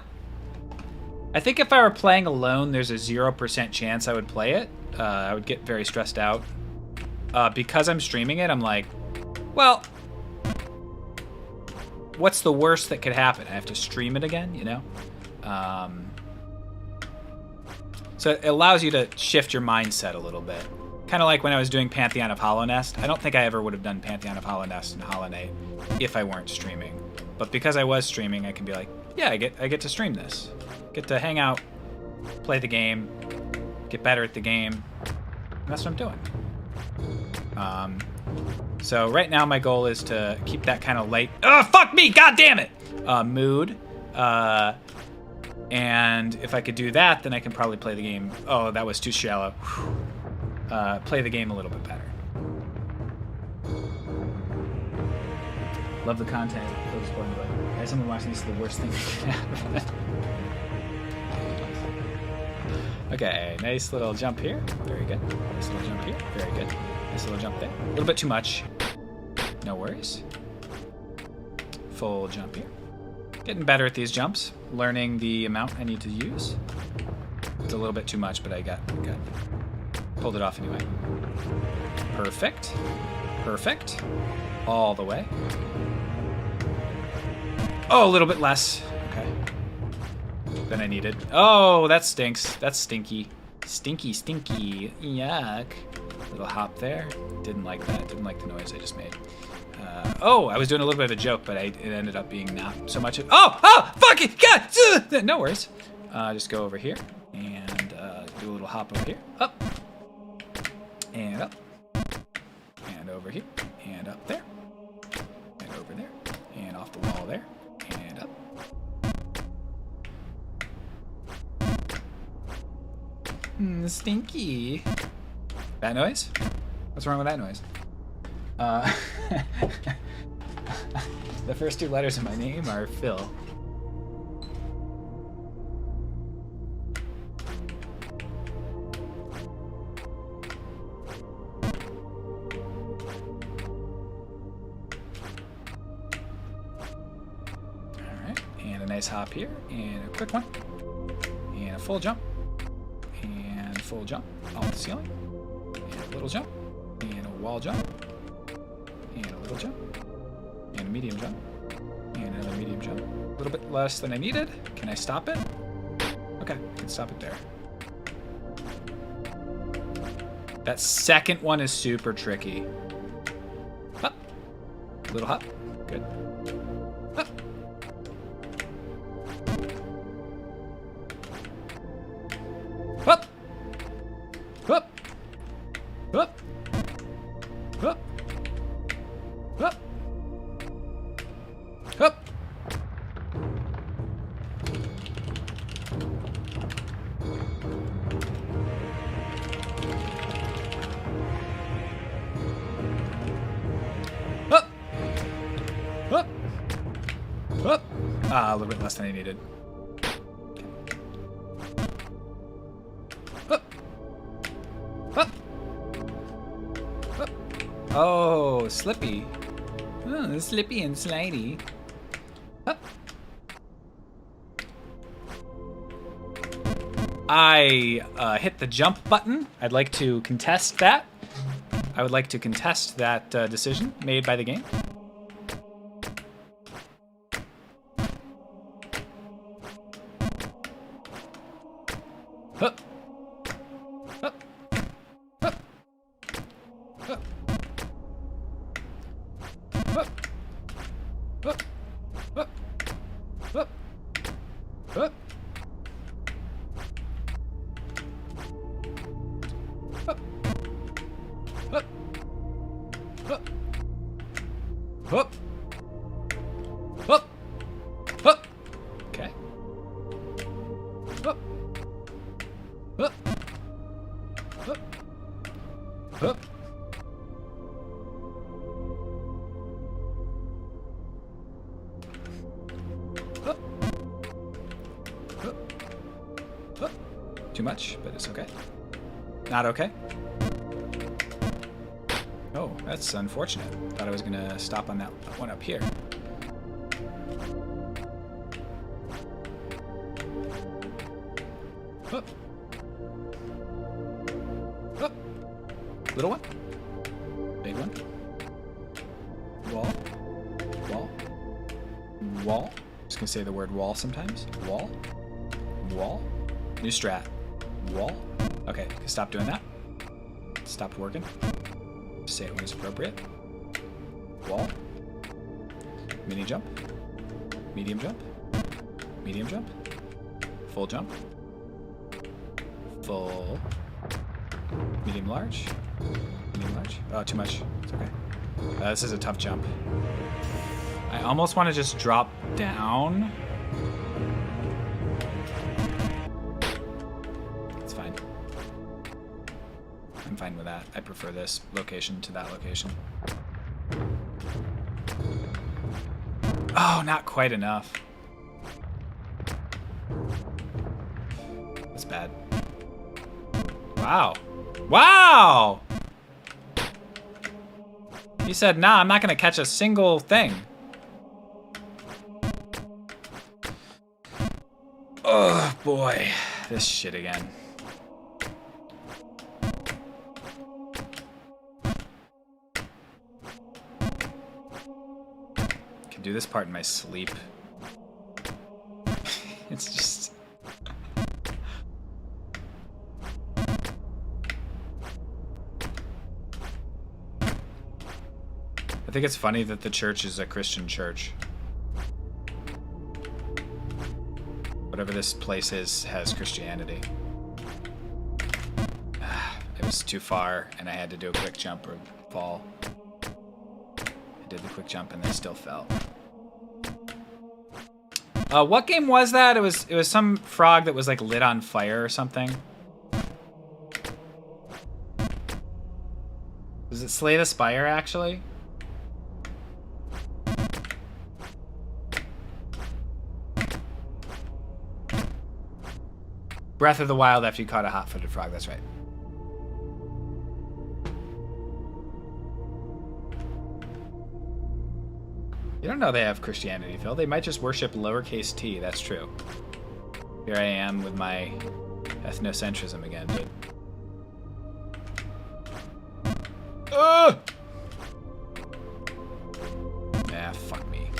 think if I were playing alone, there's a 0% chance I would play it. I would get very stressed out. Because I'm streaming it, I'm like, well, what's the worst that could happen? I have to stream it again, you know? So it allows you to shift your mindset a little bit. Kind of like when I was doing Pantheon of Hollow Nest. I don't think I ever would have done Pantheon of Hollow Nest and Hollow Knight if I weren't streaming. But because I was streaming, I can be like, yeah, I get to stream this. Get to hang out, play the game, get better at the game. And that's what I'm doing. So right now my goal is to keep that kind of light, fuck me, god damn it, mood. And if I could do that, then I can probably play the game. Oh, that was too shallow. Play the game a little bit better. Love the content. As someone watching, this is the worst thing that can happen. Okay, nice little jump here. Very good. Nice little jump here. Very good. Nice little jump there. A little bit too much. No worries. Full jump here. Getting better at these jumps. Learning the amount I need to use. It's a little bit too much, but I got pulled it off anyway. Perfect. Perfect. All the way. Oh, a little bit less. Okay. Than I needed. Oh, that stinks. That's stinky. Stinky, stinky. Yuck. Little hop there. Didn't like that. Didn't like the noise I just made. Oh, I was doing a little bit of a joke, but it ended up being not so much. Oh, fuck it, God! No worries. Just go over here and do a little hop over here. Up. And up. And over here. And up there. And over there. And off the wall there. And up. Stinky. That noise? What's wrong with that noise? The first 2 letters of my name are Phil. nice hop here, and a quick one, and a full jump, and a full jump off the ceiling, and a little jump, and a wall jump, and a little jump, and a medium jump, and another medium jump. A little bit less than I needed. Can I stop it? Okay, I can stop it there. That second one is super tricky. Hop. Little hop. Good. Hop. Hop. Hop. Hop. Hop. Hop. Hop. Up. Up. Up. Ah, a little bit less than I needed. Up. Up. Up. Oh, slippy. Oh, slippy and slidey. Up. I hit the jump button. I'd like to contest that. I would like to contest that decision made by the game. Hup. Hup. Hup. Hup. Hup. Hup. Hup. Hup. Hup. Hup. Hup. Hup. Okay. Hup. Hup. Hup. Hup. Hup. Hup. Hup. Too much, but it's okay. Not okay. Oh, that's unfortunate. Thought I was gonna stop on that one up here. Up. Up. Little one. Big one. Wall. Wall. Wall. Just gonna say the word wall sometimes. Wall. Wall. New strat. Wall. Okay, stop doing that. Stopped working. Say it when it's appropriate. Wall. Mini jump. Medium jump. Medium jump. Full jump. Full. Medium large. Medium large. Oh, too much. It's okay. This is a tough jump. I almost want to just drop down. It's fine. I'm fine with that. I prefer this location to that location. Oh, not quite enough. That's bad. Wow. Wow! He said, nah, I'm not gonna catch a single thing. Oh, boy. This shit again. Can do this part in my sleep. It's just... I think it's funny that the church is a Christian church. Whatever this place is has Christianity. It was too far, and I had to do a quick jump or fall. I did the quick jump, and they still fell. What game was that? It was some frog that was like lit on fire or something. Was it Slay the Spire, actually? Breath of the Wild after you caught a hot-footed frog, that's right. You don't know they have Christianity, Phil. They might just worship lowercase t. That's true. Here I am with my ethnocentrism again, dude. Nah, fuck me.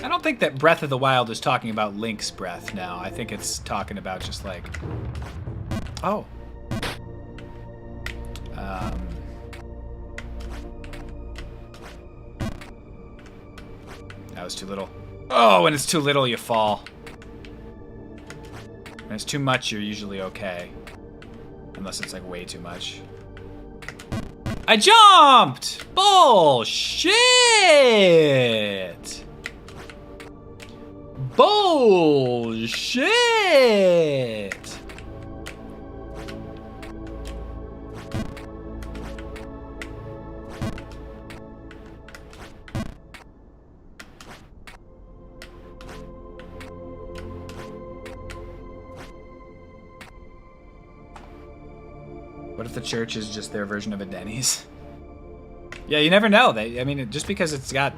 I don't think that Breath of the Wild is talking about Link's breath now. I think it's talking about just like... Oh. That was too little. Oh, when it's too little, you fall. When it's too much, you're usually okay. Unless it's like way too much. I jumped! Bullshit! Bullshit! What if the church is just their version of a Denny's? Yeah, you never know. I mean, just because it's got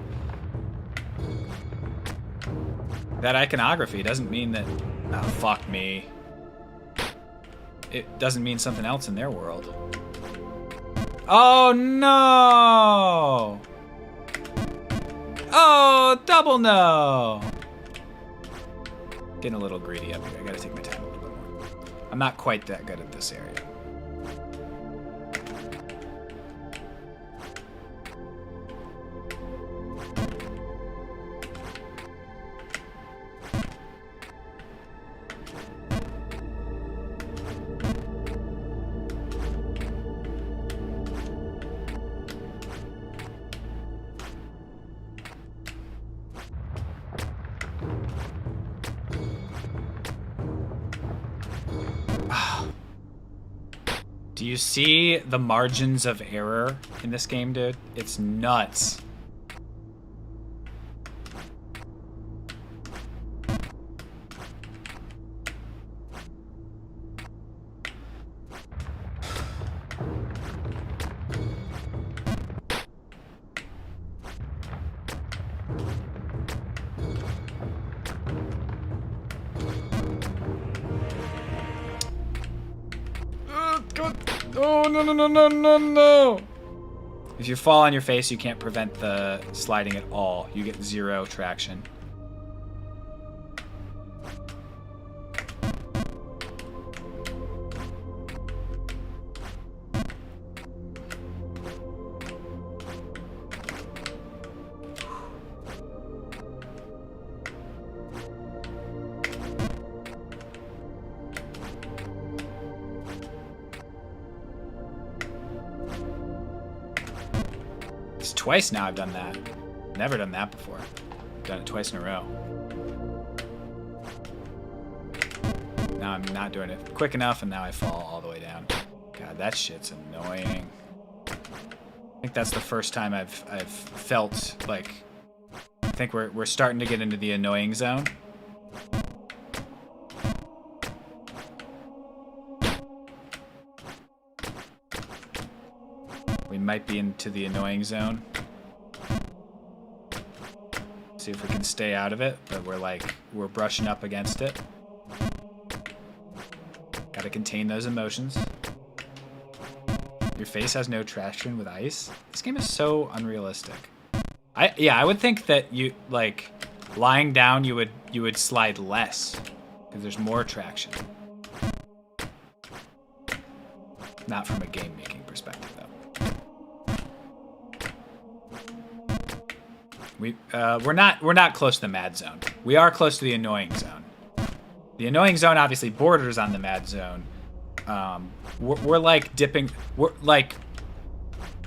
that iconography doesn't mean that... Oh, fuck me. It doesn't mean something else in their world. Oh, no! Oh, double no! Getting a little greedy up here. I gotta take my time a little bit more. I'm not quite that good at this area. Do you see the margins of error in this game, dude? It's nuts. Oh, no, no, no, no, no, no. If you fall on your face, you can't prevent the sliding at all. You get 0 traction. It's twice now I've done that. Never done that before. Done it twice in a row. Now I'm not doing it quick enough, and now I fall all the way down. God, that shit's annoying. I think that's the first time I've felt like... I think we're starting to get into the annoying zone. We might be into the annoying zone. See if we can stay out of it, but we're brushing up against it. Gotta contain those emotions. Your face has no traction with ice? This game is so unrealistic. I would think that you, like, lying down you would slide less, because there's more traction. Not from a game making perspective, though. We're not close to the mad zone. We are close to the annoying zone. The annoying zone obviously borders on the mad zone. We're like dipping. We're like,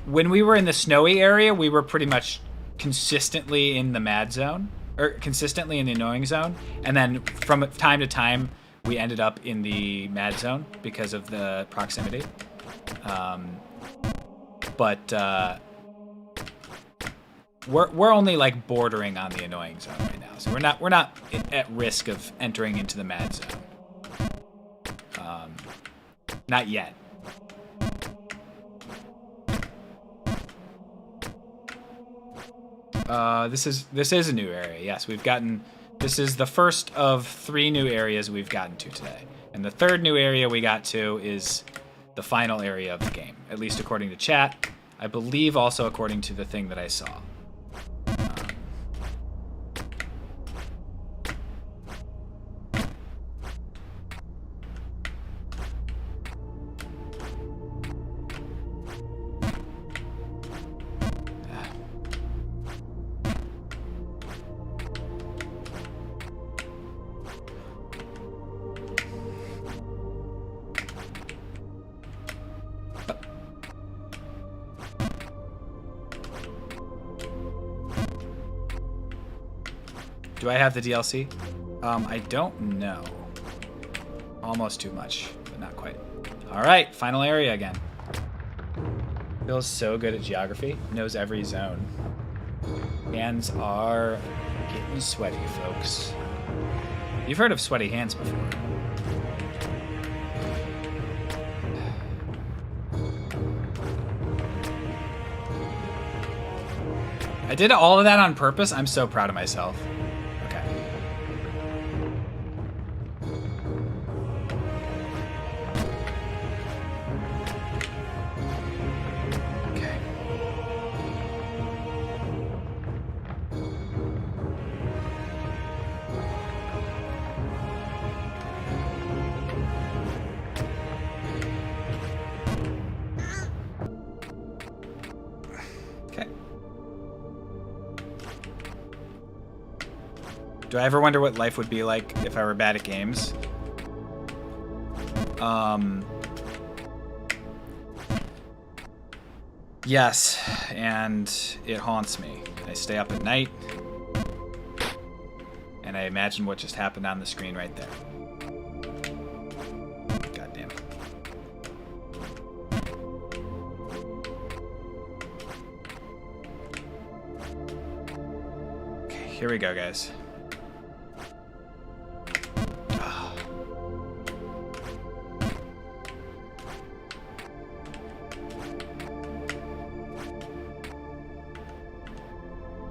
when we were in the snowy area, we were pretty much consistently in the mad zone. or consistently in the annoying zone, and then from time to time we ended up in the mad zone because of the proximity. But we're only like bordering on the annoying zone right now, so we're not at risk of entering into the mad zone. Not yet. This is a new area. Yes, this is the first of 3 new areas we've gotten to today. And the 3rd new area we got to is the final area of the game, at least according to chat. I believe also according to the thing that I saw. Do I have the DLC? I don't know. Almost too much, but not quite. All right, final area again. Feels so good at geography. Knows every zone. Hands are getting sweaty, folks. You've heard of sweaty hands before. I did all of that on purpose. I'm so proud of myself. Okay. Okay. Okay. Do I ever wonder what life would be like if I were bad at games? Yes, and it haunts me. I stay up at night, and I imagine what just happened on the screen right there. God damn it. Okay, here we go, guys.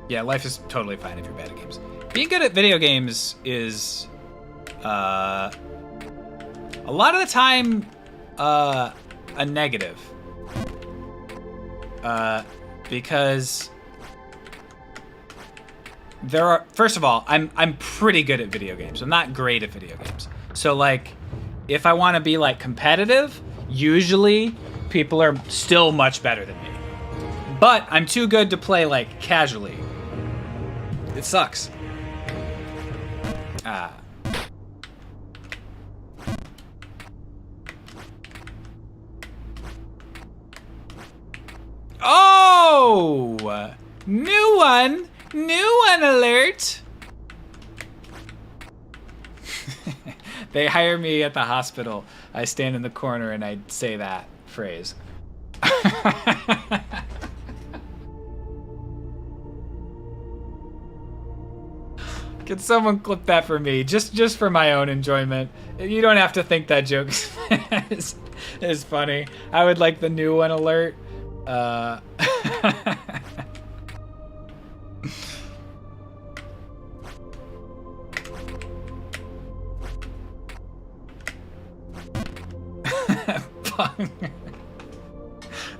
Yeah, life is totally fine if you're bad at games. Being good at video games is, a lot of the time, a negative. Because there are, first of all, I'm pretty good at video games. I'm not great at video games. So like, if I want to be like competitive, usually people are still much better than me. But I'm too good to play like casually. It sucks. Oh! New one! New one alert! They hire me at the hospital. I stand in the corner and I say that phrase. Can someone clip that for me? Just for my own enjoyment. You don't have to think that joke is funny. I would like the new one alert. Pung.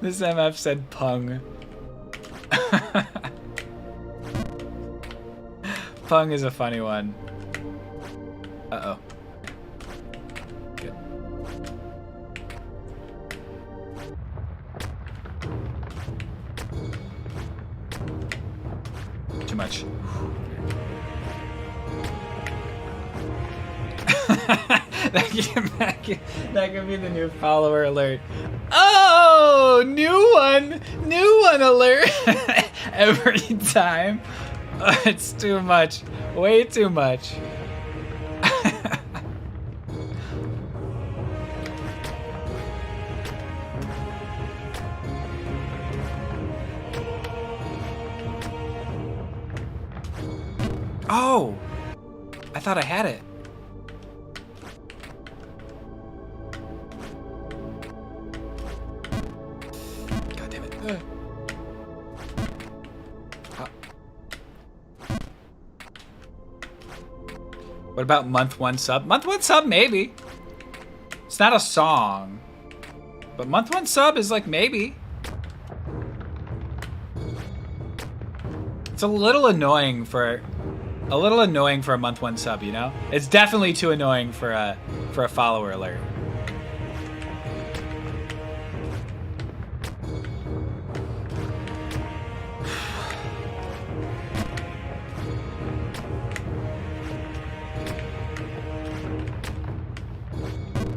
This MF said pung. Pung is a funny one. Uh-oh. Good. Too much. that can be the new follower alert. Oh, new one alert every time. It's too much. Way too much. Oh! I thought I had it. God damn it. What about month 1 sub? Month 1 sub, maybe. It's not a song. But month 1 sub is like maybe. It's a little annoying for a month 1 sub, you know? It's definitely too annoying for a follower alert.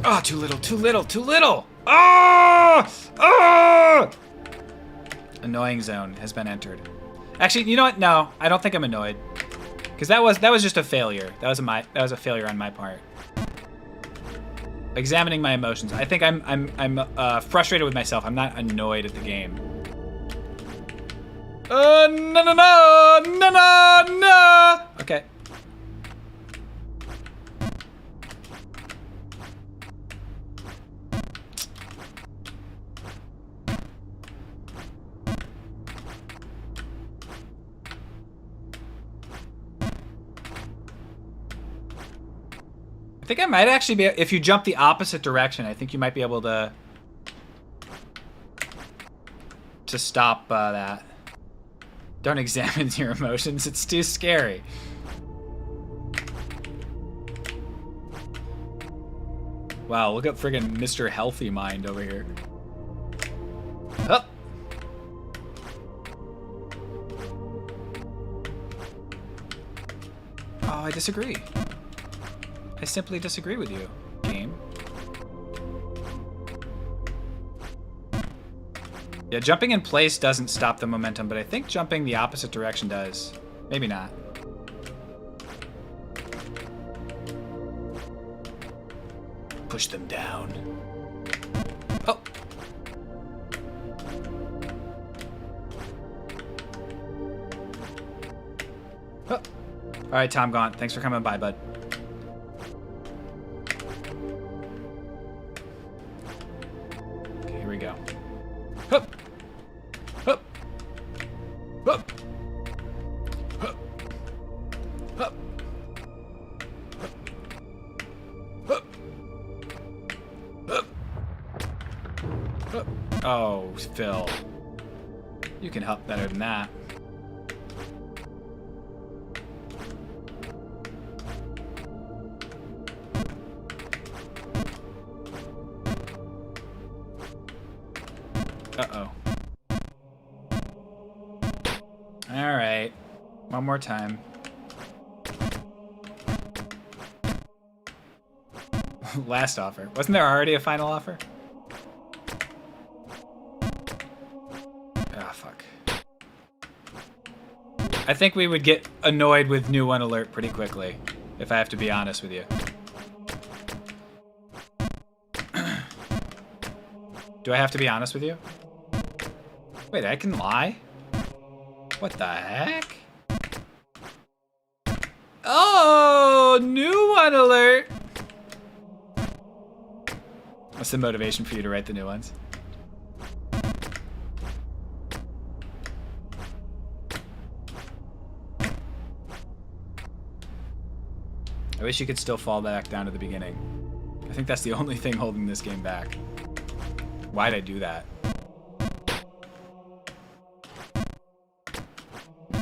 Oh, too little, too little, too little! Ah! Ah! Annoying zone has been entered. Actually, you know what? No, I don't think I'm annoyed. Because that was just a failure. That was a failure on my part. Examining my emotions. I think I'm frustrated with myself. I'm not annoyed at the game. No, no, no, no, no, no. Okay. I think I might actually be, if you jump the opposite direction, I think you might be able to stop that. Don't examine your emotions, it's too scary. Wow, look at friggin' Mr. Healthy Mind over here. Oh. Oh, I disagree. I simply disagree with you, game. Yeah, jumping in place doesn't stop the momentum, but I think jumping the opposite direction does. Maybe not. Push them down. Oh! Oh. Alright, Tom Gaunt. Thanks for coming by, bud. Here we go. Hup. Hup. Hup. Hup. Hup. Hup. Hup. Hup. Oh, Phil. You can help better than that. Uh-oh. Alright. One more time. Last offer. Wasn't there already a final offer? Ah, fuck. I think we would get annoyed with new one alert pretty quickly, if I have to be honest with you. Do I have to be honest with you? Wait, I can lie? What the heck? Oh, new one alert! What's the motivation for you to write the new ones? I wish you could still fall back down to the beginning. I think that's the only thing holding this game back. Why'd I do that?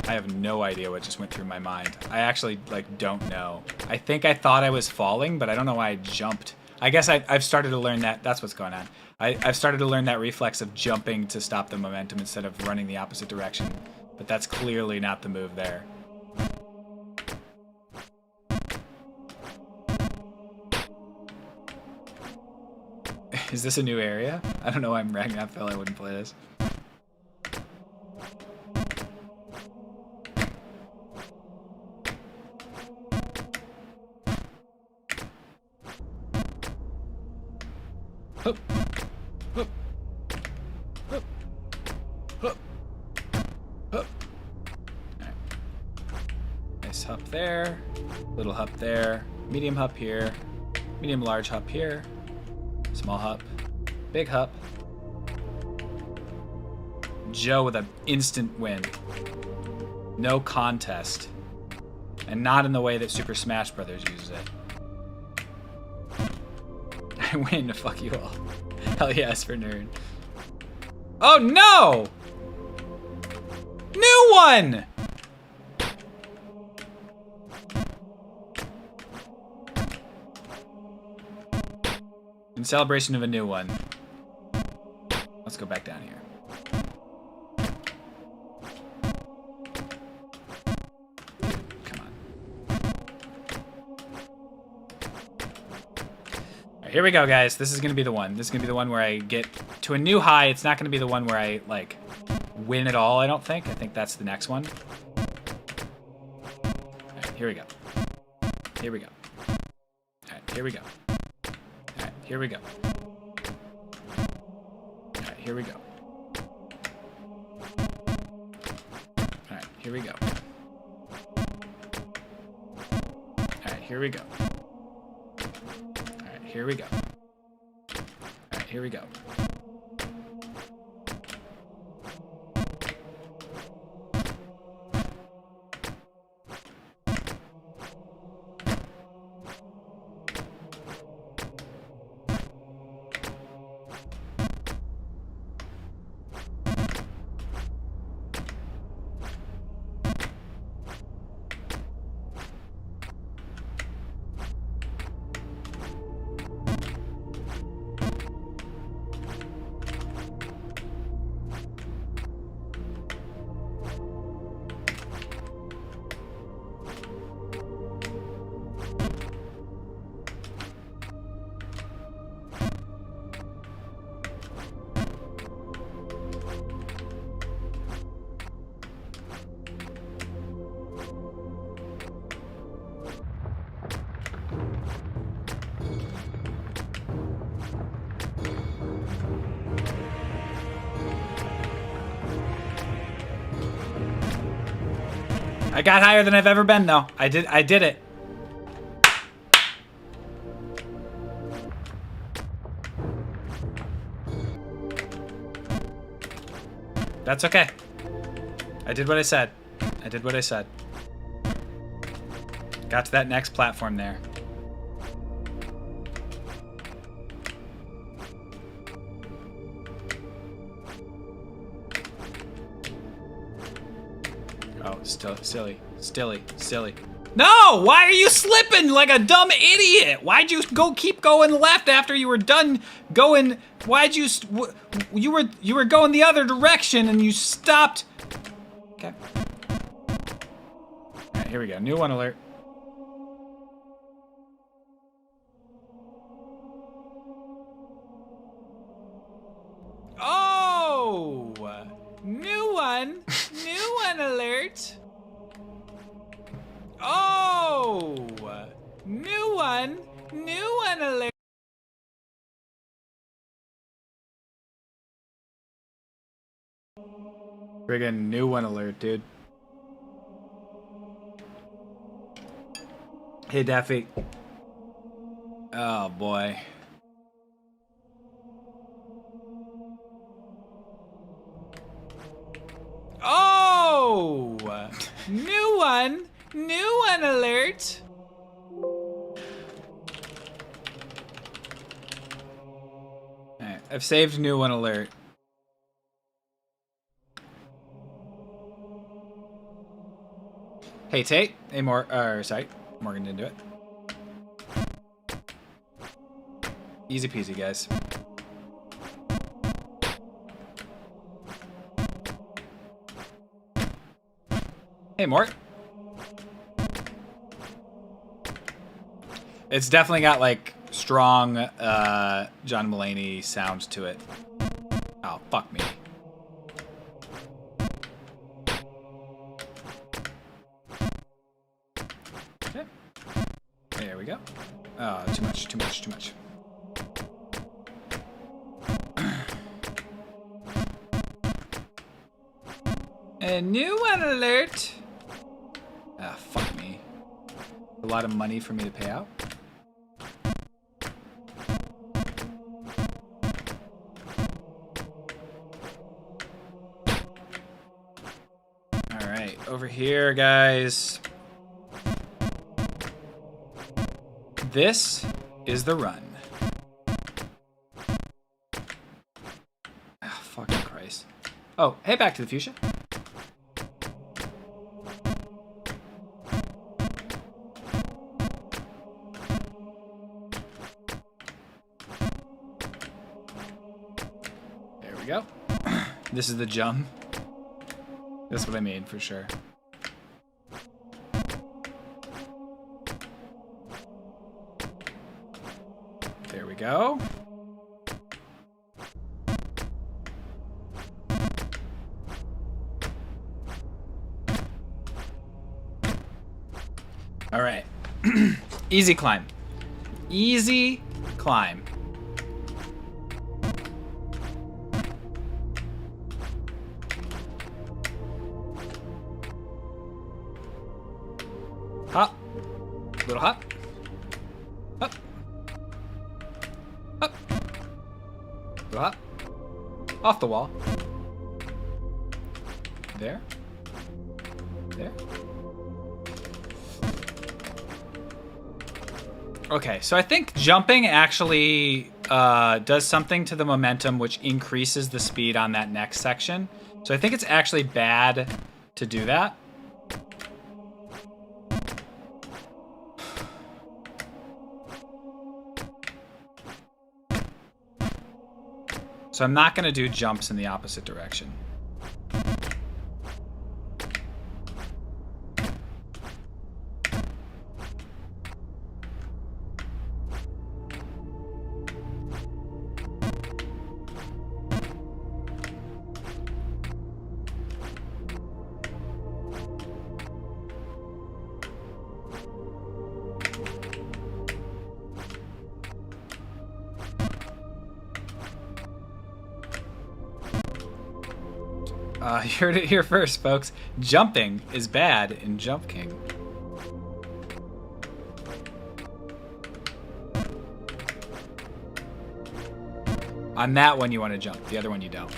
I have no idea what just went through my mind. I actually, like, don't know. I think I thought I was falling, but I don't know why I jumped. I guess I've started to learn that. That's what's going on. I've started to learn that reflex of jumping to stop the momentum instead of running the opposite direction. But that's clearly not the move there. Is this a new area? I don't know why I'm ragging that Phil. I wouldn't play this. Hup. Hup. Hup. Hup. Hup. Alright. Nice hop there. Little hop there. Medium hop here. Medium large hop here. Small hop. Big hop. Joe with an instant win. No contest. And not in the way that Super Smash Brothers uses it. I win, fuck you all. Hell yes for nerd. Oh no! New one! In celebration of a new one. Let's go back down here. Come on. Alright, here we go, guys. This is gonna be the one. This is gonna be the one where I get to a new high. It's not gonna be the one where I, like, win it all, I don't think. I think that's the next one. Alright, here we go. Here we go. Alright, here we go. Alright, here we go. Alright, here we go. Alright, here we go. Alright, here we go. Alright, here we go. Alright, here we go. I got higher than I've ever been, though. I did it. That's okay. I did what I said. I did what I said. Got to that next platform there. Oh, still silly. No! Why are you slipping like a dumb idiot? Why'd you keep going left after you were done going? Why'd you you were going the other direction and you stopped? Okay. All right, here we go. New one alert. Oh! New one. New one alert. Oh! New one alert. Friggin' new one alert, dude. Hey, Daffy. Oh, boy. Oh! New one alert. Alright, I've saved new one alert. Hey, Tate. Hey, sorry. Morgan didn't do it. Easy peasy, guys. Hey, Mort. It's definitely got, like, strong John Mulaney sound to it. Oh, fuck me. Okay. There we go. Oh, too much. A new one alert. Ah, fuck me. A lot of money for me to pay out. All right, over here, guys. This is the run. Oh, fucking Christ. Oh, hey, back to the fuchsia. There we go. This is the jump. That's what I mean, for sure. There we go. All right. Easy climb. Easy climb. Hop. Little hop. Up. Up. Little hop. Off the wall. There. There. Okay, so I think jumping actually does something to the momentum which increases the speed on that next section. So I think it's actually bad to do that. So I'm not going to do jumps in the opposite direction. You heard it here first, folks. Jumping is bad in Jump King. On that one, you want to jump. The other one, you don't.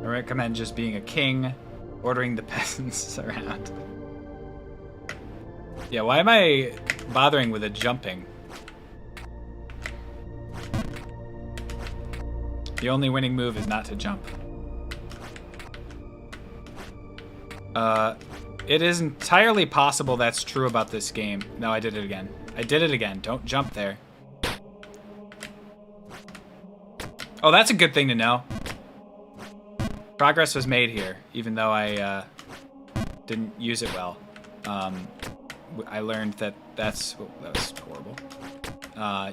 I recommend just being a king, ordering the peasants around. Yeah, why am I bothering with a jumping? The only winning move is not to jump. It is entirely possible that's true about this game. No, I did it again. I did it again. Don't jump there. Oh, that's a good thing to know. Progress was made here, even though I didn't use it well. I learned that that was horrible.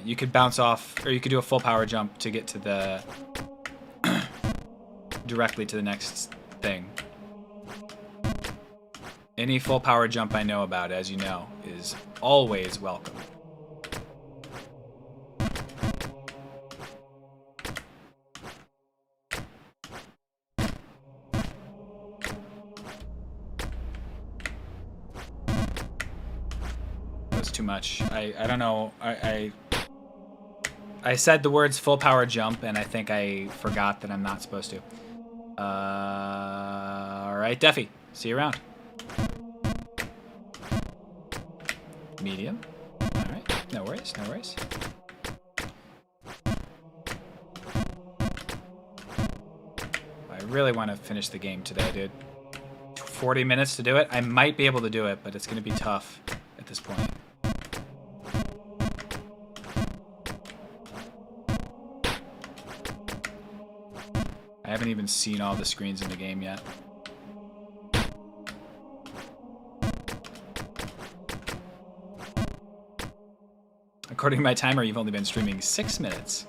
You could bounce off, or you could do a full power jump to get to the directly to the next thing. Any full power jump I know about, as you know, is always welcome. Too much. I don't know. I said the words full power jump, and I think I forgot that I'm not supposed to. All right, Deffy. See you around. Medium. All right. No worries. No worries. I really want to finish the game today, dude. 40 minutes to do it. I might be able to do it, but it's going to be tough at this point. I haven't even seen all the screens in the game yet. According to my timer, you've only been streaming 6 minutes.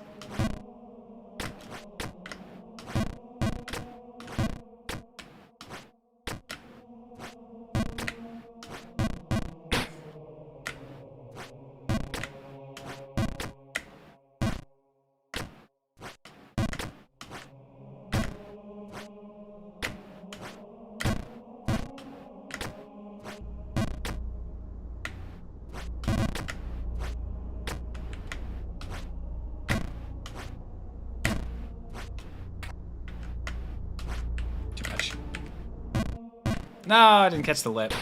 No, I didn't catch the lip.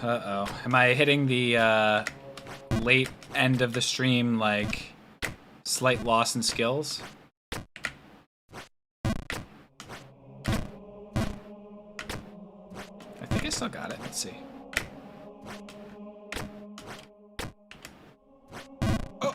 Uh-oh. Am I hitting the late end of the stream, like, slight loss in skills? I think I still got it. Let's see. Oh.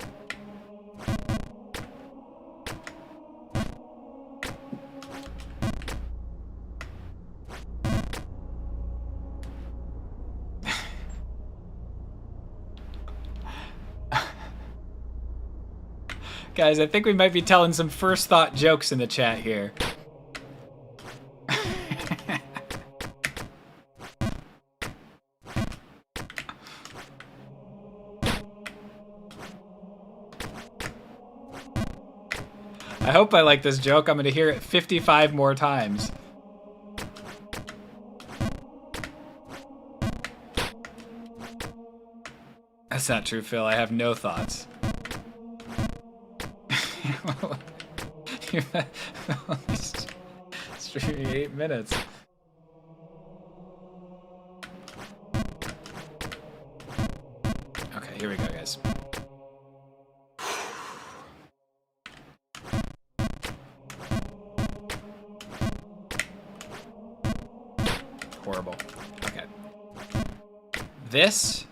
Guys, I think we might be telling some first thought jokes in the chat here. I hope I like this joke. I'm going to hear it 55 more times. That's not true, Phil. I have no thoughts. You've only streaming 8 minutes. Okay, here we go, guys. Horrible. Okay. This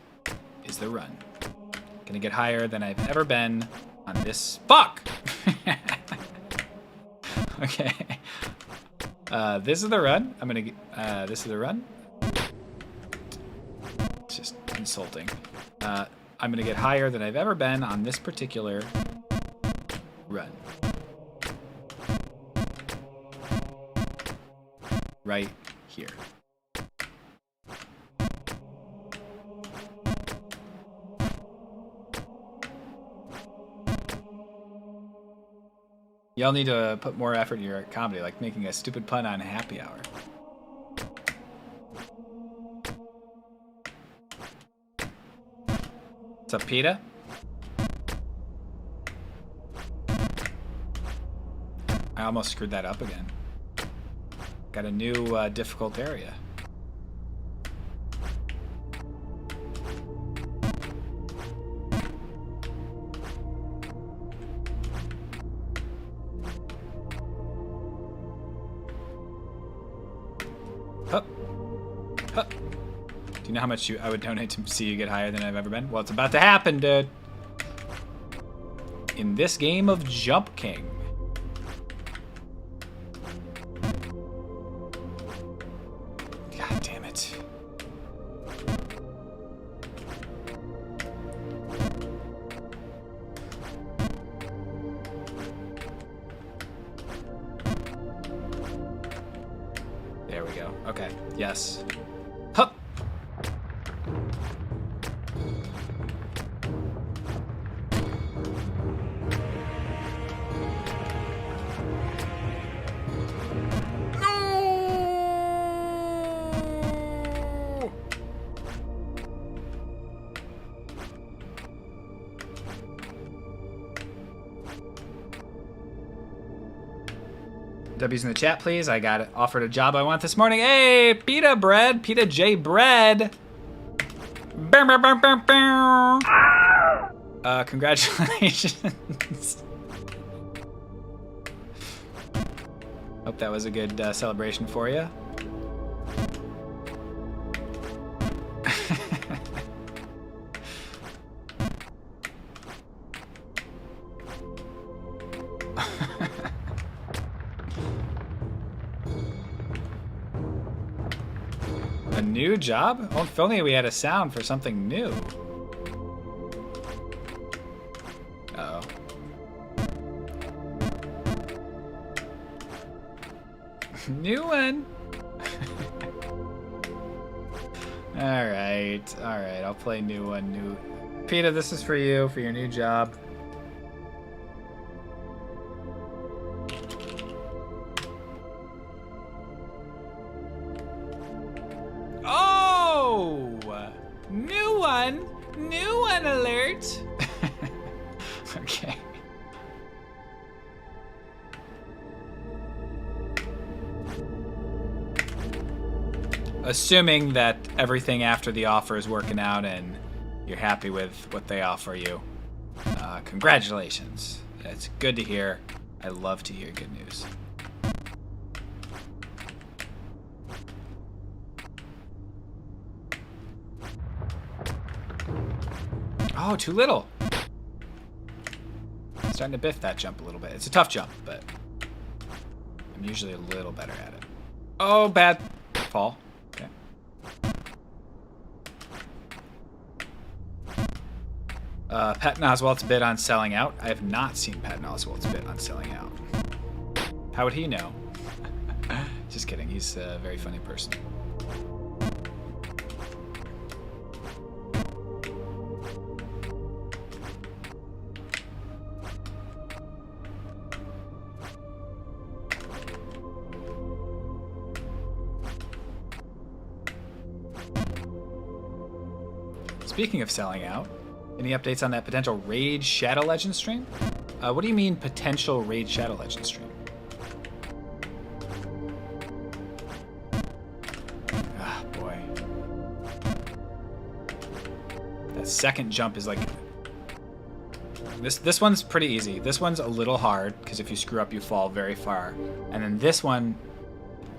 is the run. Gonna get higher than I've ever been on this. Fuck! Okay. This is the run. I'm gonna get, this is the run. It's just insulting. I'm gonna get higher than I've ever been on this particular run. Right here. Y'all need to put more effort in your comedy, like making a stupid pun on happy hour. What's up, PETA? I almost screwed that up again. Got a new difficult area. Do you know how much I would donate to see you get higher than I've ever been? Well, it's about to happen, dude. In this game of Jump King. God damn it. There we go. Okay. Yes. Hup. W's in the chat, please. I got offered a job I want this morning. Hey, Pita Bread, Pita J Bread. Congratulations. Hope that was a good celebration for you. A new job? Well, if only we had a sound for something new. Uh-oh. New one. Alright, I'll play new one. Peta, this is for you, for your new job. New one alert. assuming that everything after the offer is working out and you're happy with what they offer you, congratulations. It's good to hear. I love to hear good news. Oh, too little. Starting to biff that jump a little bit. It's a tough jump, but I'm usually a little better at it. Oh, bad fall. Okay. Patton Oswalt's bid on selling out. I have not seen Patton Oswalt's bid on selling out. How would he know? Just kidding. He's a very funny person. Speaking of selling out, any updates on that potential Raid Shadow Legends stream? What do you mean potential Raid Shadow Legends stream? Ah, boy. That second jump is like... This one's pretty easy. This one's a little hard, because if you screw up, you fall very far. And then this one...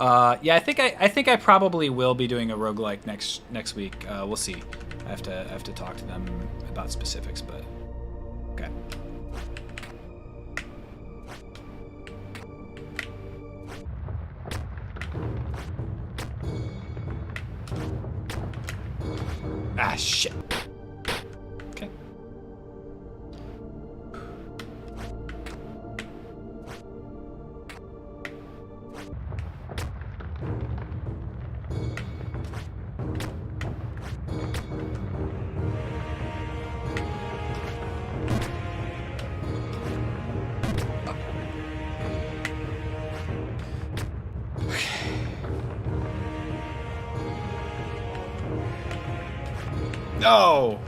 yeah, I think I probably will be doing a roguelike next week. We'll see. I have to talk to them about specifics, but okay. Ah, shit. Okay. No!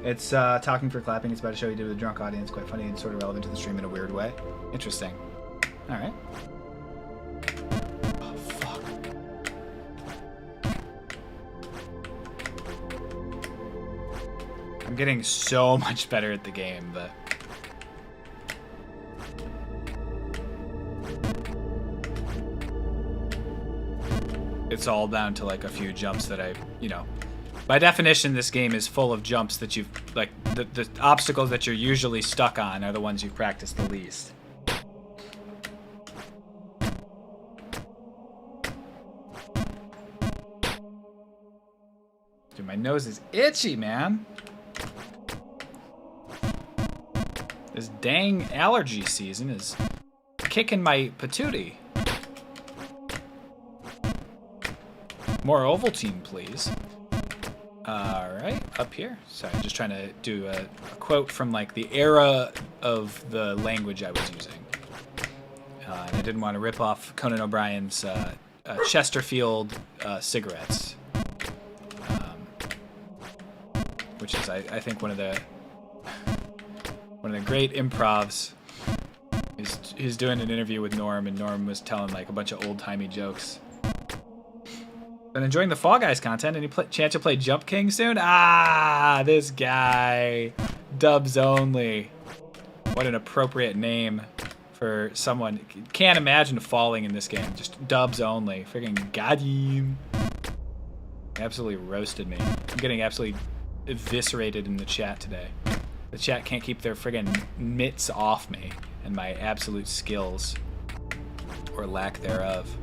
It's talking for clapping. It's about a show you did with a drunk audience. Quite funny and sort of relevant to the stream in a weird way. Interesting. All right. Oh, fuck. I'm getting so much better at the game, but... It's all down to like a few jumps that I, you know... By definition, this game is full of jumps that you've, like, the obstacles that you're usually stuck on are the ones you've practiced the least. Dude, my nose is itchy, man. This dang allergy season is kicking my patootie. More Ovaltine, please. Alright, up here. Sorry, just trying to do a quote from like the era of the language I was using. And I didn't want to rip off Conan O'Brien's Chesterfield cigarettes. Which is, I think, one of the great improvs. He's doing an interview with Norm, and Norm was telling like a bunch of old-timey jokes. Been enjoying the Fall Guys content. Any chance to play Jump King soon? Ah, this guy. Dubs only. What an appropriate name for someone. Can't imagine falling in this game. Just dubs only. Friggin' got him. Absolutely roasted me. I'm getting absolutely eviscerated in the chat today. The chat can't keep their friggin' mitts off me and my absolute skills. Or lack thereof.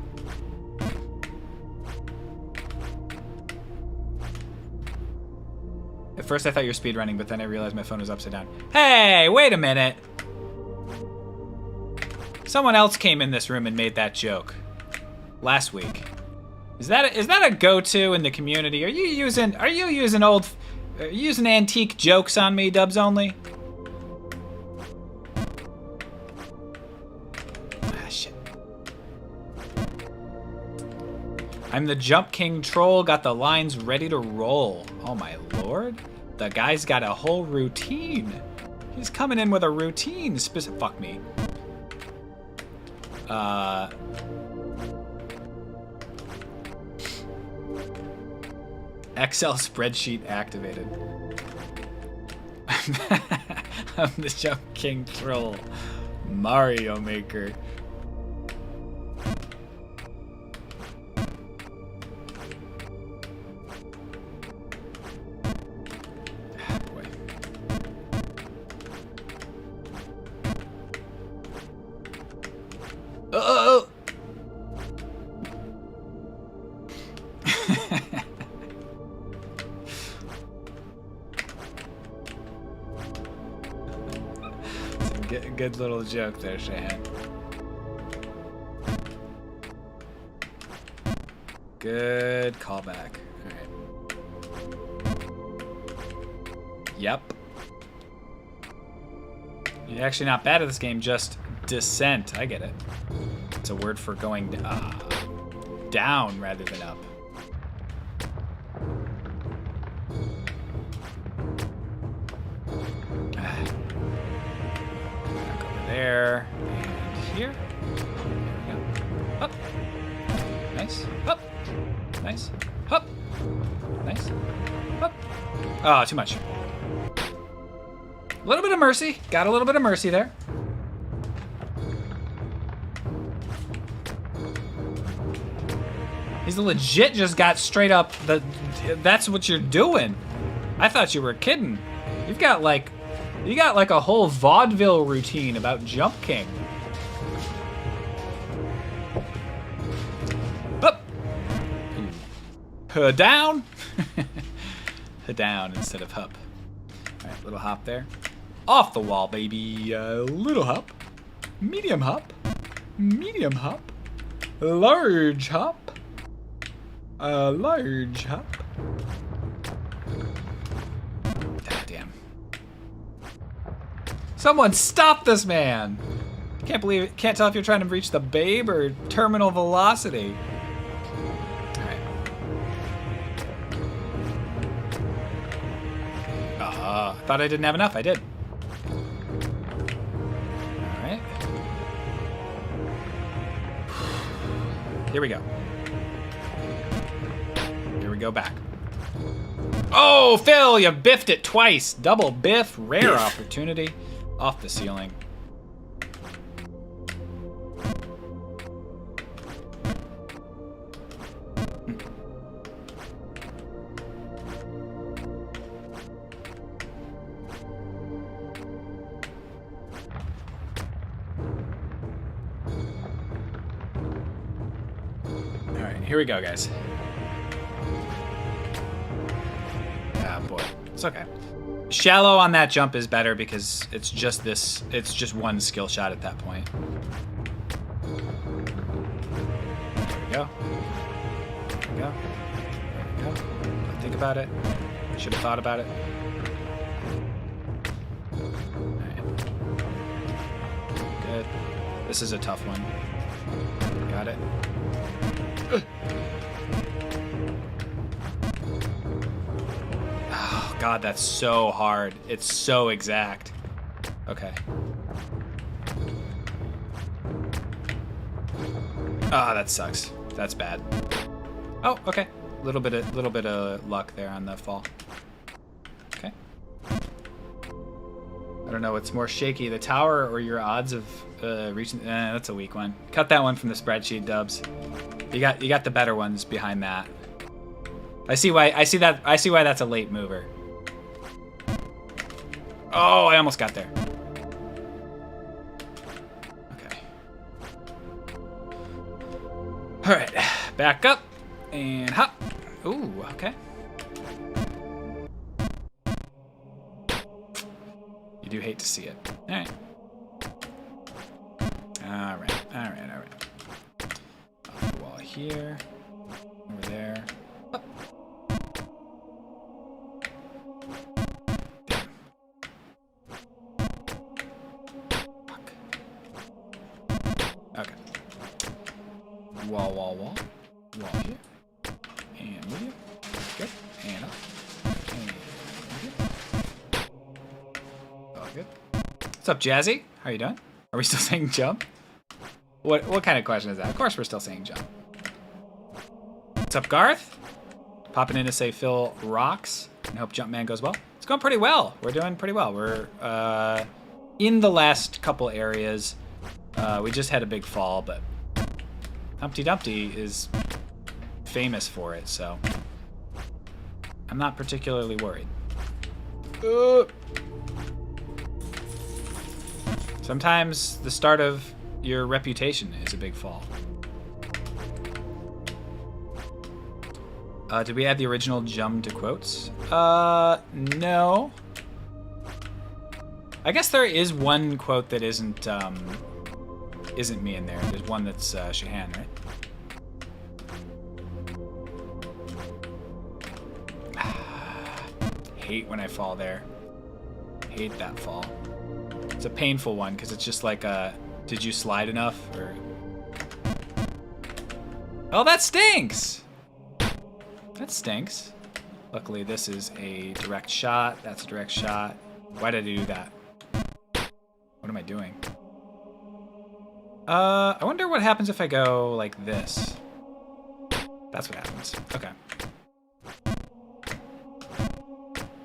At first I thought you were speedrunning, but then I realized my phone was upside down. Hey, wait a minute! Someone else came in this room and made that joke. Last week. Is that a go-to in the community? Are you using antique jokes on me, Dubs only? I'm the Jump King troll, got the lines ready to roll. Oh my lord. The guy's got a whole routine. He's coming in with a routine. Fuck me. Excel spreadsheet activated. I'm the Jump King troll. Mario Maker. Ah, boy. Oh! Good little joke there, Shahan. Good callback. Alright. Yep. You're actually not bad at this game, just descent. I get it. It's a word for going down rather than up. There and here. There we go. Up. Nice. Up. Nice. Up. Nice. Up. Oh, too much. A little bit of mercy. Got a little bit of mercy there. He's legit just got straight up that's what you're doing. I thought you were kidding. You got like a whole vaudeville routine about Jump King. Up. Down. Down instead of hop. All right, little hop there. Off the wall, baby. Little hop. Medium hop. Medium hop. Large hop. Large hop. Damn. Someone stop this man! Can't tell if you're trying to reach the babe or terminal velocity. Alright. Thought I didn't have enough. I did. Alright. Here we go. Here we go back. Oh, Phil, you biffed it twice. Double biff, rare opportunity. Off the ceiling. All right, here we go, guys. Ah, boy. It's okay. Shallow on that jump is better because it's just one skill shot at that point. There we go. There we go. There we go. Don't think about it. Should have thought about it. Alright. Good. This is a tough one. Got it. God, that's so hard. It's so exact. Okay. Ah, that sucks. That's bad. Oh, okay. Little bit of luck there on the fall. Okay. I don't know what's more shaky, the tower or your odds of reaching. That's a weak one. Cut that one from the spreadsheet, Dubs. You got the better ones behind that. I see why that's a late mover. Oh, I almost got there. Okay. All right, back up and hop. Ooh, okay. You do hate to see it. All right. All right. Off the wall here. Over there. Up. Okay. Wall here. What's up, Jazzy? How you doing? Are we still saying jump? What kind of question is that? Of course we're still saying jump. What's up, Garth? Popping in to say Phil rocks and hope Jumpman goes well. It's going pretty well. We're doing pretty well. We're in the last couple areas. We just had a big fall, but Humpty Dumpty is famous for it, so I'm not particularly worried. Sometimes the start of your reputation is a big fall. Did we add the original Jum to quotes? No. I guess there is one quote that isn't me in there. There's one that's Shahan, right? Hate when I fall there. Hate that fall. It's a painful one because it's just like did you slide enough? Or oh, that stinks! That stinks. Luckily, this is a direct shot. That's a direct shot. Why did I do that? What am I doing? I wonder what happens if I go like this. That's what happens. Okay.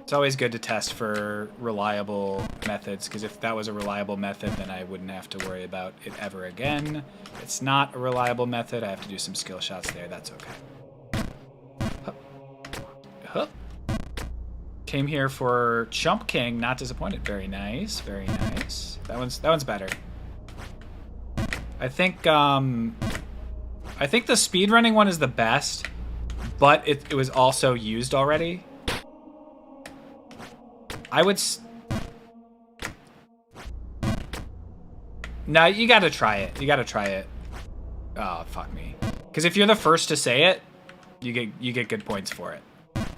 It's always good to test for reliable methods, because if that was a reliable method, then I wouldn't have to worry about it ever again. If it's not a reliable method, I have to do some skill shots there. That's okay. Hup. Hup. Came here for Chump King, not disappointed. Very nice, very nice. That one's better. I think the speedrunning one is the best, but it was also used already. I would. No, you gotta try it. You gotta try it. Oh, fuck me. Because if you're the first to say it, you get good points for it.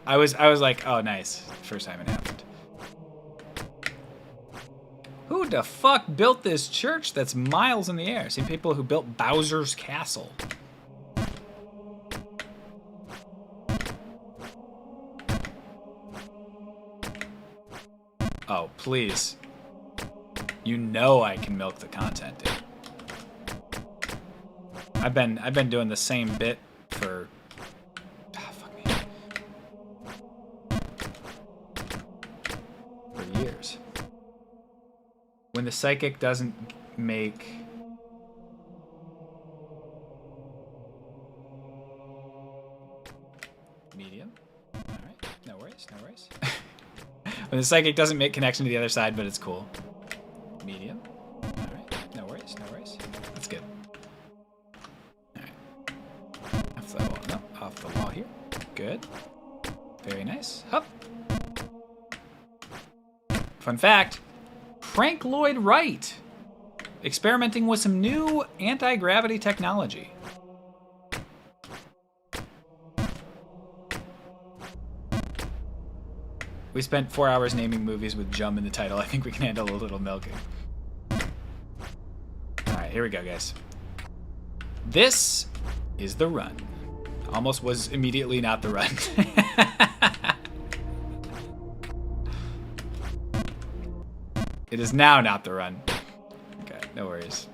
I was like, oh, nice. First time it happened. Who the fuck built this church that's miles in the air? Same people who built Bowser's Castle. Oh, please. You know I can milk the content, dude. I've been doing the same bit for fuck me. For years. When the psychic doesn't make medium. Alright, no worries, no worries. When the psychic doesn't make connection to the other side, but it's cool. Medium. Alright, no worries, no worries. That's good. Alright. Off the wall, no, off the wall here. Good. Very nice. Hup. Fun fact, Frank Lloyd Wright experimenting with some new anti-gravity technology. We spent 4 hours naming movies with Jum in the title. I think we can handle a little milking. Alright, here we go, guys. This is the run. Almost was immediately not the run. It is now not the run. Okay, no worries.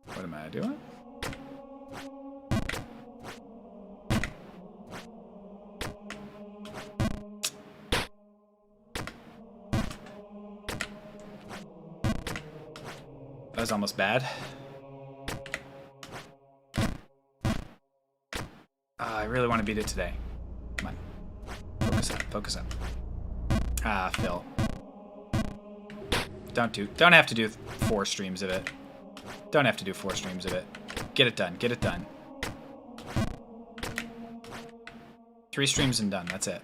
What am I doing? That was almost bad. I really want to beat it today. Come on. Focus up, focus up. Ah, Phil. Don't have to do 4 streams of it. Don't have to do 4 streams of it. Get it done, get it done. 3 streams and done, that's it.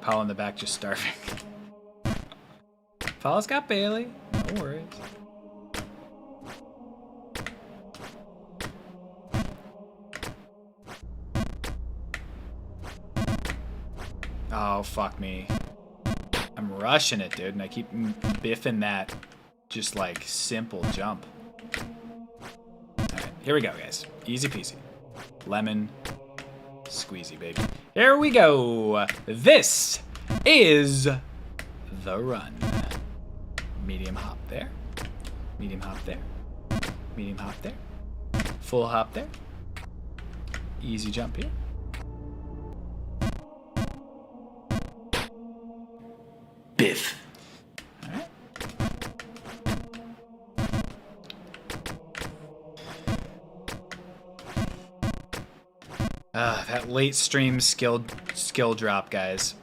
Paul in the back just starving. Paul's got Bailey. No worries. Oh, fuck me. I'm rushing it, dude, and I keep biffing that just, like, simple jump. Alright, here we go, guys. Easy peasy. Lemon squeezy, baby. Here we go. This is the run. Medium hop there. Medium hop there. Medium hop there. Full hop there. Easy jump here. Biff. Alright. That late stream skill drop, guys.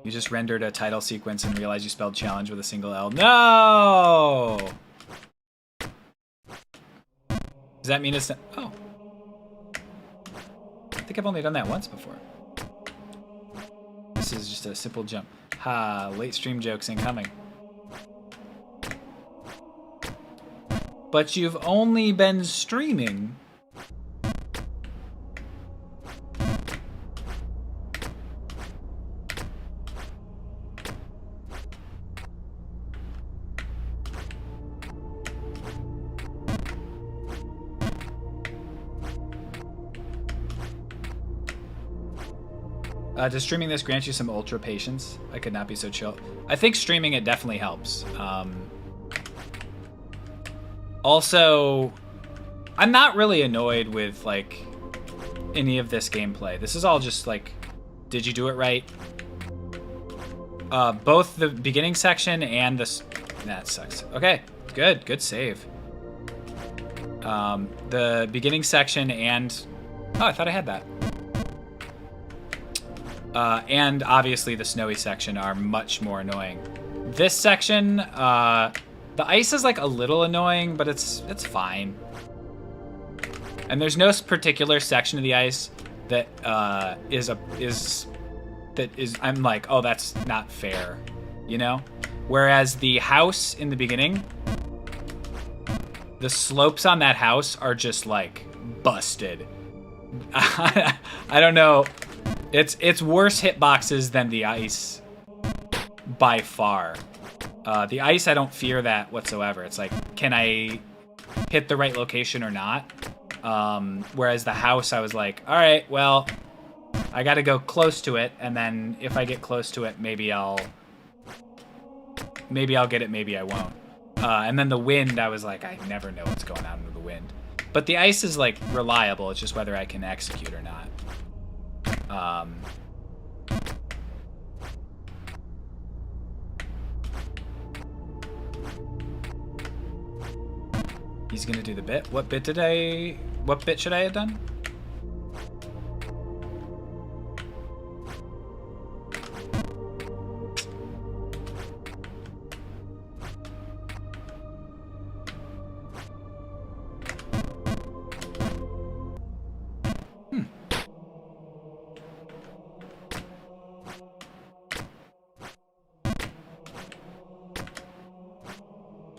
You just rendered a title sequence and realized you spelled challenge with a single L. No! Does that mean it's not? Oh. I think I've only done that once before. This is just a simple jump. Ha, late stream jokes incoming. But you've only been streaming. Does streaming this grant you some ultra patience? I could not be so chill. I think streaming it definitely helps. Also, I'm not really annoyed with like any of this gameplay. This is all just like, did you do it right? Both the beginning section and this. That sucks. Okay, good save. The beginning section and oh, I thought I had that. And obviously the snowy section are much more annoying. This section, the ice is like a little annoying, but it's fine. And there's no particular section of the ice that I'm like, oh, that's not fair, you know? Whereas the house in the beginning, the slopes on that house are just like busted. I don't know. It's worse hitboxes than the ice by far. The ice, I don't fear that whatsoever. It's like, can I hit the right location or not? Whereas the house, I was like, all right, well, I got to go close to it, and then if I get close to it, maybe I'll get it, maybe I won't. And then the wind, I was like, I never know what's going on with the wind. But the ice is like reliable. It's just whether I can execute or not. He's gonna do the bit. What bit should I have done?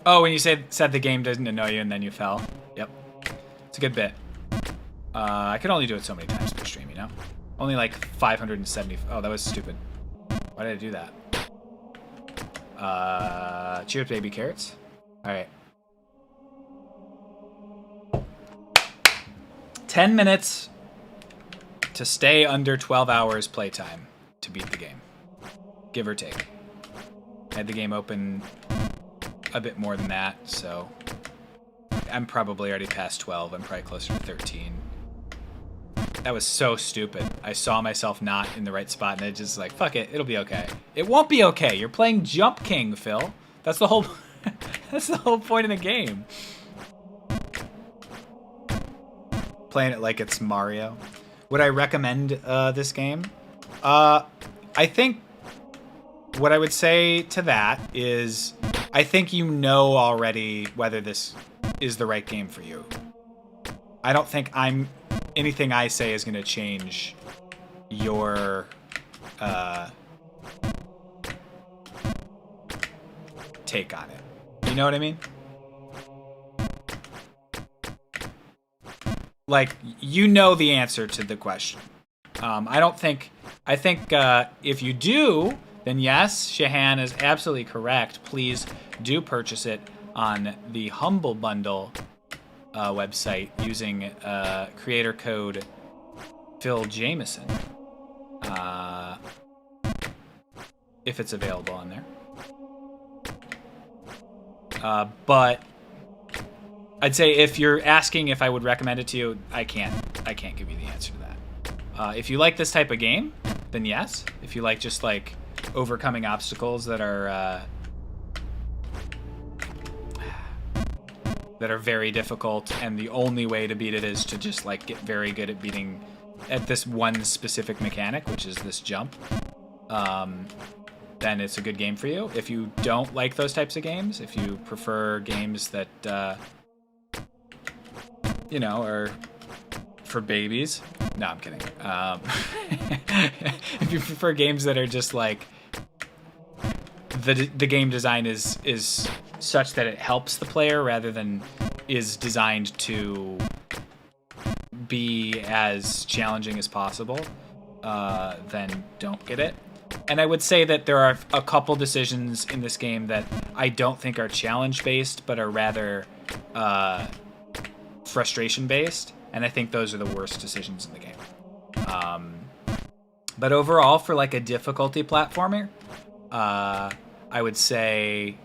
Oh, when you said the game doesn't annoy you and then you fell. Yep. It's a good bit. I could only do it so many times per stream, you know? Only like 570. Oh, that was stupid. Why did I do that? Cheers, baby carrots. All right. 10 minutes to stay under 12 hours playtime to beat the game. Give or take. I had the game open a bit more than that, so I'm probably already past 12. I'm probably closer to 13. That was so stupid. I saw myself not in the right spot, and I just like, fuck it, it'll be okay. It won't be okay. You're playing Jump King, Phil. That's the whole that's the whole point of the game. Playing it like it's Mario. Would I recommend this game? I think what I would say to that is I think you know already whether this is the right game for you. I don't think anything I say is going to change your take on it. You know what I mean? like, you know the answer to the question. I think if you do, then yes, Shahan is absolutely correct. Please do purchase it on the Humble Bundle website using creator code PHILJAMESSON. If it's available on there. But I'd say if you're asking if I would recommend it to you, I can't give you the answer to that. If you like this type of game, then yes. If you like just like overcoming obstacles that are very difficult, and the only way to beat it is to just like get very good at beating at this one specific mechanic, which is this jump, then it's a good game for you. If you don't like those types of games, if you prefer games that you know, are for babies. No, I'm kidding. If you prefer games that are just like the game design is such that it helps the player rather than is designed to be as challenging as possible, then don't get it. And I would say that there are a couple decisions in this game that I don't think are challenge-based, but are rather frustration-based, and I think those are the worst decisions in the game. But overall, for like a difficulty platformer, I would say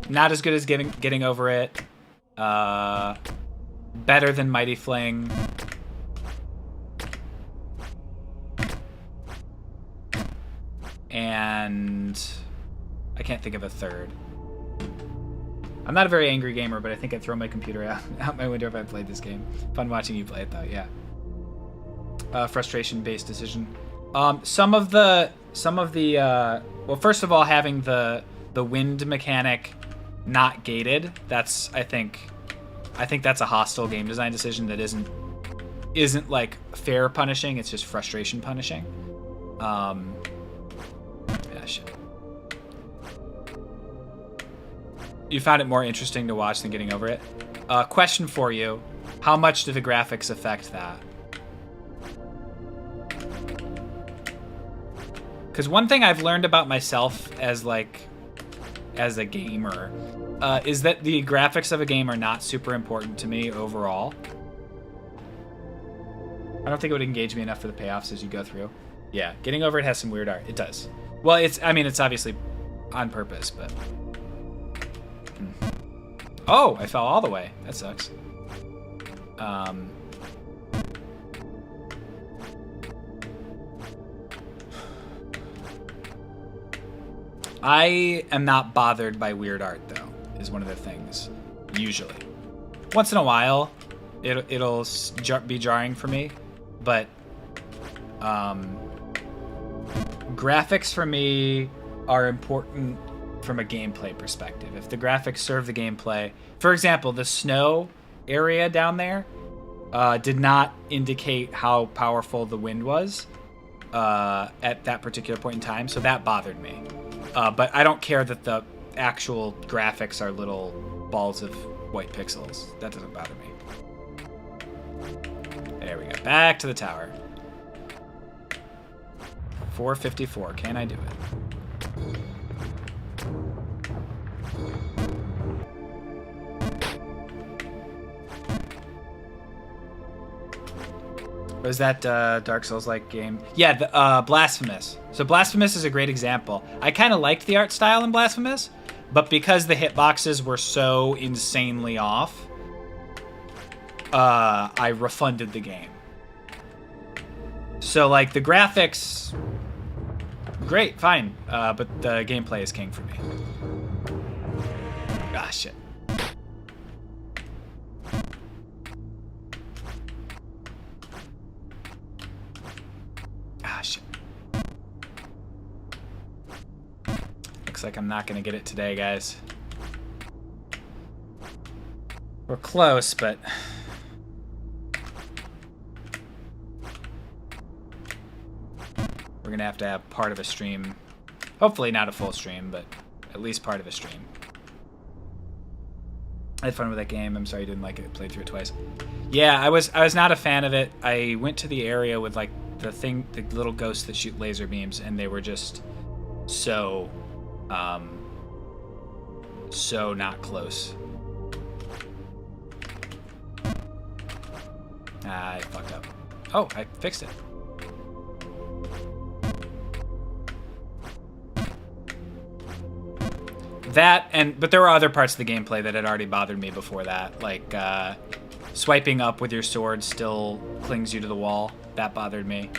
not as good as getting over it. Better than Mighty Fling. And I can't think of a third. I'm not a very angry gamer, but I think I'd throw my computer out my window if I played this game. Fun watching you play it, though. Yeah. Frustration-based decision. Some of the well, first of all, having the wind mechanic not gated. That's I think that's a hostile game design decision that isn't like fair punishing. It's just frustration punishing. Yeah, shit. You found it more interesting to watch than getting over it? Question for you. How much do the graphics affect that? Because one thing I've learned about myself as a gamer is that the graphics of a game are not super important to me overall. I don't think it would engage me enough for the payoffs as you go through. Yeah, getting over it has some weird art. It does. Well, it's obviously on purpose, but... Oh, I fell all the way. That sucks. I am not bothered by weird art, though, is one of the things, usually. Once in a while, it'll be jarring for me, but graphics for me are important from a gameplay perspective. If the graphics serve the gameplay, for example, the snow area down there did not indicate how powerful the wind was at that particular point in time, so that bothered me. But I don't care that the actual graphics are little balls of white pixels. That doesn't bother me. There we go. Back to the tower. 454. Can I do it? Was that Dark Souls-like game? Yeah, the Blasphemous. So Blasphemous is a great example. I kind of liked the art style in Blasphemous, but because the hitboxes were so insanely off, I refunded the game. So, like, the graphics, great, fine, but the gameplay is king for me. Ah, shit. Ah, shit. Looks like I'm not gonna get it today, guys. We're close, but... we're gonna have to have part of a stream. Hopefully not a full stream, but at least part of a stream. I had fun with that game. I'm sorry you didn't like it. Played through it twice. Yeah, I was not a fan of it. I went to the area with like the little ghosts that shoot laser beams, and they were just so not close. I fucked up. Oh, I fixed it. But there were other parts of the gameplay that had already bothered me before that, like swiping up with your sword still clings you to the wall. That bothered me.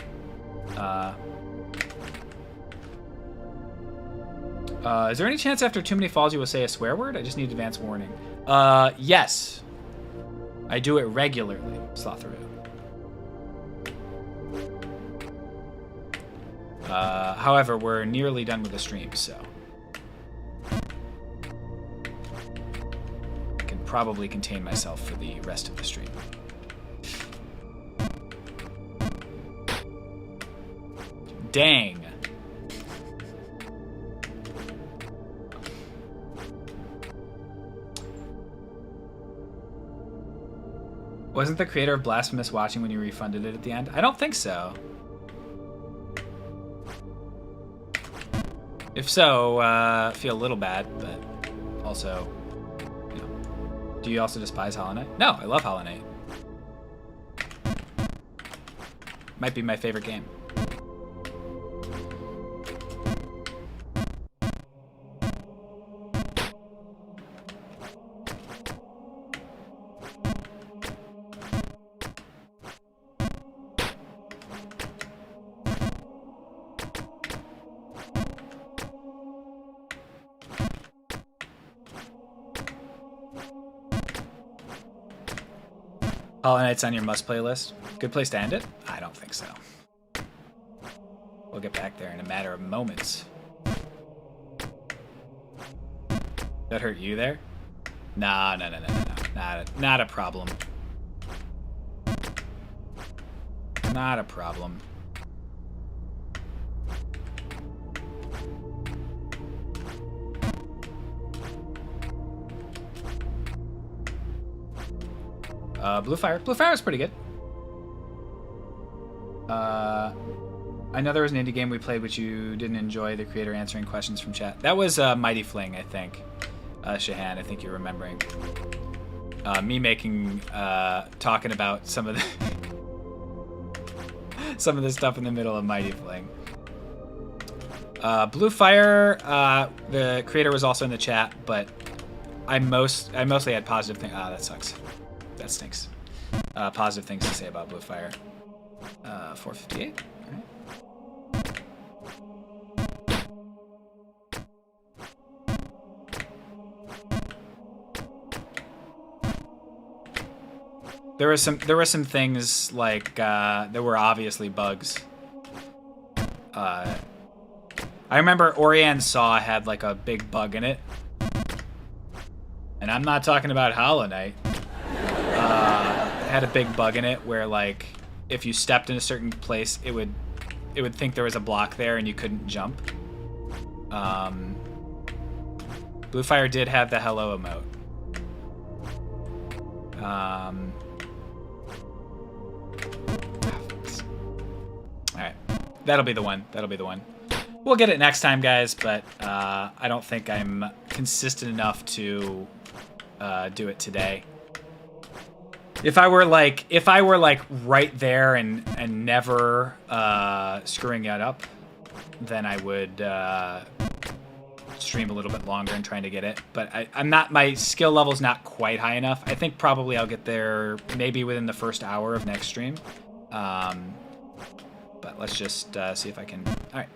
Is there any chance after too many falls you will say a swear word? I just need advance warning. Yes. I do it regularly, Slotharoo. However, we're nearly done with the stream, so I can probably contain myself for the rest of the stream. Dang. Wasn't the creator of Blasphemous watching when you refunded it at the end? I don't think so. If so, I feel a little bad, but also, you know. Do you also despise Hollow Knight? No, I love Hollow Knight. Might be my favorite game. Hollow Knight's on your must-play list. Good place to end it? I don't think so. We'll get back there in a matter of moments. That hurt you there? Nah, no. Not a problem. Not a problem. Blue Fire. Blue Fire was pretty good. I know there was an indie game we played which you didn't enjoy, the creator answering questions from chat. That was Mighty Fling, I think. Shahan, I think you're remembering. Me making, talking about some of the some of the stuff in the middle of Mighty Fling. Blue Fire, the creator was also in the chat, but I mostly had positive things. That sucks. That stinks. Positive things to say about Blue Fire. 458. All right. There were some things like there were obviously bugs. I remember Orian's Saw had like a big bug in it, and I'm not talking about Hollow Knight. It had a big bug in it where like if you stepped in a certain place, it would think there was a block there and you couldn't jump. Blue Fire did have the hello emote. Alright. That'll be the one. We'll get it next time, guys, but I don't think I'm consistent enough to do it today. If I were like right there and never screwing it up, then I would stream a little bit longer and trying to get it. But I'm not, my skill level's not quite high enough. I think probably I'll get there maybe within the first hour of next stream. But let's just see if I can. All right.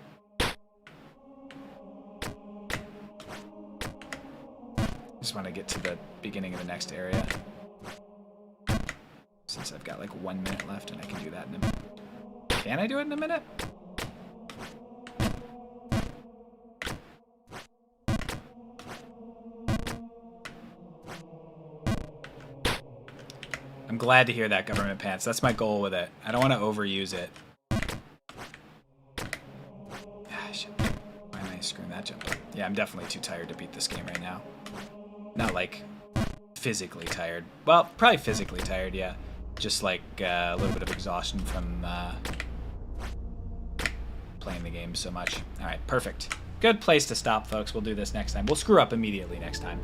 Just want to get to the beginning of the next area. Since I've got like 1 minute left and I can do that in a minute. Can I do it in a minute? I'm glad to hear that, Government Pants. That's my goal with it. I don't want to overuse it. Ah, shit. Why am I screwing that jump up? Yeah, I'm definitely too tired to beat this game right now. Not like physically tired. Well, probably physically tired, yeah. Just like a little bit of exhaustion from playing the game so much. All right, perfect. Good place to stop, folks. We'll do this next time. We'll screw up immediately next time.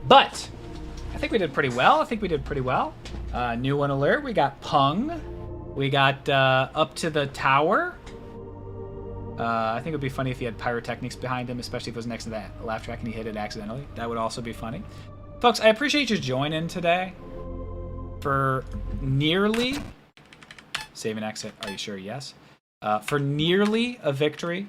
But I think we did pretty well. New one alert. We got Pung. We got up to the tower. I think it would be funny if he had pyrotechnics behind him, especially if it was next to that laugh track and he hit it accidentally. That would also be funny. Folks, I appreciate you joining today for nearly... Save and exit. Are you sure? Yes. For nearly a victory